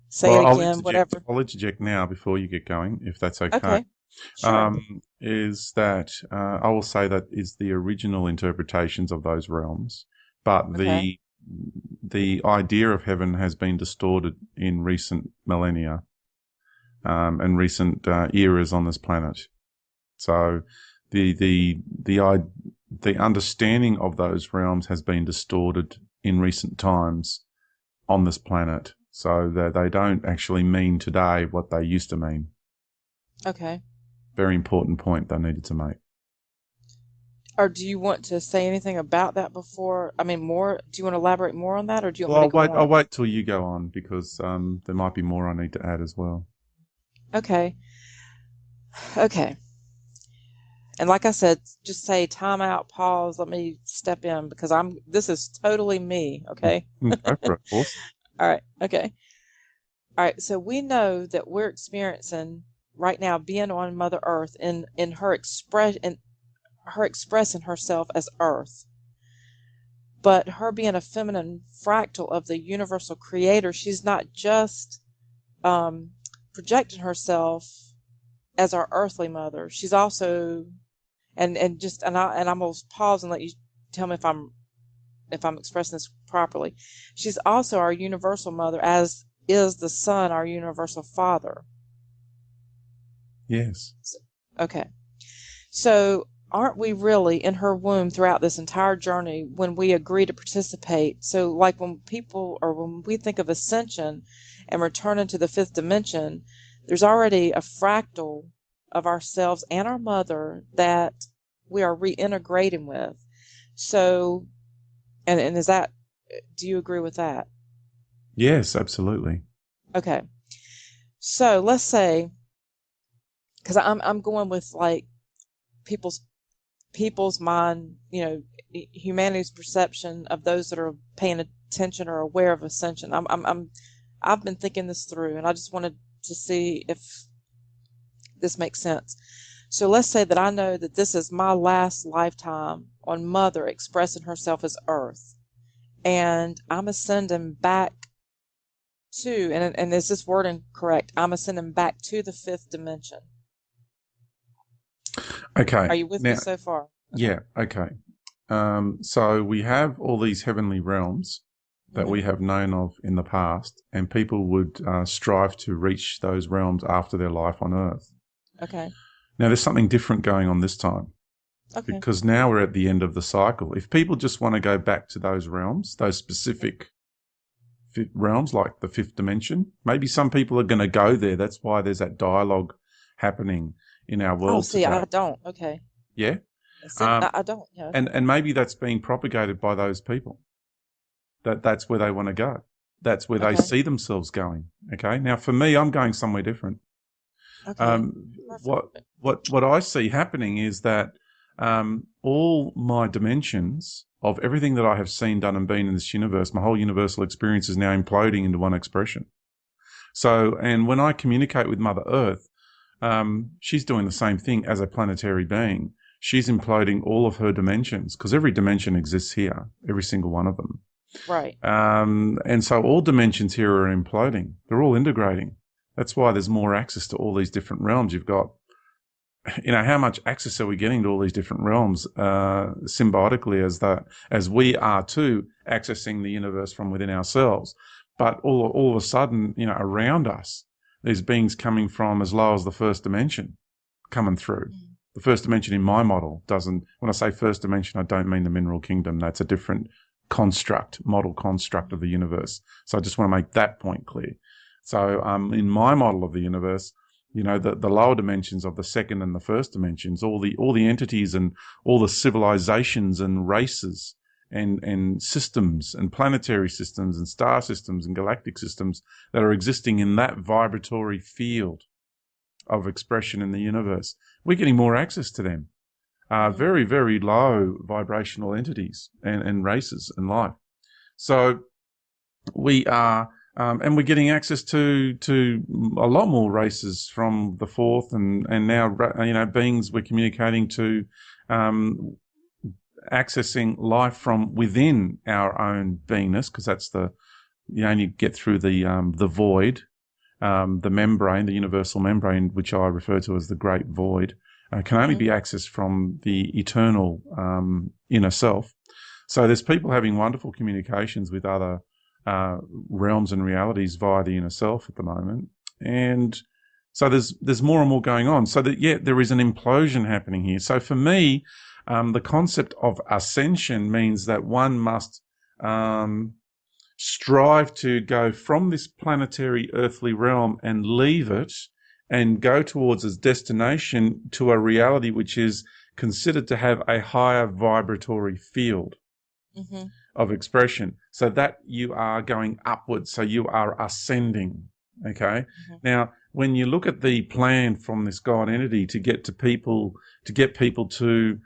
say it again, whatever. I'll interject now before you get going, if that's okay. Okay, sure. Is that I will say that is the original interpretations of those realms, but Okay. the idea of heaven has been distorted in recent millennia and recent eras on this planet. So the understanding of those realms has been distorted in recent times on this planet, so that they don't actually mean today what they used to mean. Okay. Very important point they needed to make. Or do you want to say anything about that before? I mean, more. Do you want to elaborate more on that, or do you want me to go on? I'll wait till you go on, because there might be more I need to add as well. Okay. Okay. And like I said, just say time out, pause, let me step in, because this is totally me, okay? Go for it, awesome. All right, okay. All right, so we know that we're experiencing right now being on Mother Earth in her expressing herself as Earth. But her being a feminine fractal of the universal creator, she's not just projecting herself as our earthly mother. She's also and I'm gonna pause and let you tell me if I'm expressing this properly. She's also our universal mother, as is the Son our universal Father. Yes. Okay. So aren't we really in her womb throughout this entire journey when we agree to participate? So like when we think of ascension and returning to the fifth dimension, there's already a fractal of ourselves and our mother that we are reintegrating with. So, and is that, do you agree with that? Yes, absolutely. Okay. So let's say, because I'm going with like people's mind, humanity's perception of those that are paying attention or aware of ascension. I've been thinking this through, and I just wanted to see if this makes sense. So let's say that I know that this is my last lifetime on Mother expressing herself as Earth, and I'm ascending back to, and is this wording correct? I'm ascending back to the fifth dimension. Okay. Are you with me so far? Okay. Yeah. Okay. So we have all these heavenly realms that we have known of in the past, and people would strive to reach those realms after their life on Earth. Okay. Now, there's something different going on this time. Okay. Because now we're at the end of the cycle. If people just want to go back to those realms, those specific realms like the fifth dimension, maybe some people are going to go there. That's why there's that dialogue happening in our world see, today. I don't. Okay. Yeah. I don't. Yeah. Okay. And maybe that's being propagated by those people. That's where they want to go. That's where they see themselves going. Okay. Now, for me, I'm going somewhere different. Okay. What I see happening is that all my dimensions of everything that I have seen, done, and been in this universe, my whole universal experience is now imploding into one expression. So, and when I communicate with Mother Earth, she's doing the same thing as a planetary being. She's imploding all of her dimensions because every dimension exists here, every single one of them. Right. And so all dimensions here are imploding. They're all integrating. That's why there's more access to all these different realms. You've got, how much access are we getting to all these different realms symbiotically as we are too accessing the universe from within ourselves. But all of a sudden, around us, there's beings coming from as low as the first dimension coming through. The first dimension in my model doesn't, when I say first dimension, I don't mean the mineral kingdom. That's a different model construct of the universe. So I just want to make that point clear. So in my model of the universe, the lower dimensions of the second and the first dimensions, all the entities and all the civilizations and races and systems and planetary systems and star systems and galactic systems that are existing in that vibratory field of expression in the universe, we're getting more access to them. Very, very low vibrational entities and races and life. So we are, and we're getting access to a lot more races from the fourth and now, beings we're communicating to, accessing life from within our own beingness, because that's you only get through the void, the membrane, the universal membrane, which I refer to as the great void. Can only be accessed from the eternal inner self. So there's people having wonderful communications with other realms and realities via the inner self at the moment. And so there's more and more going on. So that, there is an implosion happening here. So for me, the concept of ascension means that one must strive to go from this planetary earthly realm and leave it and go towards its destination to a reality which is considered to have a higher vibratory field of expression, so that you are going upwards, so you are ascending. Okay. Now, when you look at the plan from this God entity to get people to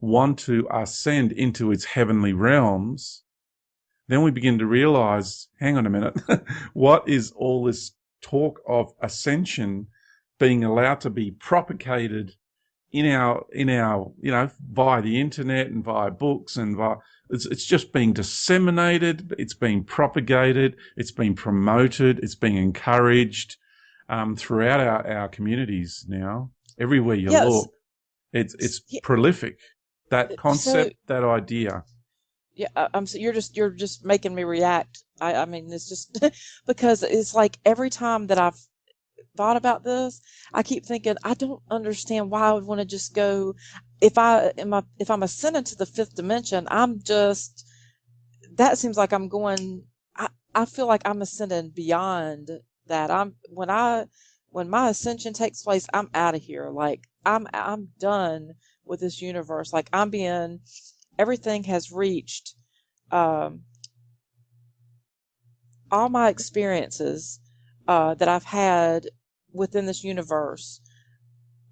want to ascend into its heavenly realms, then we begin to realize, hang on a minute, what is all this talk of ascension being allowed to be propagated in our via the internet and via books and it's just being disseminated, it's being propagated, it's being promoted, it's being encouraged throughout our communities now. Everywhere you look, it's prolific. That concept, that idea. Yeah, so you're just making me react. I mean, it's just because it's like every time that thought about this, I keep thinking I don't understand why I would want to just go. If I'm ascended to the fifth dimension, that seems like I'm going. I feel like I'm ascending beyond that. When my ascension takes place, I'm out of here. Like I'm done with this universe. Like everything has reached. Um, all my experiences that I've had within this universe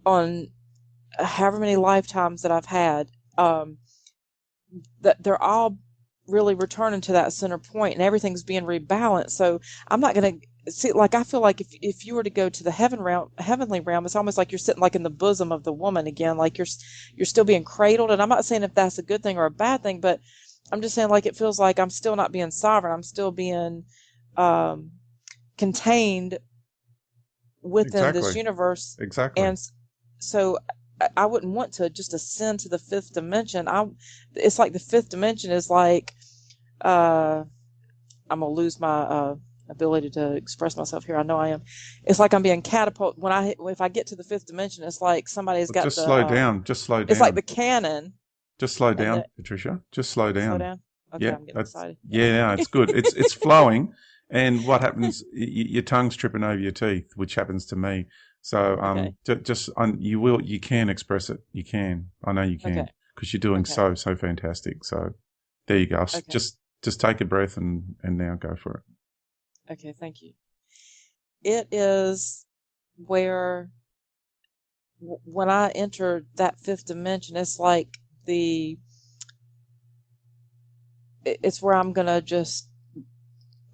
on however many lifetimes that I've had, that they're all really returning to that center point, and everything's being rebalanced. So I'm not going to see, like, I feel like if you were to go to the heavenly realm, it's almost like you're sitting like in the bosom of the woman again, like you're still being cradled. And I'm not saying if that's a good thing or a bad thing, but I'm just saying, like, it feels like I'm still not being sovereign. I'm still being contained within this universe. Exactly. And so I wouldn't want to just ascend to the fifth dimension. It's like the fifth dimension is like, I'm gonna lose my ability to express myself here. I know I am. It's like I'm being catapulted. If I get to the fifth dimension, it's like somebody's got just slow down. Just slow down. It's like the cannon. Just slow down, Patricia. Just slow down. Slow down. Okay, Yeah, I'm getting excited. No, it's good. It's flowing, and what happens? Your tongue's tripping over your teeth, which happens to me. So you can express it. You can. I know you can, because you're doing so fantastic. So there you go. Okay. Just take a breath and now go for it. Okay, thank you. It is where when I enter that fifth dimension, it's like it's where I'm gonna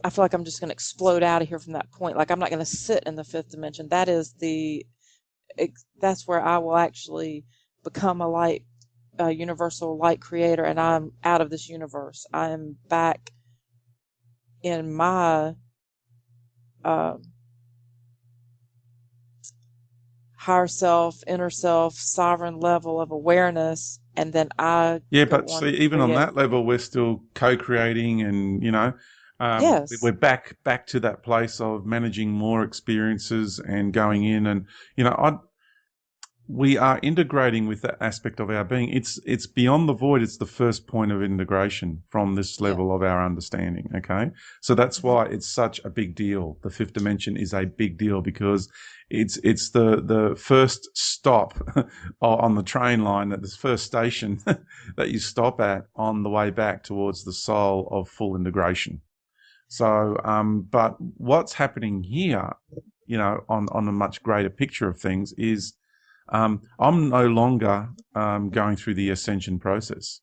I feel like I'm just gonna explode out of here from that point. Like, I'm not gonna sit in the fifth dimension. That's where I will actually become a universal light creator, and I'm out of this universe. I am back in my higher self, inner self, sovereign level of awareness, and then but see, even on that level, we're still co-creating, and yes, we're back to that place of managing more experiences and going in, and we are integrating with that aspect of our being. It's beyond the void. It's the first point of integration from this level of our understanding. Okay, so that's why it's such a big deal. The fifth dimension is a big deal because it's the first stop on the train line, at this first station that you stop at on the way back towards the soul of full integration. So, but what's happening here, on a much greater picture of things is, I'm no longer going through the ascension process.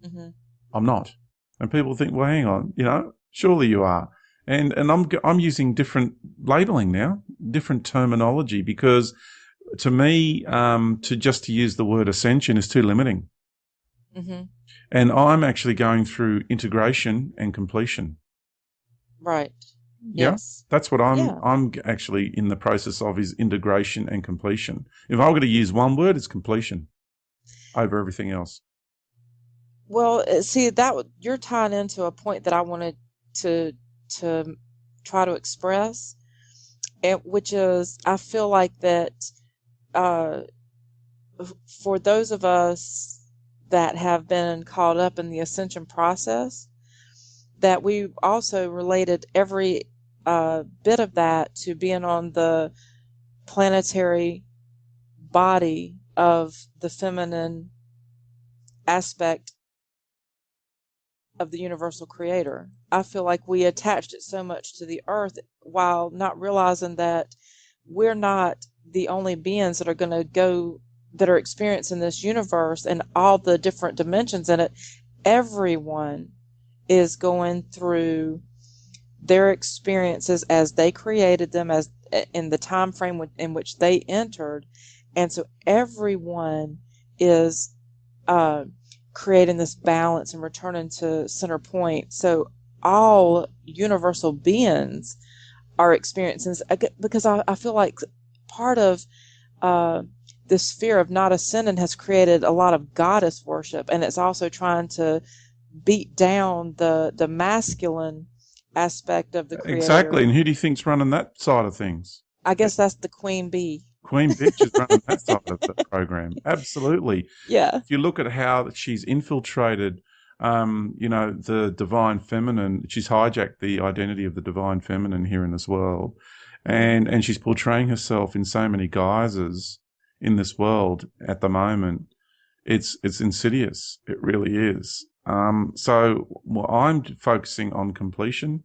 Mm-hmm. I'm not. And people think, well, hang on, surely you are. And I'm using different labeling now, different terminology, because to me, to use the word ascension is too limiting. Mm-hmm. And I'm actually going through integration and completion. Right. Yeah, yes. That's what I'm actually in the process of, is integration and completion. If I'm going to use one word, it's completion over everything else. Well, see, you're tying into a point that I wanted to try to express, which is, I feel like that for those of us that have been caught up in the ascension process, that we also related every bit of that to being on the planetary body of the feminine aspect of the universal creator. I feel like we attached it so much to the earth, while not realizing that we're not the only beings that are experiencing this universe and all the different dimensions in it. Everyone is going through their experiences as they created them, as in the time frame in which they entered, and so everyone is creating this balance and returning to center point. So all universal beings are experiencing this, because I feel like part of this fear of not ascending has created a lot of goddess worship, and it's also trying to beat down the masculine aspect of the creator. Exactly. And who do you think's running that side of things? I guess that's the queen bee. Queen Bitch is running that side of the program. Absolutely. Yeah. If you look at how she's infiltrated, the divine feminine, she's hijacked the identity of the divine feminine here in this world, and she's portraying herself in so many guises in this world at the moment. It's insidious. It really is. So I'm focusing on completion,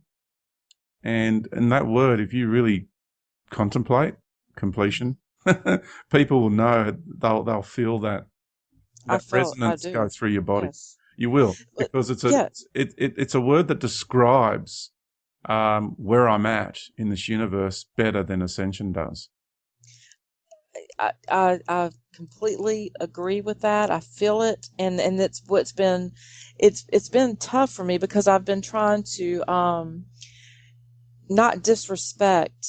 and that word, if you really contemplate completion, people will know. They'll feel that I resonance go do. through your body. Yes. You will, But because yeah, it's a word that describes where I'm at in this universe better than ascension does. I completely agree with that. I feel it, and it's what's been, it's been tough for me because I've been trying to not disrespect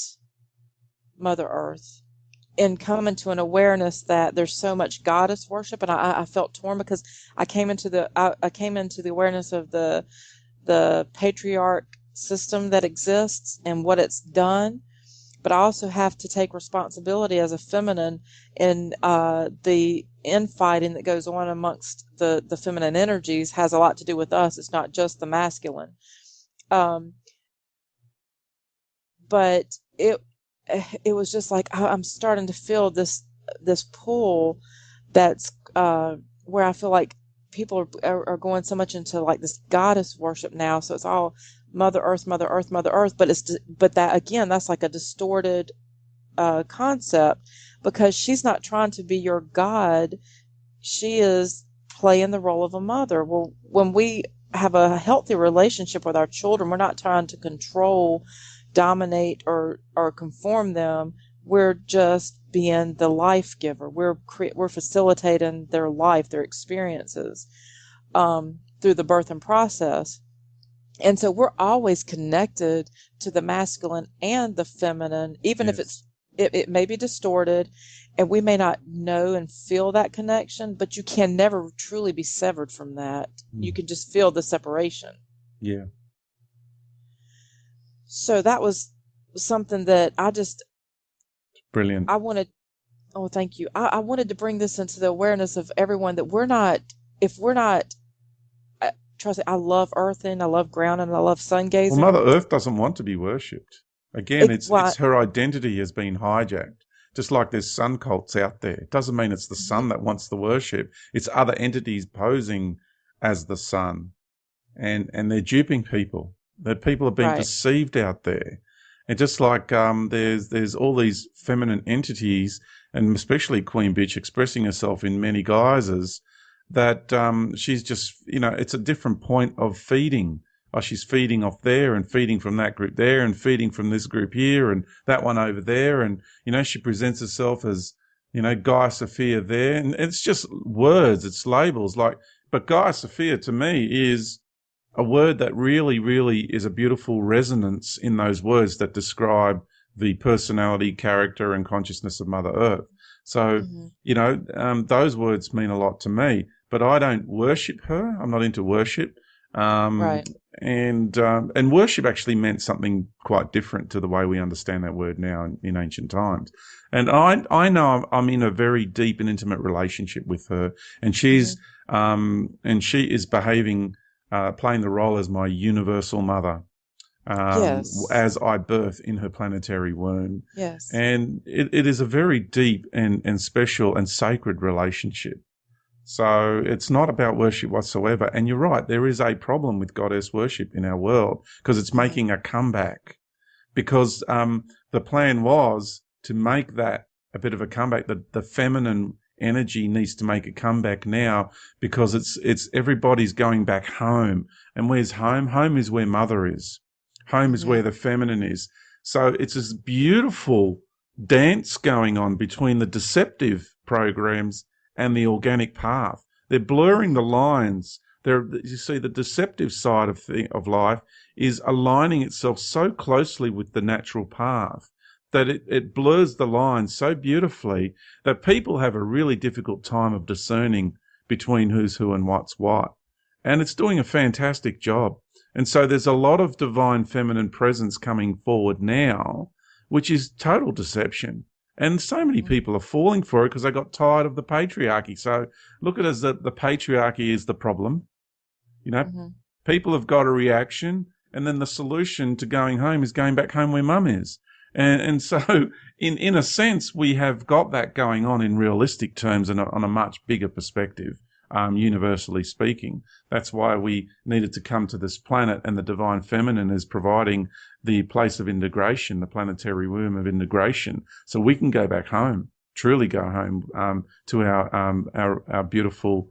Mother Earth and come into an awareness that there's so much goddess worship, and I felt torn because I came into the awareness of the patriarch system that exists and what it's done, but I also have to take responsibility as a feminine in the infighting that goes on amongst the feminine energies has a lot to do with us. It's not just the masculine. Um, but it was just like I'm starting to feel this pull that's where I feel like people are going so much into like this goddess worship now. So it's all Mother Earth, Mother Earth, Mother Earth. But that again, that's like a distorted concept because she's not trying to be your God. She is playing the role of a mother. Well, when we have a healthy relationship with our children, we're not trying to control, dominate, or conform them. We're just being the life giver. We're facilitating their life, their experiences through the birth and process. And so we're always connected to the masculine and the feminine, even if Yes. it may be distorted and we may not know and feel that connection, but you can never truly be severed from that. You can just feel the separation. Yeah. So that was something that Brilliant. I wanted. Oh, thank you. I wanted to bring this into the awareness of everyone that if we're not, trust me, I love earthing, I love grounding, I love sun Well, gazing. Mother Earth doesn't want to be worshipped. Again, Why, it's her identity has been hijacked. Just like there's sun cults out there. It doesn't mean it's the sun that wants the worship. It's other entities posing as the sun. And they're duping people. That people are being right. deceived out there. And just like there's all these feminine entities, and especially Queen Bitch expressing herself in many guises, that she's just, it's a different point of feeding. Oh, she's feeding off there and feeding from that group there and feeding from this group here and that one over there. And, she presents herself as, Gaia Sophia there. And it's just words, it's labels. But Gaia Sophia to me is a word that really, really is a beautiful resonance in those words that describe the personality, character, and consciousness of Mother Earth. So, those words mean a lot to me, but I don't worship her. I'm not into worship. Um, Right. and worship actually meant something quite different to the way we understand that word now in ancient times. And I know I'm in a very deep and intimate relationship with her, and she is behaving, playing the role as my universal mother, Yes. as I birth in her planetary womb. Yes. And it is a very deep and special and sacred relationship. So it's not about worship whatsoever. And you're right, there is a problem with goddess worship in our world because it's making a comeback. Because the plan was to make that a bit of a comeback. The feminine energy needs to make a comeback now because it's everybody's going back home. And where's home? Home is where mother is. Home is where the feminine is. So it's this beautiful dance going on between the deceptive programs and the organic path. They're blurring the lines. You see, the deceptive side of life is aligning itself so closely with the natural path that it blurs the lines so beautifully that people have a really difficult time of discerning between who's who and what's what. And it's doing a fantastic job. And so there's a lot of divine feminine presence coming forward now which is total deception. And so many people are falling for it because they got tired of the patriarchy. So look at it as that the patriarchy is the problem. People have got a reaction, and then the solution to going home is going back home where mum is. And so in a sense, we have got that going on in realistic terms and on a much bigger perspective, universally speaking. That's why we needed to come to this planet, and the divine feminine is providing the place of integration, the planetary womb of integration, so we can go back home, truly go home to our beautiful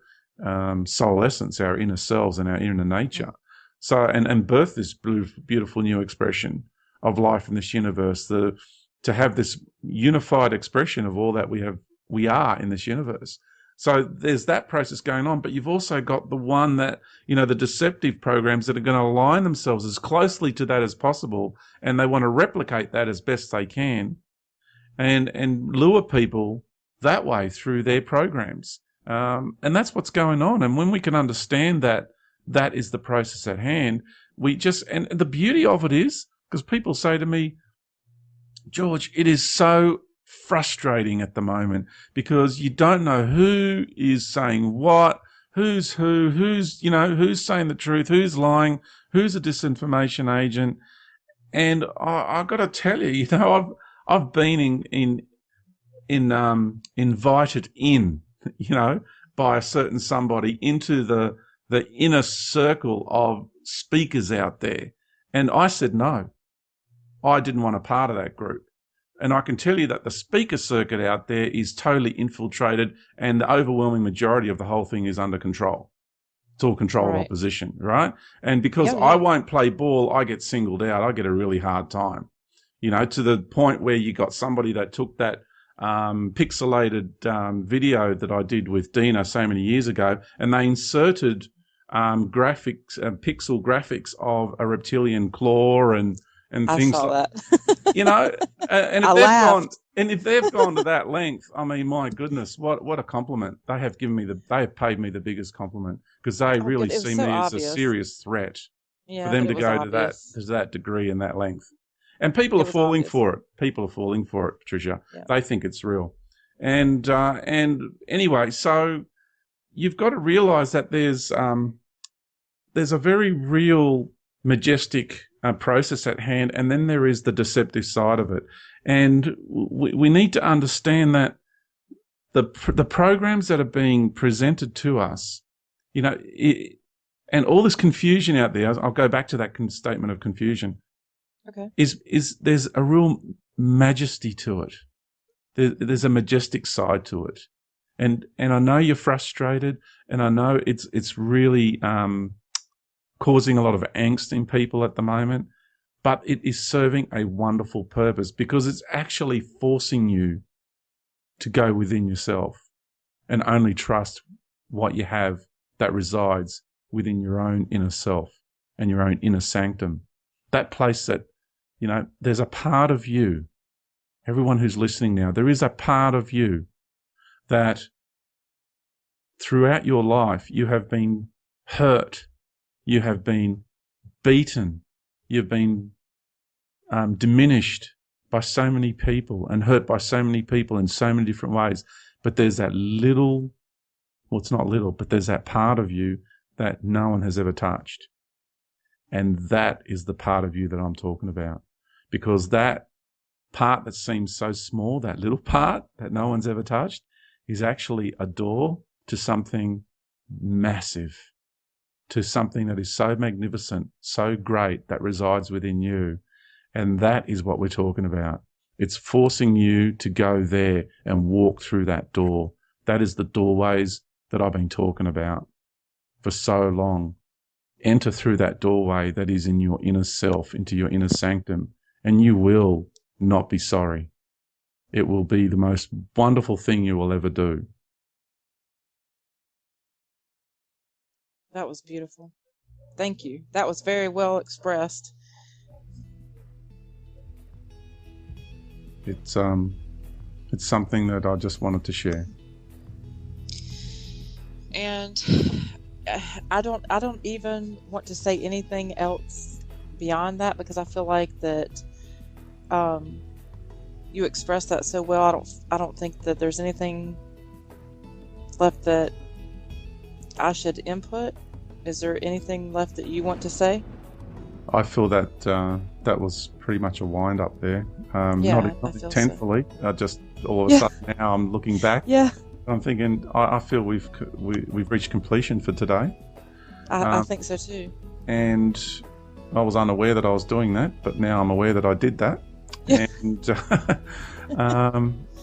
soul essence, our inner selves and our inner nature. So, and birth this beautiful new expression of life in this universe, to have this unified expression of all that we are in this universe. So there's that process going on, but you've also got the one that, the deceptive programs that are going to align themselves as closely to that as possible, and they want to replicate that as best they can and lure people that way through their programs. And that's what's going on. And when we can understand that that is the process at hand, and the beauty of it is, because people say to me, George, it is so frustrating at the moment because you don't know who is saying what, who's saying the truth, who's lying, who's a disinformation agent. And I've got to tell you, I've been invited in, by a certain somebody into the inner circle of speakers out there. And I said no. I didn't want a part of that group. And I can tell you that the speaker circuit out there is totally infiltrated, and the overwhelming majority of the whole thing is under control. It's all controlled opposition, right? And because I won't play ball, I get singled out. I get a really hard time, to the point where you got somebody that took that pixelated video that I did with Dina so many years ago, and they inserted graphics, pixel graphics of a reptilian claw and things. I saw like that. And if they've gone to that length, I mean, my goodness, what a compliment. They have paid me the biggest compliment, because they really see me as a serious threat for them to go to that degree and that length. And people are falling for it. People are falling for it, Patricia. Yeah. They think it's real. And anyway, so you've got to realize that there's a very real, majestic process at hand, and then there is the deceptive side of it. And we need to understand that the programs that are being presented to us, and all this confusion out there, I'll go back to that statement of confusion. Okay. Is there's a real majesty to it. There's a majestic side to it. And I know you're frustrated, and I know it's really causing a lot of angst in people at the moment, but it is serving a wonderful purpose, because it's actually forcing you to go within yourself and only trust what you have that resides within your own inner self and your own inner sanctum. That place that, there's a part of you, everyone who's listening now, there is a part of you that throughout your life you have been hurt, you have been beaten, you've been diminished by so many people and hurt by so many people in so many different ways. But there's that it's not little, but there's that part of you that no one has ever touched. And that is the part of you that I'm talking about. Because that part that seems so small, that little part that no one's ever touched, is actually a door to something massive, to something that is so magnificent, so great, that resides within you. And that is what we're talking about. It's forcing you to go there and walk through that door. That is the doorways that I've been talking about for so long. Enter through that doorway that is in your inner self, into your inner sanctum, and you will not be sorry. It will be the most wonderful thing you will ever do. That was beautiful. Thank you. That was very well expressed. It's something that I just wanted to share. And I don't even want to say anything else beyond that, because I feel like that you expressed that so well. I don't think that there's anything left that I should input. Is there anything left that you want to say? I feel that that was pretty much a wind up there. Yeah, not I feel intentfully. Just all of a sudden now I'm looking back. Yeah, I'm thinking I feel we've reached completion for today. I think so too. And I was unaware that I was doing that, but now I'm aware that I did that. Yeah. And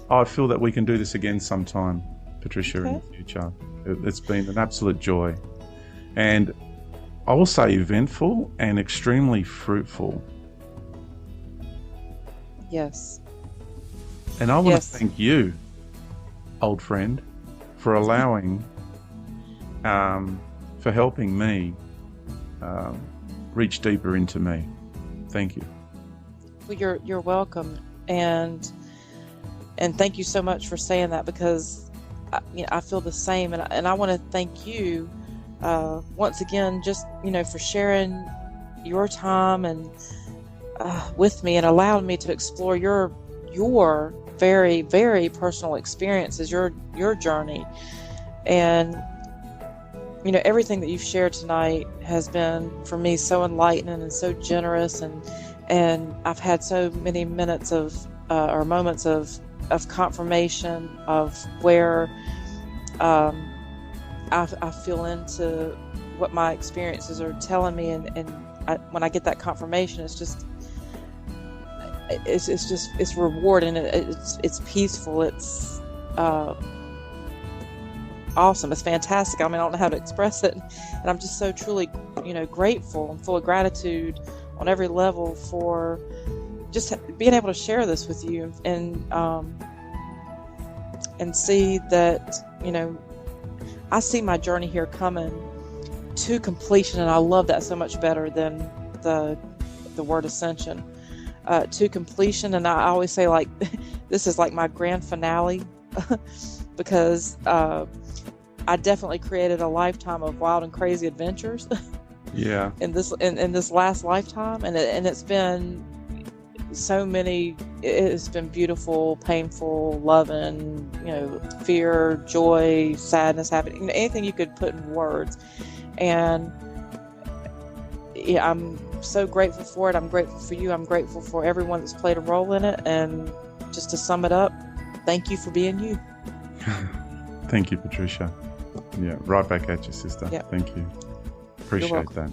I feel that we can do this again sometime, Patricia, in Okay. the future. It's been an absolute joy. And I will say eventful and extremely fruitful. Yes. And I want Yes. to thank you, old friend, for allowing, for helping me reach deeper into me. Thank you. Well, you're welcome, and thank you so much for saying that, because I feel the same, and I want to thank you once again, just for sharing your time and with me, and allowing me to explore your very, very personal experiences, your journey, and everything that you've shared tonight has been for me so enlightening and so generous, and I've had so many minutes of or moments of confirmation of where I feel into what my experiences are telling me, and when I get that confirmation, it's rewarding. It's peaceful. It's awesome. It's fantastic. I mean, I don't know how to express it, and I'm just so truly, grateful and full of gratitude on every level for just being able to share this with you, and see that, I see my journey here coming to completion, and I love that so much better than the word ascension. To completion, and I always say, like, this is like my grand finale because I definitely created a lifetime of wild and crazy adventures. Yeah. in this last lifetime, and it's been so many. It's been beautiful, painful, loving, fear, joy, sadness, happiness, anything you could put in words. And yeah, I'm so grateful for it. I'm grateful for you. I'm grateful for everyone that's played a role in it. And just to sum it up, thank you for being you. Thank you, Patricia. Yeah, right back at you, sister. Yep. Thank you. Appreciate that.